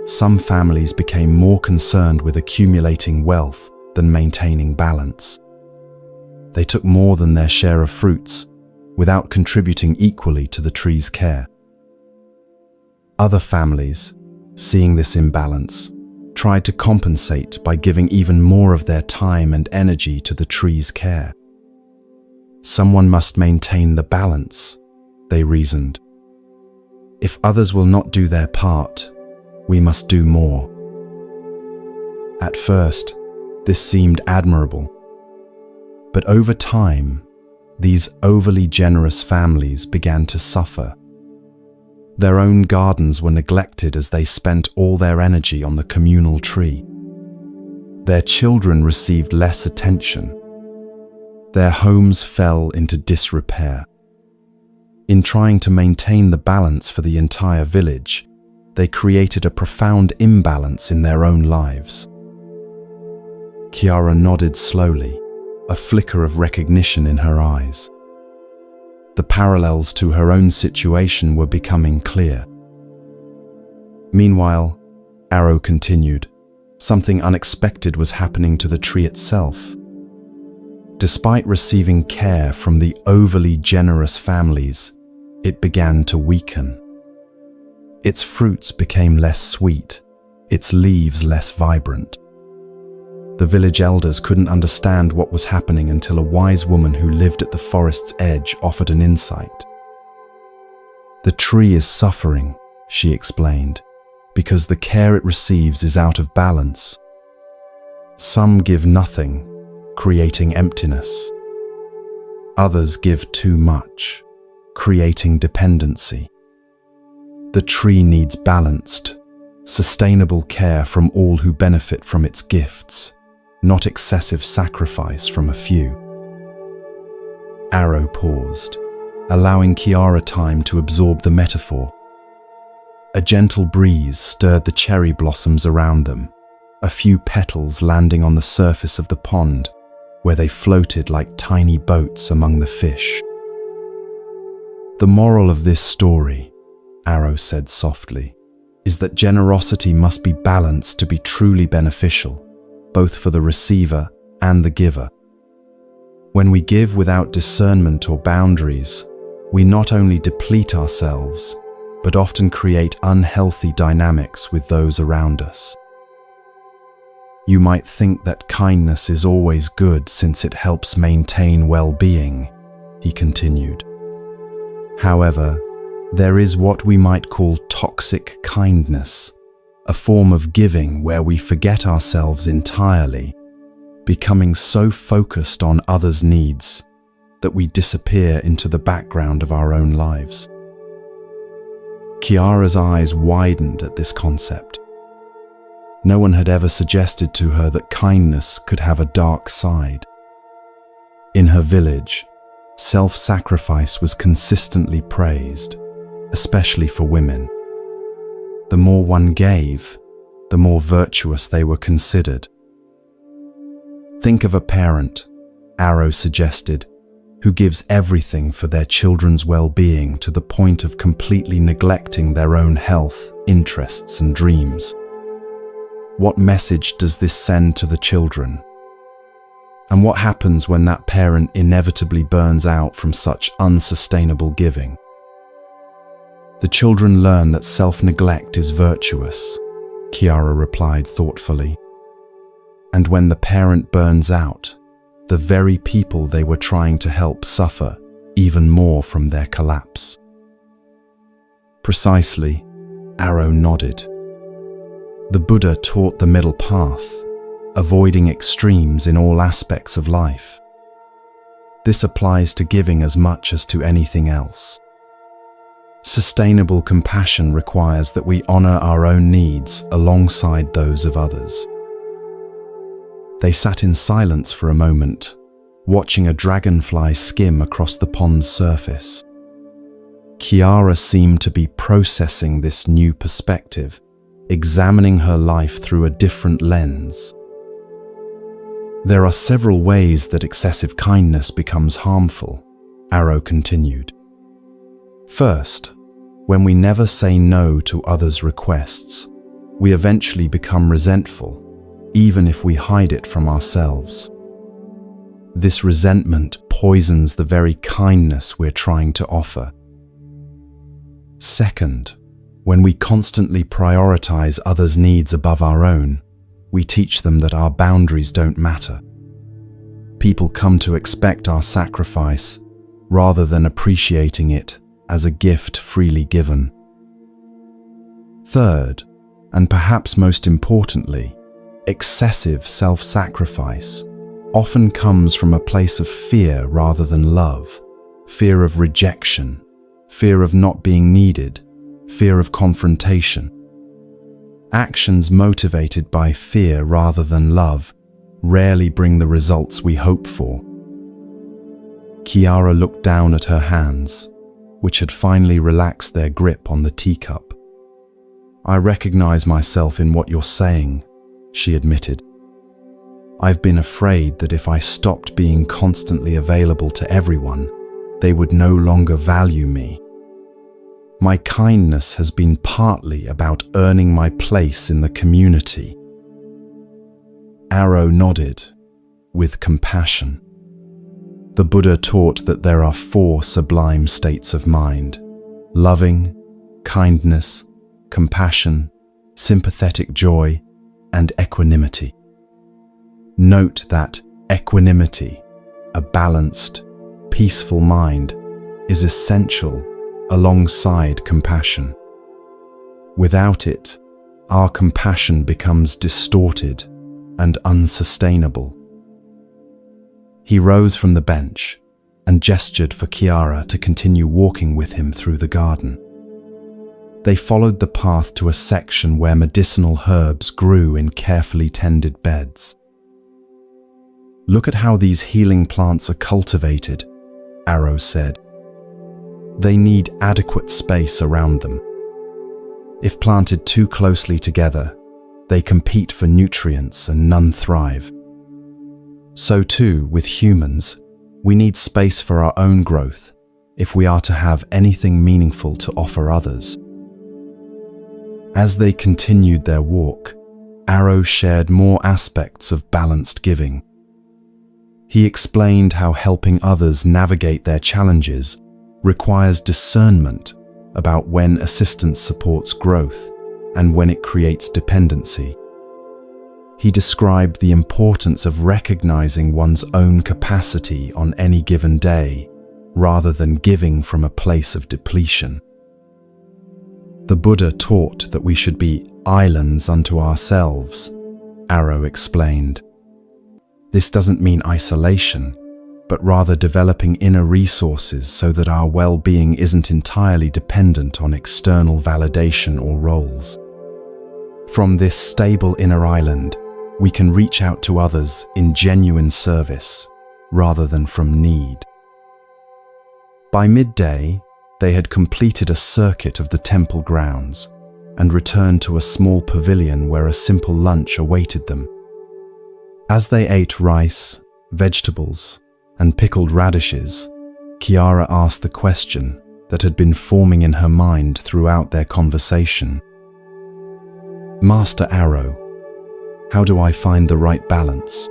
[SPEAKER 1] some families became more concerned with accumulating wealth than maintaining balance. They took more than their share of fruits, without contributing equally to the tree's care. Other families, seeing this imbalance, tried to compensate by giving even more of their time and energy to the tree's care. Someone must maintain the balance, they reasoned. If others will not do their part, we must do more. At first, this seemed admirable. But over time, these overly generous families began to suffer. Their own gardens were neglected as they spent all their energy on the communal tree. Their children received less attention. Their homes fell into disrepair. In trying to maintain the balance for the entire village, they created a profound imbalance in their own lives. Kiara nodded slowly, a flicker of recognition in her eyes. The parallels to her own situation were becoming clear. Meanwhile, Arrow continued, something unexpected was happening to the tree itself. Despite receiving care from the overly generous families, it began to weaken. Its fruits became less sweet, its leaves less vibrant. The village elders couldn't understand what was happening until a wise woman who lived at the forest's edge offered an insight. "The tree is suffering," she explained, "because the care it receives is out of balance. Some give nothing, creating emptiness. Others give too much, creating dependency. The tree needs balanced, sustainable care from all who benefit from its gifts, not excessive sacrifice from a few." Arrow paused, allowing Kiara time to absorb the metaphor. A gentle breeze stirred the cherry blossoms around them, a few petals landing on the surface of the pond, where they floated like tiny boats among the fish. "The moral of this story," Arrow said softly, "is that generosity must be balanced to be truly beneficial, both for the receiver and the giver. When we give without discernment or boundaries, we not only deplete ourselves, but often create unhealthy dynamics with those around us. You might think that kindness is always good since it helps maintain well-being," he continued. "However, There is what we might call toxic kindness, a form of giving where we forget ourselves entirely, becoming so focused on others' needs that we disappear into the background of our own lives. Chiara's eyes widened at this concept. No one had ever suggested to her that kindness could have a dark side. In her village, self-sacrifice was consistently praised, especially for women. The more one gave, the more virtuous they were considered. Think of a parent, Arrow suggested, who gives everything for their children's well-being to the point of completely neglecting their own health, interests, and dreams. What message does this send to the children? And what happens when that parent inevitably burns out from such unsustainable giving? The children learn that self-neglect is virtuous, Chiara replied thoughtfully. And when the parent burns out, the very people they were trying to help suffer even more from their collapse. Precisely, Arrow nodded. The Buddha taught the middle path, avoiding extremes in all aspects of life. This applies to giving as much as to anything else. Sustainable compassion requires that we honor our own needs alongside those of others. They sat in silence for a moment, watching a dragonfly skim across the pond's surface. Chiara seemed to be processing this new perspective, examining her life through a different lens. There are several ways that excessive kindness becomes harmful, Arrow continued. First, when we never say no to others' requests, we eventually become resentful, even if we hide it from ourselves. This resentment poisons the very kindness we're trying to offer. Second, when we constantly prioritize others' needs above our own, we teach them that our boundaries don't matter. People come to expect our sacrifice rather than appreciating it as a gift freely given. Third, and perhaps most importantly, excessive self-sacrifice often comes from a place of fear rather than love, fear of rejection, fear of not being needed, fear of confrontation. Actions motivated by fear rather than love rarely bring the results we hope for. Chiara looked down at her hands, which had finally relaxed their grip on the teacup. I recognize myself in what you're saying, she admitted. I've been afraid that if I stopped being constantly available to everyone, they would no longer value me. My kindness has been partly about earning my place in the community. Arrow nodded, with compassion. The Buddha taught that there are 4 sublime states of mind: loving, kindness, compassion, sympathetic joy, and equanimity. Note that equanimity, a balanced, peaceful mind, is essential alongside compassion. Without it, our compassion becomes distorted and unsustainable. He rose from the bench and gestured for Chiara to continue walking with him through the garden. They followed the path to a section where medicinal herbs grew in carefully tended beds. Look at how these healing plants are cultivated, Arrow said. They need adequate space around them. If planted too closely together, they compete for nutrients and none thrive. So too, with humans, we need space for our own growth if we are to have anything meaningful to offer others. As they continued their walk, Arrow shared more aspects of balanced giving. He explained how helping others navigate their challenges requires discernment about when assistance supports growth and when it creates dependency. He described the importance of recognizing one's own capacity on any given day, rather than giving from a place of depletion. The Buddha taught that we should be islands unto ourselves, Arrow explained. This doesn't mean isolation, but rather developing inner resources so that our well-being isn't entirely dependent on external validation or roles. From this stable inner island, we can reach out to others in genuine service, rather than from need. By midday, they had completed a circuit of the temple grounds and returned to a small pavilion where a simple lunch awaited them. As they ate rice, vegetables, and pickled radishes, Kiara asked the question that had been forming in her mind throughout their conversation. Master Arrow, how do I find the right balance?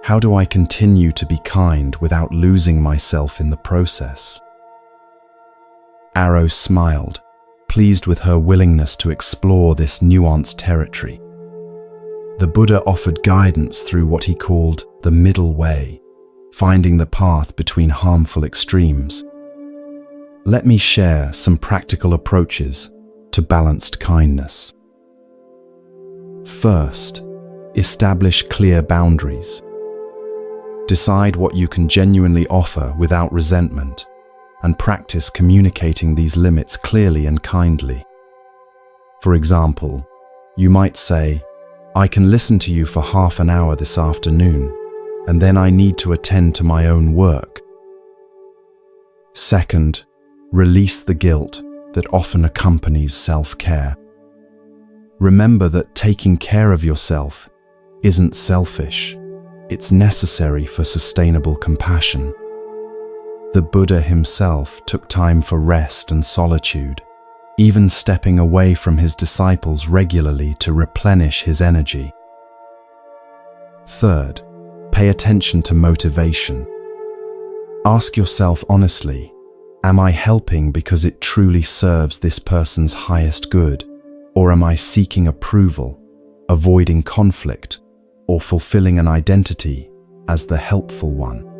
[SPEAKER 1] How do I continue to be kind without losing myself in the process? Arrow smiled, pleased with her willingness to explore this nuanced territory. The Buddha offered guidance through what he called the middle way, finding the path between harmful extremes. Let me share some practical approaches to balanced kindness. First, establish clear boundaries. Decide what you can genuinely offer without resentment, and practice communicating these limits clearly and kindly. For example, you might say, I can listen to you for half an hour this afternoon, and then I need to attend to my own work. Second, release the guilt that often accompanies self-care. Remember that taking care of yourself isn't selfish, it's necessary for sustainable compassion. The Buddha himself took time for rest and solitude, even stepping away from his disciples regularly to replenish his energy. Third, pay attention to motivation. Ask yourself honestly, am I helping because it truly serves this person's highest good, or am I seeking approval, avoiding conflict, or fulfilling an identity as the helpful one?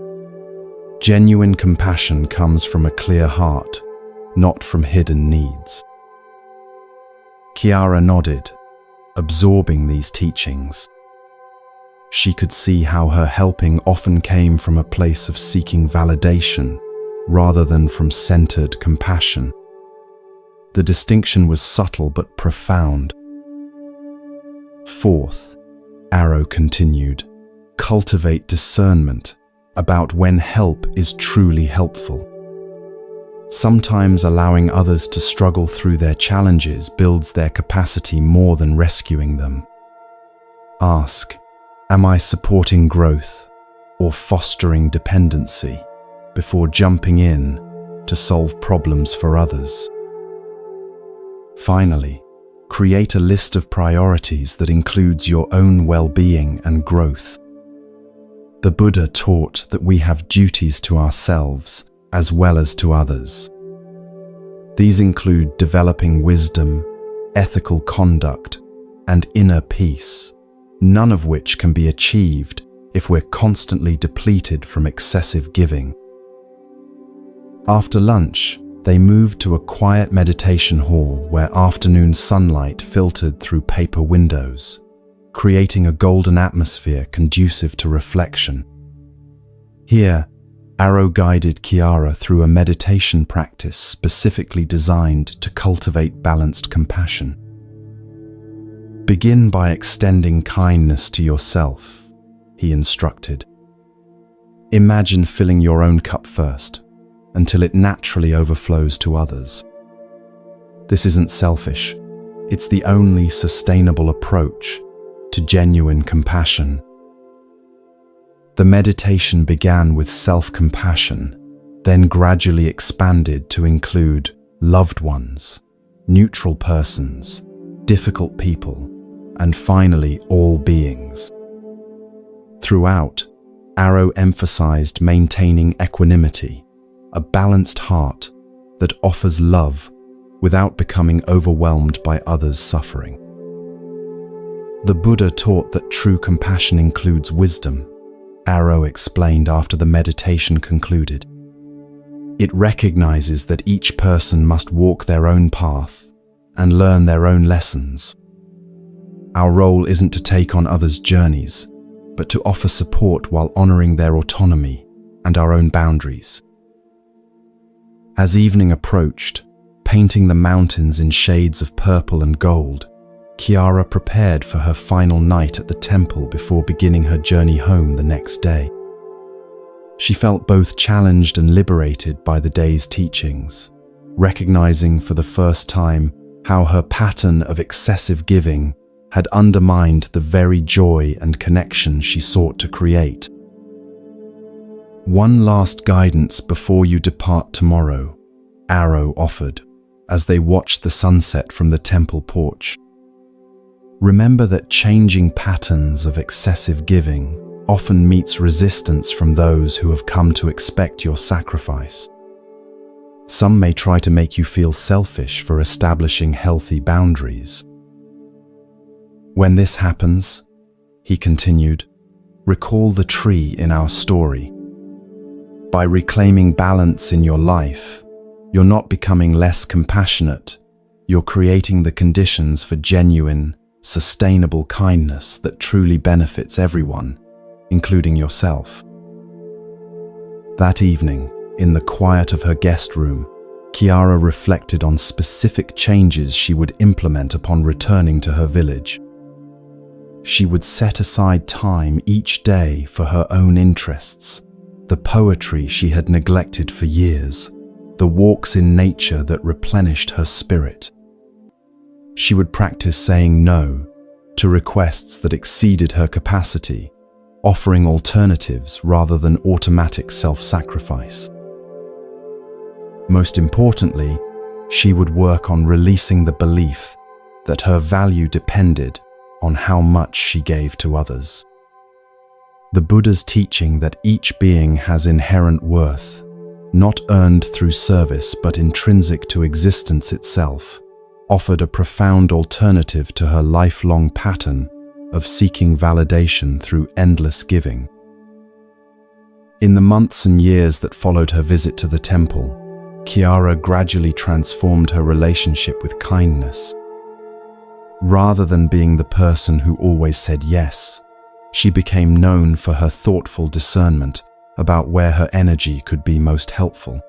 [SPEAKER 1] Genuine compassion comes from a clear heart, not from hidden needs. Kiara nodded, absorbing these teachings. She could see how her helping often came from a place of seeking validation rather than from centered compassion. The distinction was subtle but profound. Fourth, Arrow continued, cultivate discernment about when help is truly helpful. Sometimes allowing others to struggle through their challenges builds their capacity more than rescuing them. Ask, am I supporting growth or fostering dependency before jumping in to solve problems for others? Finally, create a list of priorities that includes your own well-being and growth. The Buddha taught that we have duties to ourselves as well as to others. These include developing wisdom, ethical conduct, and inner peace, none of which can be achieved if we're constantly depleted from excessive giving. After lunch, they moved to a quiet meditation hall where afternoon sunlight filtered through paper windows, creating a golden atmosphere conducive to reflection. Here, Arrow guided Kiara through a meditation practice specifically designed to cultivate balanced compassion. Begin by extending kindness to yourself, he instructed. Imagine filling your own cup first, until it naturally overflows to others. This isn't selfish, it's the only sustainable approach to genuine compassion. The meditation began with self-compassion, then gradually expanded to include loved ones, neutral persons, difficult people, and finally all beings. Throughout, Arrow emphasized maintaining equanimity, a balanced heart that offers love without becoming overwhelmed by others' suffering. The Buddha taught that true compassion includes wisdom, Arrow explained after the meditation concluded. It recognizes that each person must walk their own path and learn their own lessons. Our role isn't to take on others' journeys, but to offer support while honoring their autonomy and our own boundaries. As evening approached, painting the mountains in shades of purple and gold, Chiara prepared for her final night at the temple before beginning her journey home the next day. She felt both challenged and liberated by the day's teachings, recognizing for the first time how her pattern of excessive giving had undermined the very joy and connection she sought to create. "One last guidance before you depart tomorrow," Arrow offered, as they watched the sunset from the temple porch. "Remember that changing patterns of excessive giving often meets resistance from those who have come to expect your sacrifice. Some may try to make you feel selfish for establishing healthy boundaries. When this happens," he continued, "recall the tree in our story. By reclaiming balance in your life, you're not becoming less compassionate, you're creating the conditions for genuine, sustainable kindness that truly benefits everyone, including yourself." That evening, in the quiet of her guest room, Chiara reflected on specific changes she would implement upon returning to her village. She would set aside time each day for her own interests, the poetry she had neglected for years, the walks in nature that replenished her spirit. She would practice saying no to requests that exceeded her capacity, offering alternatives rather than automatic self-sacrifice. Most importantly, she would work on releasing the belief that her value depended on how much she gave to others. The Buddha's teaching that each being has inherent worth, not earned through service but intrinsic to existence itself, offered a profound alternative to her lifelong pattern of seeking validation through endless giving. In the months and years that followed her visit to the temple, Chiara gradually transformed her relationship with kindness. Rather than being the person who always said yes, she became known for her thoughtful discernment about where her energy could be most helpful.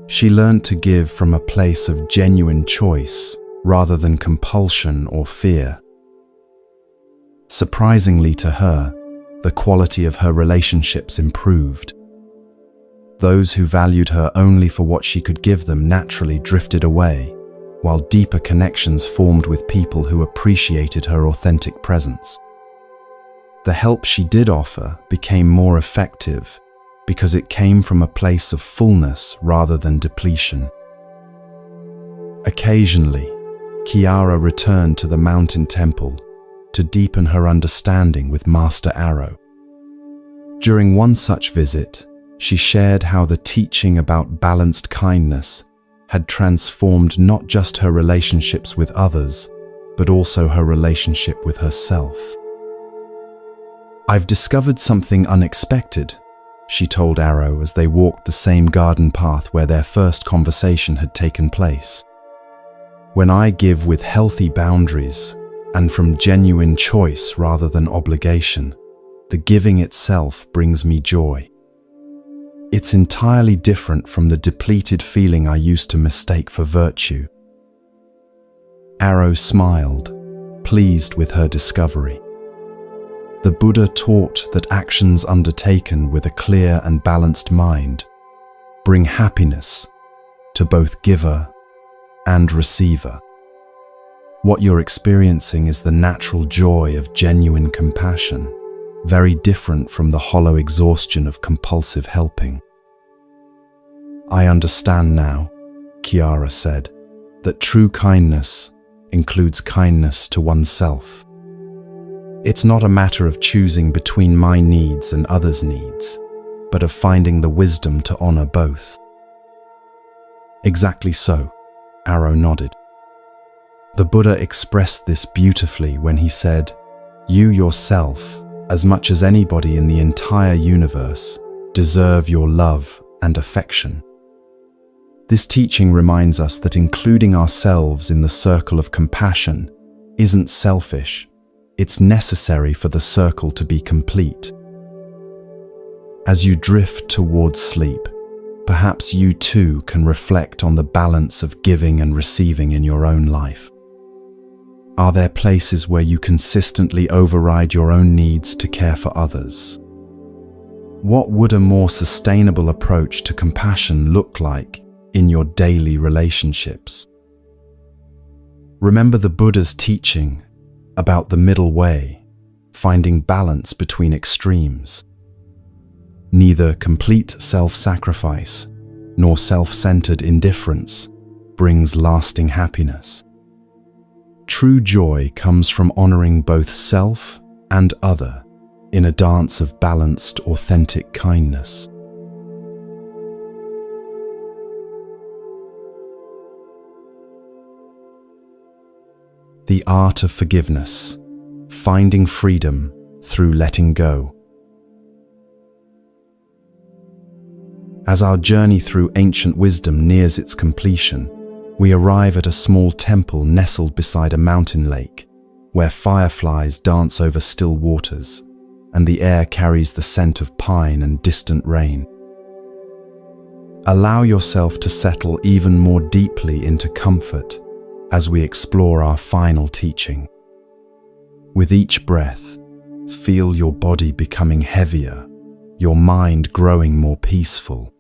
[SPEAKER 1] She learned to give from a place of genuine choice rather than compulsion or fear. Surprisingly to her, the quality of her relationships improved. Those who valued her only for what she could give them naturally drifted away, while deeper connections formed with people who appreciated her authentic presence. The help she did offer became more effective because it came from a place of fullness rather than depletion. Occasionally, Chiara returned to the mountain temple to deepen her understanding with Master Arrow. During one such visit, she shared how the teaching about balanced kindness had transformed not just her relationships with others, but also her relationship with herself. "I've discovered something unexpected," she told Arrow as they walked the same garden path where their first conversation had taken place. "When I give with healthy boundaries and from genuine choice rather than obligation, the giving itself brings me joy. It's entirely different from the depleted feeling I used to mistake for virtue." Arrow smiled, pleased with her discovery. The Buddha taught that actions undertaken with a clear and balanced mind bring happiness to both giver and receiver. What you're experiencing is the natural joy of genuine compassion, very different from the hollow exhaustion of compulsive helping. "I understand now," Chiara said, "that true kindness includes kindness to oneself. It's not a matter of choosing between my needs and others' needs, but of finding the wisdom to honor both." "Exactly so," Arrow nodded. The Buddha expressed this beautifully when he said, "You yourself, as much as anybody in the entire universe, deserve your love and affection. This teaching reminds us that including ourselves in the circle of compassion isn't selfish, it's necessary for the circle to be complete. As you drift towards sleep, perhaps you too can reflect on the balance of giving and receiving in your own life. Are there places where you consistently override your own needs to care for others? What would a more sustainable approach to compassion look like in your daily relationships? Remember the Buddha's teaching about the middle way, finding balance between extremes. Neither complete self-sacrifice nor self-centered indifference brings lasting happiness. True joy comes from honoring both self and other in a dance of balanced, authentic kindness. The art of forgiveness, finding freedom through letting go. As our journey through ancient wisdom nears its completion, we arrive at a small temple nestled beside a mountain lake, where fireflies dance over still waters, and the air carries the scent of pine and distant rain. Allow yourself to settle even more deeply into comfort as we explore our final teaching. With each breath, feel your body becoming heavier, your mind growing more peaceful.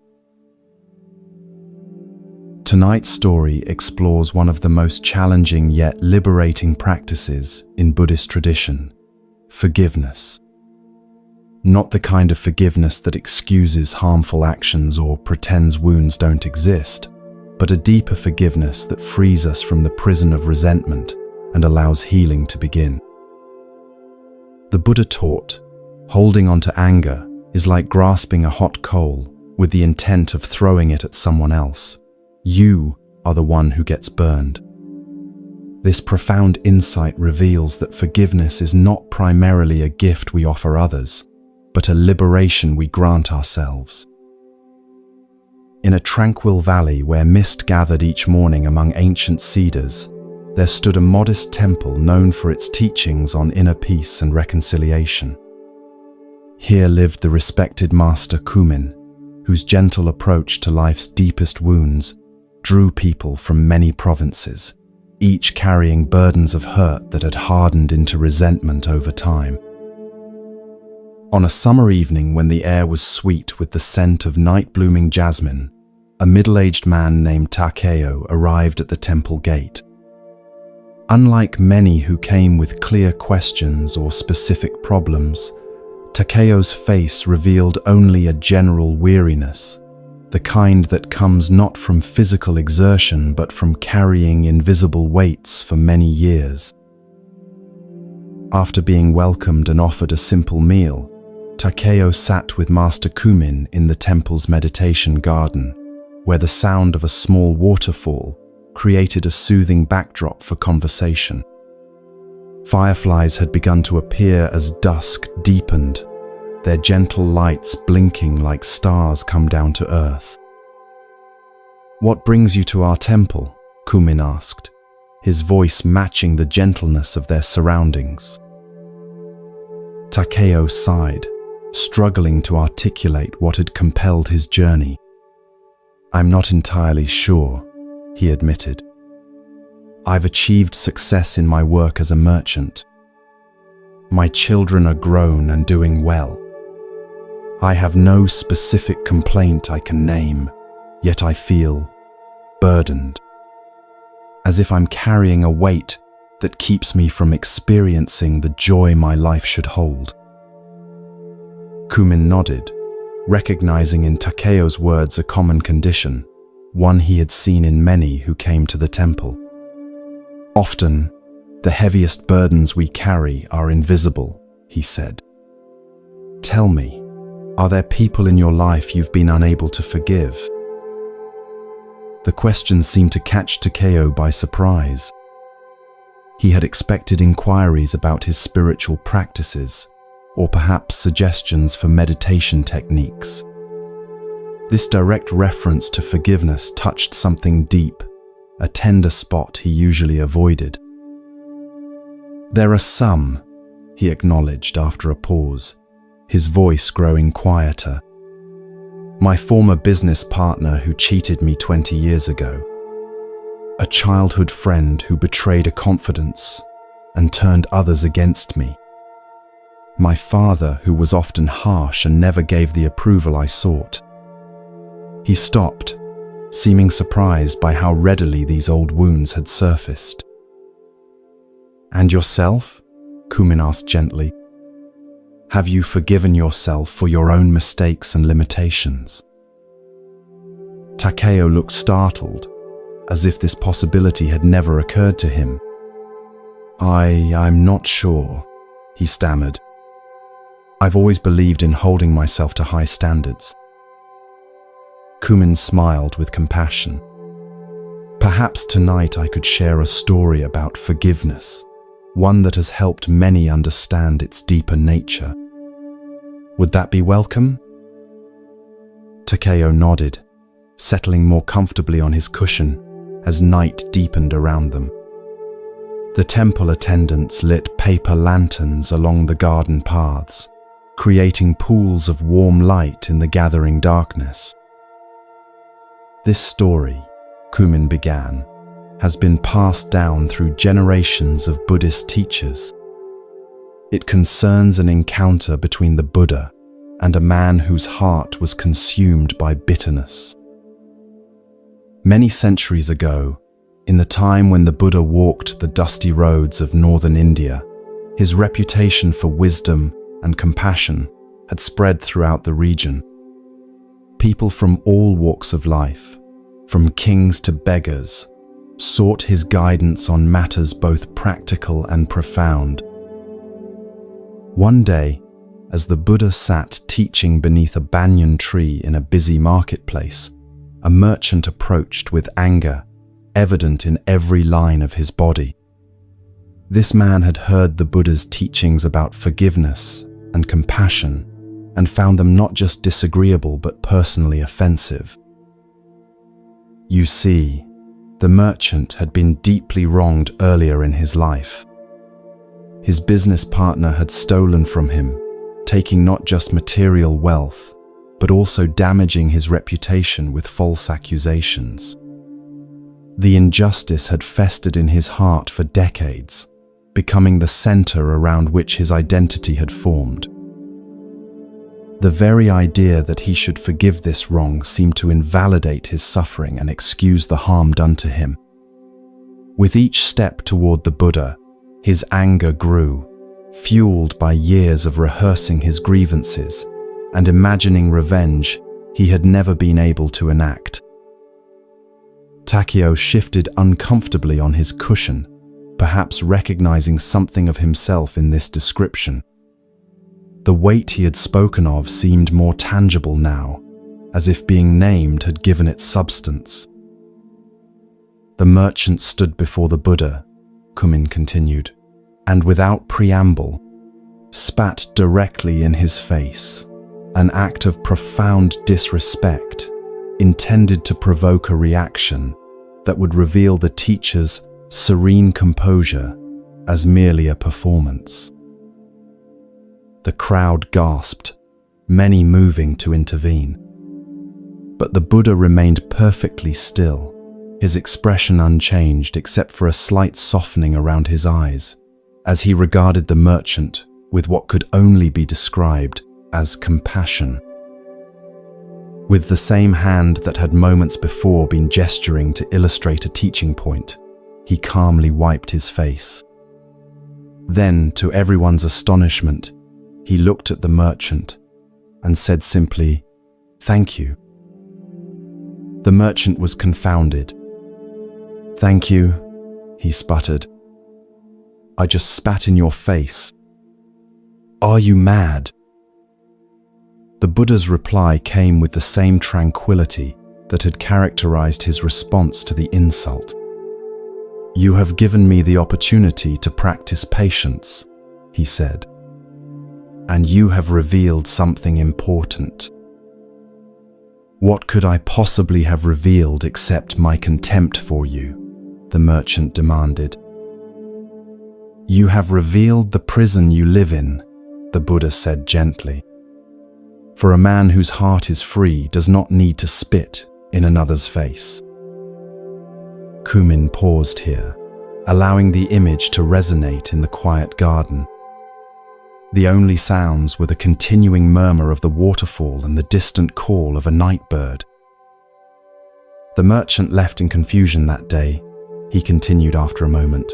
[SPEAKER 1] Tonight's story explores one of the most challenging yet liberating practices in Buddhist tradition: forgiveness. Not the kind of forgiveness that excuses harmful actions or pretends wounds don't exist, but a deeper forgiveness that frees us from the prison of resentment and allows healing to begin. The Buddha taught, holding on to anger is like grasping a hot coal with the intent of throwing it at someone else. You are the one who gets burned. This profound insight reveals that forgiveness is not primarily a gift we offer others, but a liberation we grant ourselves. In a tranquil valley where mist gathered each morning among ancient cedars, there stood a modest temple known for its teachings on inner peace and reconciliation. Here lived the respected master Kumin, whose gentle approach to life's deepest wounds drew people from many provinces, each carrying burdens of hurt that had hardened into resentment over time. On a summer evening when the air was sweet with the scent of night-blooming jasmine, a middle-aged man named Takeo arrived at the temple gate. Unlike many who came with clear questions or specific problems, Takeo's face revealed only a general weariness, the kind that comes not from physical exertion but from carrying invisible weights for many years. After being welcomed and offered a simple meal, Takeo sat with Master Kumin in the temple's meditation garden, where the sound of a small waterfall created a soothing backdrop for conversation. Fireflies had begun to appear as dusk deepened, their gentle lights blinking like stars come down to earth. "What brings you to our temple?" Kumin asked, his voice matching the gentleness of their surroundings. Takeo sighed, struggling to articulate what had compelled his journey. "I'm not entirely sure," he admitted. "I've achieved success in my work as a merchant. My children are grown and doing well. I have no specific complaint I can name, yet I feel burdened, as if I'm carrying a weight that keeps me from experiencing the joy my life should hold." Kumin nodded, recognizing in Takeo's words a common condition, one he had seen in many who came to the temple. "Often, the heaviest burdens we carry are invisible," he said. "Tell me, are there people in your life you've been unable to forgive?" The question seemed to catch Takeo by surprise. He had expected inquiries about his spiritual practices, or perhaps suggestions for meditation techniques. This direct reference to forgiveness touched something deep, a tender spot he usually avoided. "There are some," he acknowledged after a pause, his voice growing quieter. "My former business partner who cheated me 20 years ago. A childhood friend who betrayed a confidence and turned others against me. My father who was often harsh and never gave the approval I sought." He stopped, seeming surprised by how readily these old wounds had surfaced. "And yourself?" Kumin asked gently. "Have you forgiven yourself for your own mistakes and limitations?" Takeo looked startled, as if this possibility had never occurred to him. I'm not sure," he stammered. "I've always believed in holding myself to high standards." Kumin smiled with compassion. "Perhaps tonight I could share a story about forgiveness, one that has helped many understand its deeper nature. Would that be welcome?" Takeo nodded, settling more comfortably on his cushion as night deepened around them. The temple attendants lit paper lanterns along the garden paths, creating pools of warm light in the gathering darkness. "This story," Kumin began, "has been passed down through generations of Buddhist teachers. It concerns an encounter between the Buddha and a man whose heart was consumed by bitterness. Many centuries ago, in the time when the Buddha walked the dusty roads of northern India, his reputation for wisdom and compassion had spread throughout the region. People from all walks of life, from kings to beggars, sought his guidance on matters both practical and profound. One day, as the Buddha sat teaching beneath a banyan tree in a busy marketplace, a merchant approached with anger, evident in every line of his body. This man had heard the Buddha's teachings about forgiveness and compassion and found them not just disagreeable but personally offensive. You see, the merchant had been deeply wronged earlier in his life. His business partner had stolen from him, taking not just material wealth, but also damaging his reputation with false accusations. The injustice had festered in his heart for decades, becoming the center around which his identity had formed. The very idea that he should forgive this wrong seemed to invalidate his suffering and excuse the harm done to him. With each step toward the Buddha, his anger grew, fueled by years of rehearsing his grievances and imagining revenge he had never been able to enact. Takeo shifted uncomfortably on his cushion, perhaps recognizing something of himself in this description. The weight he had spoken of seemed more tangible now, as if being named had given it substance. The merchant stood before the Buddha, Kumin continued, and without preamble, spat directly in his face, an act of profound disrespect intended to provoke a reaction that would reveal the teacher's serene composure as merely a performance. The crowd gasped, many moving to intervene. But the Buddha remained perfectly still, his expression unchanged except for a slight softening around his eyes, as he regarded the merchant with what could only be described as compassion. With the same hand that had moments before been gesturing to illustrate a teaching point, he calmly wiped his face. Then, to everyone's astonishment, he looked at the merchant and said simply, "Thank you." The merchant was confounded. "Thank you," he sputtered. "I just spat in your face. Are you mad?" The Buddha's reply came with the same tranquility that had characterized his response to the insult. "You have given me the opportunity to practice patience," he said, "and you have revealed something important. What could I possibly have revealed except my contempt for you? The merchant demanded. You have revealed the prison you live in, the Buddha said gently. For a man whose heart is free does not need to spit in another's face. Kumin paused here, allowing the image to resonate in the quiet garden. The only sounds were the continuing murmur of the waterfall and the distant call of a night bird. The merchant left in confusion that day, he continued after a moment.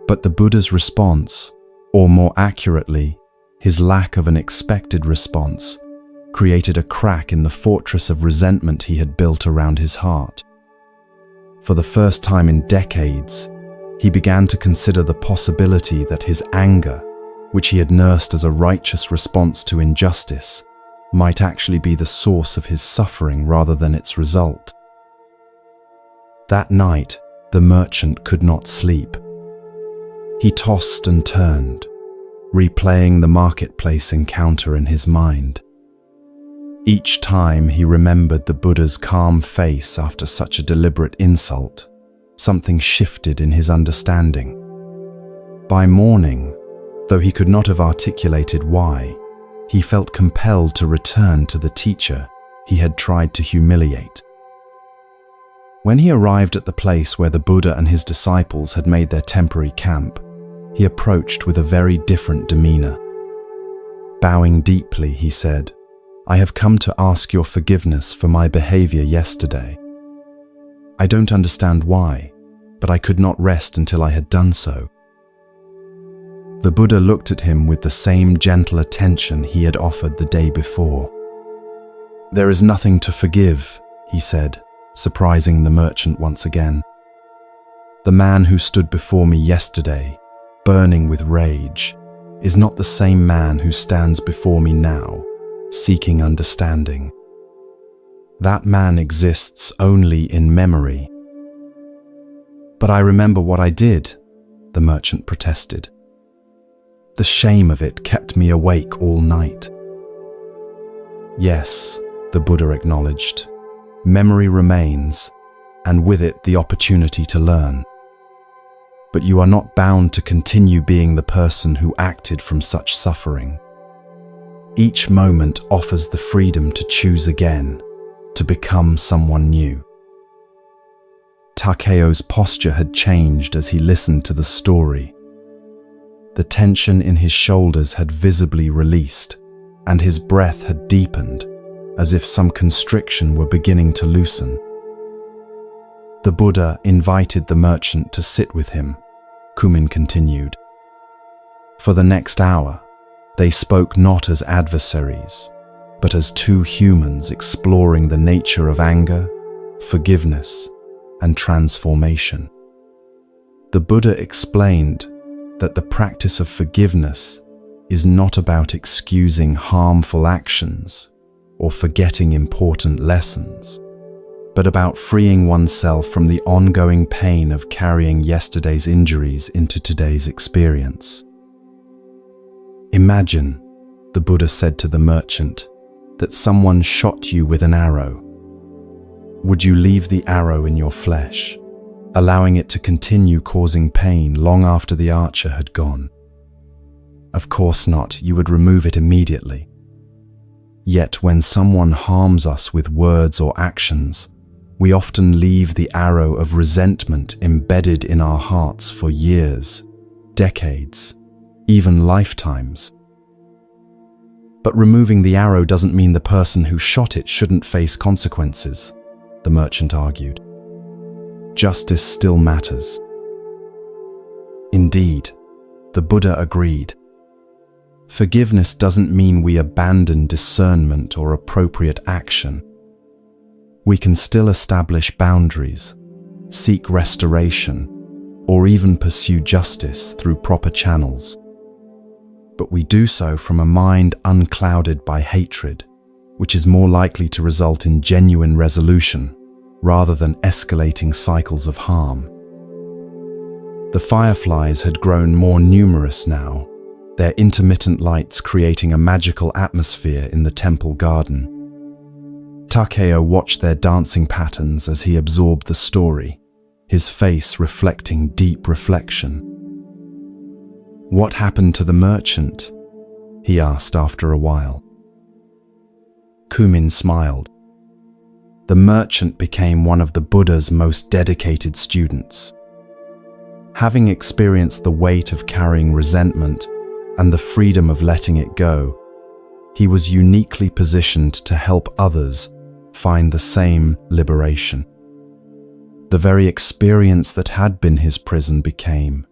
[SPEAKER 1] But the Buddha's response, or more accurately, his lack of an expected response, created a crack in the fortress of resentment he had built around his heart. For the first time in decades, he began to consider the possibility that his anger, which he had nursed as a righteous response to injustice, might actually be the source of his suffering rather than its result. That night, the merchant could not sleep. He tossed and turned, replaying the marketplace encounter in his mind. Each time he remembered the Buddha's calm face after such a deliberate insult, something shifted in his understanding. By morning, though he could not have articulated why, he felt compelled to return to the teacher he had tried to humiliate. When he arrived at the place where the Buddha and his disciples had made their temporary camp, he approached with a very different demeanor. Bowing deeply, he said, I have come to ask your forgiveness for my behavior yesterday. I don't understand why, but I could not rest until I had done so. The Buddha looked at him with the same gentle attention he had offered the day before. There is nothing to forgive, he said, surprising the merchant once again. The man who stood before me yesterday, burning with rage, is not the same man who stands before me now, seeking understanding. That man exists only in memory. But I remember what I did, the merchant protested. The shame of it kept me awake all night. Yes, the Buddha acknowledged. Memory remains, and with it the opportunity to learn. But you are not bound to continue being the person who acted from such suffering. Each moment offers the freedom to choose again, to become someone new. Takeo's posture had changed as he listened to the story. The tension in his shoulders had visibly released, and his breath had deepened, as if some constriction were beginning to loosen. The Buddha invited the merchant to sit with him, Kumin continued. For the next hour, they spoke not as adversaries, but as two humans exploring the nature of anger, forgiveness, and transformation. The Buddha explained that the practice of forgiveness is not about excusing harmful actions or forgetting important lessons, but about freeing oneself from the ongoing pain of carrying yesterday's injuries into today's experience. Imagine, the Buddha said to the merchant, that someone shot you with an arrow. Would you leave the arrow in your flesh, allowing it to continue causing pain long after the archer had gone? Of course not, you would remove it immediately. Yet when someone harms us with words or actions, we often leave the arrow of resentment embedded in our hearts for years, decades, even lifetimes. But removing the arrow doesn't mean the person who shot it shouldn't face consequences, the merchant argued. Justice still matters. Indeed, the Buddha agreed. Forgiveness doesn't mean we abandon discernment or appropriate action. We can still establish boundaries, seek restoration, or even pursue justice through proper channels. But we do so from a mind unclouded by hatred, which is more likely to result in genuine resolution rather than escalating cycles of harm. The fireflies had grown more numerous now, their intermittent lights creating a magical atmosphere in the temple garden. Takeo watched their dancing patterns as he absorbed the story, his face reflecting deep reflection. "What happened to the merchant?" he asked after a while. Kumin smiled. "The merchant became one of the Buddha's most dedicated students. Having experienced the weight of carrying resentment and the freedom of letting it go, he was uniquely positioned to help others find the same liberation. The very experience that had been his prison became,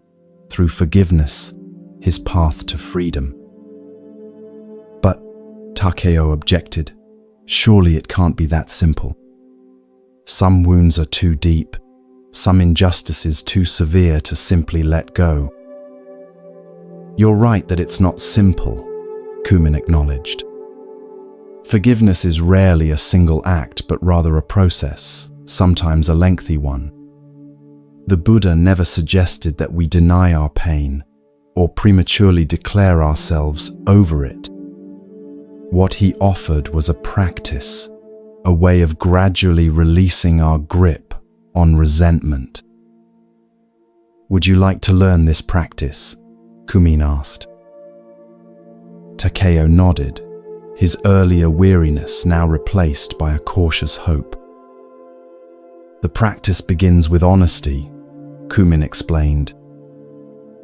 [SPEAKER 1] through forgiveness, his path to freedom." "But," Takeo objected, "surely it can't be that simple. Some wounds are too deep, some injustices too severe to simply let go." "You're right that it's not simple," Kumin acknowledged. "Forgiveness is rarely a single act, but rather a process, sometimes a lengthy one. The Buddha never suggested that we deny our pain or prematurely declare ourselves over it. What he offered was a practice, a way of gradually releasing our grip on resentment." "Would you like to learn this practice?" Kumin asked. Takeo nodded, his earlier weariness now replaced by a cautious hope. "The practice begins with honesty," Kumin explained.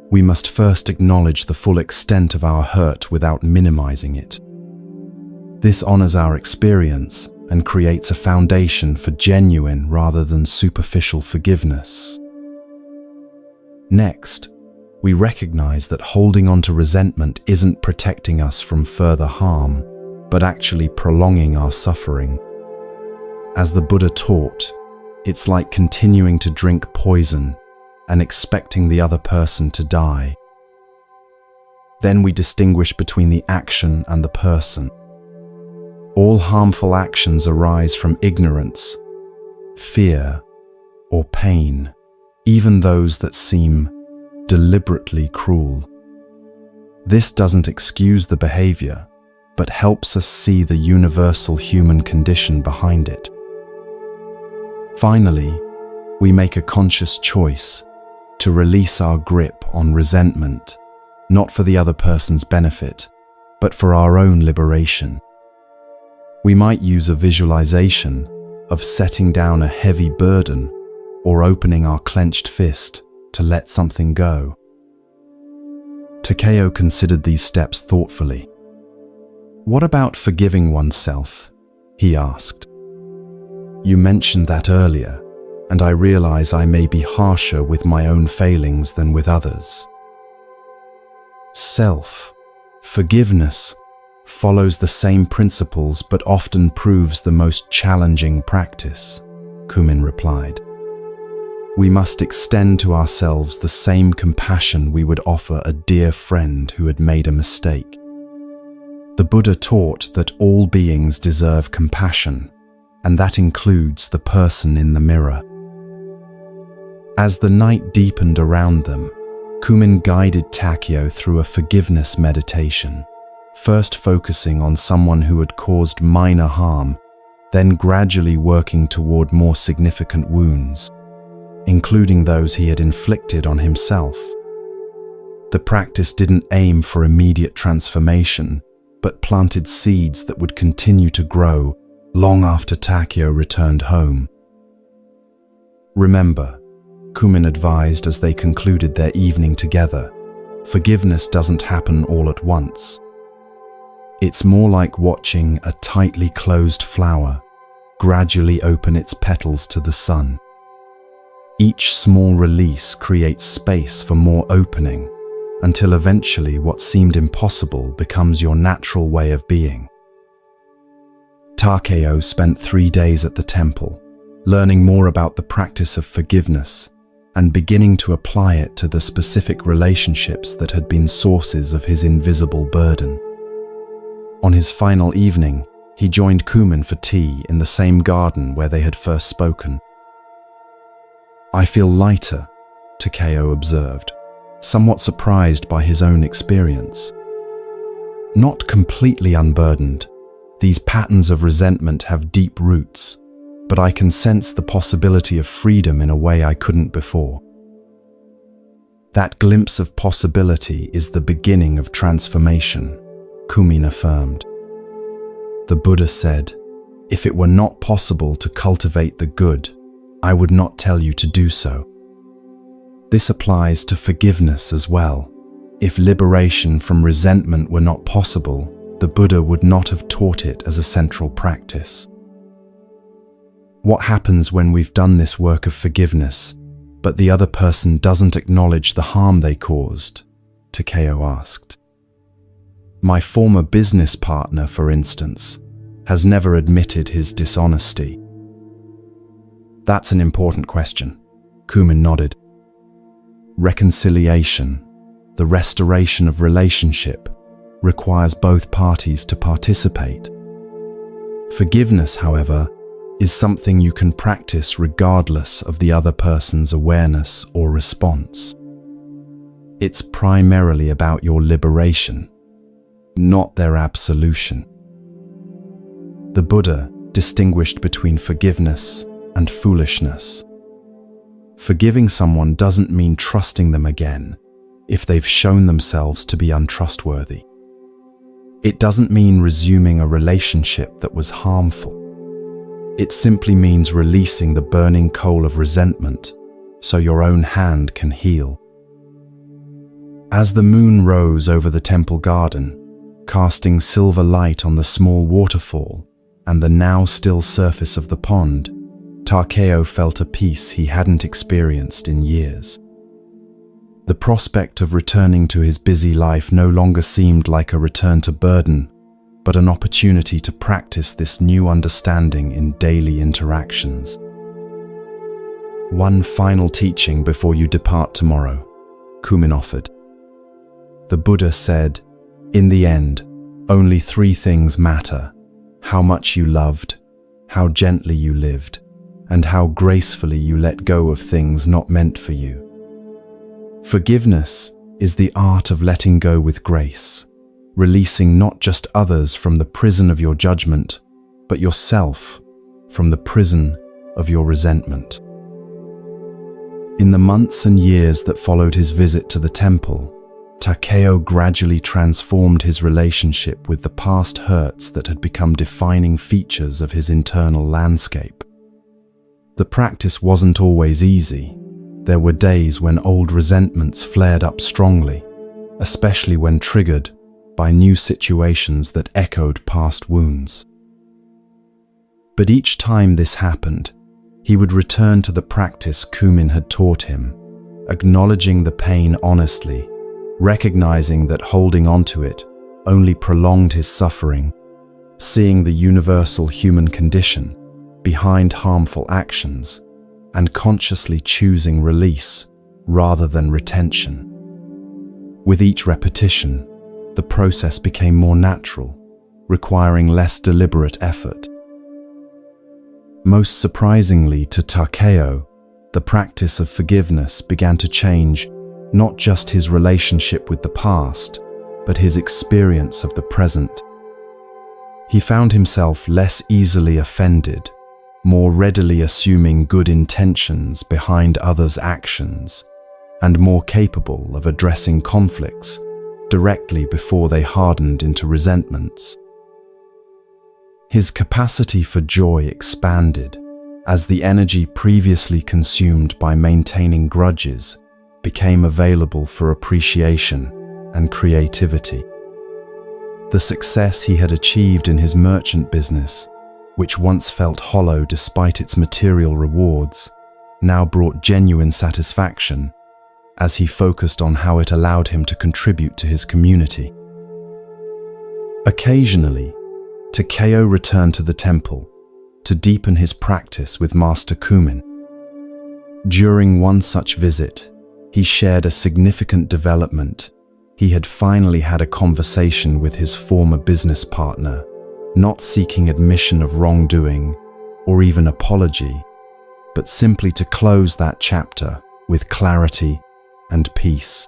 [SPEAKER 1] "We must first acknowledge the full extent of our hurt without minimizing it. This honors our experience and creates a foundation for genuine rather than superficial forgiveness. Next, we recognize that holding on to resentment isn't protecting us from further harm, but actually prolonging our suffering. As the Buddha taught, it's like continuing to drink poison and expecting the other person to die. Then we distinguish between the action and the person. All harmful actions arise from ignorance, fear, or pain, even those that seem deliberately cruel. This doesn't excuse the behavior, but helps us see the universal human condition behind it. Finally, we make a conscious choice to release our grip on resentment, not for the other person's benefit, but for our own liberation. We might use a visualization of setting down a heavy burden or opening our clenched fist to let something go. Takeo considered these steps thoughtfully. "What about forgiving oneself?" he asked. "You mentioned that earlier, and I realize I may be harsher with my own failings than with others." Self-forgiveness follows the same principles but often proves the most challenging practice, Kumin replied. "We must extend to ourselves the same compassion we would offer a dear friend who had made a mistake. The Buddha taught that all beings deserve compassion, and that includes the person in the mirror." As the night deepened around them, Kumin guided Takeo through a forgiveness meditation, first focusing on someone who had caused minor harm, then gradually working toward more significant wounds, including those he had inflicted on himself. The practice didn't aim for immediate transformation, but planted seeds that would continue to grow long after Takeo returned home. "Remember," Kumin advised as they concluded their evening together, "forgiveness doesn't happen all at once. It's more like watching a tightly closed flower gradually open its petals to the sun. Each small release creates space for more opening, until eventually what seemed impossible becomes your natural way of being." Takeo spent 3 days at the temple, learning more about the practice of forgiveness and beginning to apply it to the specific relationships that had been sources of his invisible burden. On his final evening, he joined Kumin for tea in the same garden where they had first spoken. "I feel lighter," Takeo observed, somewhat surprised by his own experience. "Not completely unburdened, These patterns of resentment have deep roots, but I can sense the possibility of freedom in a way I couldn't before. That glimpse of possibility is the beginning of transformation, Kumin affirmed. The Buddha said, "If it were not possible to cultivate the good, I would not tell you to do so." This applies to forgiveness as well. If liberation from resentment were not possible, the Buddha would not have taught it as a central practice. What happens when we've done this work of forgiveness, but the other person doesn't acknowledge the harm they caused? Takeo asked. My former business partner, for instance, has never admitted his dishonesty. That's an important question. Kumin nodded. Reconciliation, the restoration of relationship, requires both parties to participate. Forgiveness, however, is something you can practice regardless of the other person's awareness or response. It's primarily about your liberation, not their absolution. The Buddha distinguished between forgiveness and foolishness. Forgiving someone doesn't mean trusting them again if they've shown themselves to be untrustworthy. It doesn't mean resuming a relationship that was harmful. It simply means releasing the burning coal of resentment so your own hand can heal. As the moon rose over the temple garden, casting silver light on the small waterfall and the now still surface of the pond, Takeo felt a peace he hadn't experienced in years. The prospect of returning to his busy life no longer seemed like a return to burden, but an opportunity to practice this new understanding in daily interactions. One final teaching before you depart tomorrow, Kumin offered. The Buddha said, in the end, only 3 things matter: how much you loved, how gently you lived, and how gracefully you let go of things not meant for you. Forgiveness is the art of letting go with grace, releasing not just others from the prison of your judgment, but yourself from the prison of your resentment. In the months and years that followed his visit to the temple, Takeo gradually transformed his relationship with the past hurts that had become defining features of his internal landscape. The practice wasn't always easy. There were days when old resentments flared up strongly, especially when triggered by new situations that echoed past wounds. But each time this happened, he would return to the practice Kumin had taught him, acknowledging the pain honestly, recognizing that holding onto it only prolonged his suffering, seeing the universal human condition behind harmful actions, and consciously choosing release rather than retention. With each repetition, the process became more natural, requiring less deliberate effort. Most surprisingly to Takeo, the practice of forgiveness began to change not just his relationship with the past, but his experience of the present. He found himself less easily offended, more readily assuming good intentions behind others' actions, and more capable of addressing conflicts directly before they hardened into resentments. His capacity for joy expanded as the energy previously consumed by maintaining grudges became available for appreciation and creativity. The success he had achieved in his merchant business, which once felt hollow despite its material rewards, now brought genuine satisfaction as he focused on how it allowed him to contribute to his community. Occasionally, Takeo returned to the temple to deepen his practice with Master Kumin. During one such visit, he shared a significant development. He had finally had a conversation with his former business partner, not seeking admission of wrongdoing or even apology, but simply to close that chapter with clarity and peace.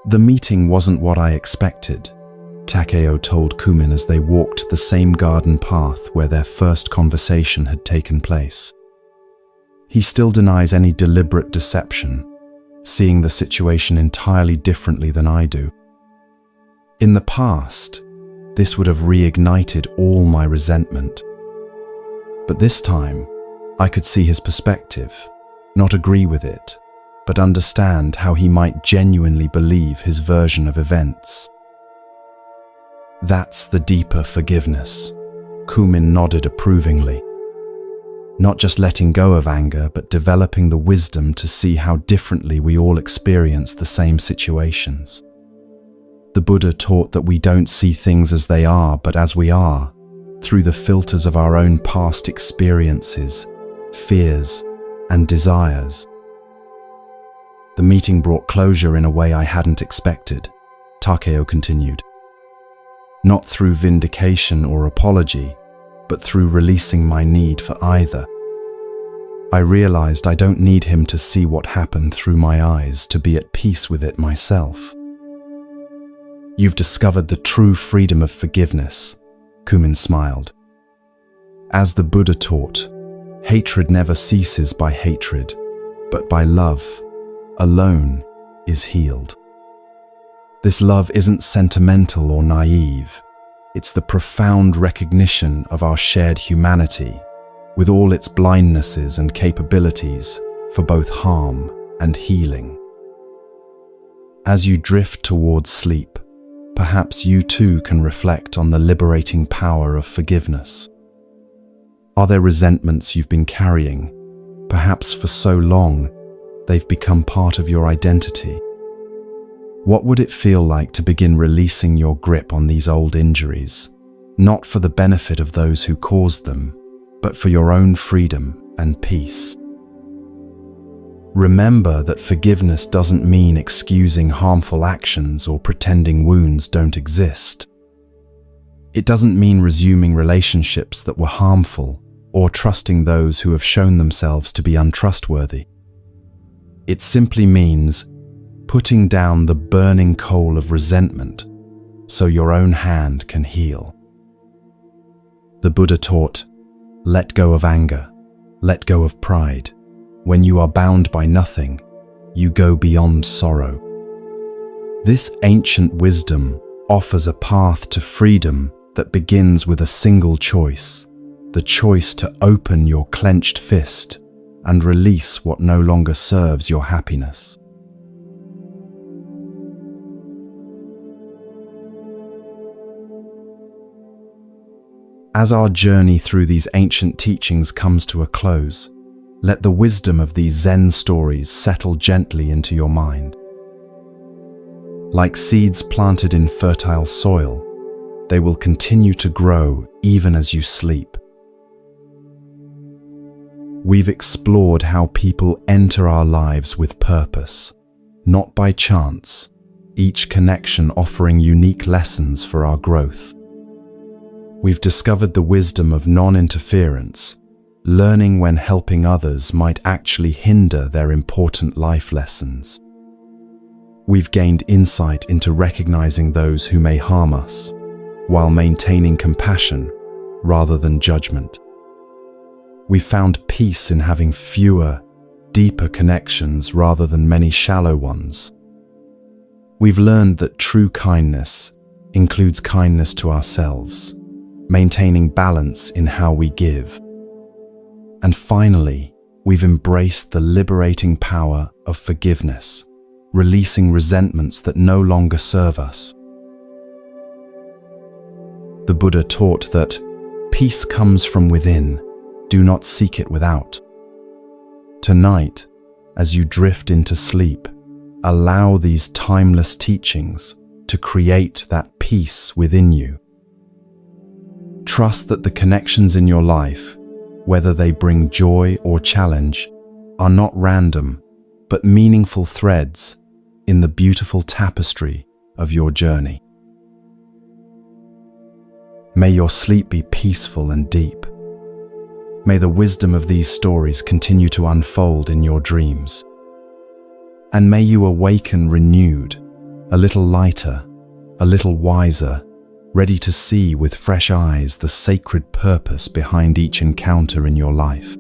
[SPEAKER 1] The meeting wasn't what I expected, Takeo told Kumin as they walked the same garden path where their first conversation had taken place. He still denies any deliberate deception, seeing the situation entirely differently than I do. In the past, this would have reignited all my resentment. But this time, I could see his perspective, not agree with it, but understand how he might genuinely believe his version of events. That's the deeper forgiveness. Kumin nodded approvingly. Not just letting go of anger, but developing the wisdom to see how differently we all experience the same situations. The Buddha taught that we don't see things as they are, but as we are, through the filters of our own past experiences, fears, and desires. The meeting brought closure in a way I hadn't expected, Takeo continued. Not through vindication or apology, but through releasing my need for either. I realized I don't need him to see what happened through my eyes to be at peace with it myself. You've discovered the true freedom of forgiveness, Kumin smiled. As the Buddha taught, hatred never ceases by hatred, but by love alone is healed. This love isn't sentimental or naive. It's the profound recognition of our shared humanity, with all its blindnesses and capabilities for both harm and healing. As you drift towards sleep, perhaps you too can reflect on the liberating power of forgiveness. Are there resentments you've been carrying, perhaps for so long they've become part of your identity? What would it feel like to begin releasing your grip on these old injuries, not for the benefit of those who caused them, but for your own freedom and peace? Remember that forgiveness doesn't mean excusing harmful actions or pretending wounds don't exist. It doesn't mean resuming relationships that were harmful or trusting those who have shown themselves to be untrustworthy. It simply means putting down the burning coal of resentment so your own hand can heal. The Buddha taught, let go of anger, let go of pride. When you are bound by nothing, you go beyond sorrow. This ancient wisdom offers a path to freedom that begins with a single choice, the choice to open your clenched fist and release what no longer serves your happiness. As our journey through these ancient teachings comes to a close, let the wisdom of these Zen stories settle gently into your mind. Like seeds planted in fertile soil, they will continue to grow even as you sleep. We've explored how people enter our lives with purpose, not by chance, each connection offering unique lessons for our growth. We've discovered the wisdom of non-interference, learning when helping others might actually hinder their important life lessons. We've gained insight into recognizing those who may harm us, while maintaining compassion rather than judgment. We've found peace in having fewer, deeper connections rather than many shallow ones. We've learned that true kindness includes kindness to ourselves, maintaining balance in how we give. And finally, we've embraced the liberating power of forgiveness, releasing resentments that no longer serve us. The Buddha taught that peace comes from within, do not seek it without. Tonight, as you drift into sleep, allow these timeless teachings to create that peace within you. Trust that the connections in your life, whether they bring joy or challenge, are not random, but meaningful threads in the beautiful tapestry of your journey. May your sleep be peaceful and deep. May the wisdom of these stories continue to unfold in your dreams. And may you awaken renewed, a little lighter, a little wiser, ready to see with fresh eyes the sacred purpose behind each encounter in your life.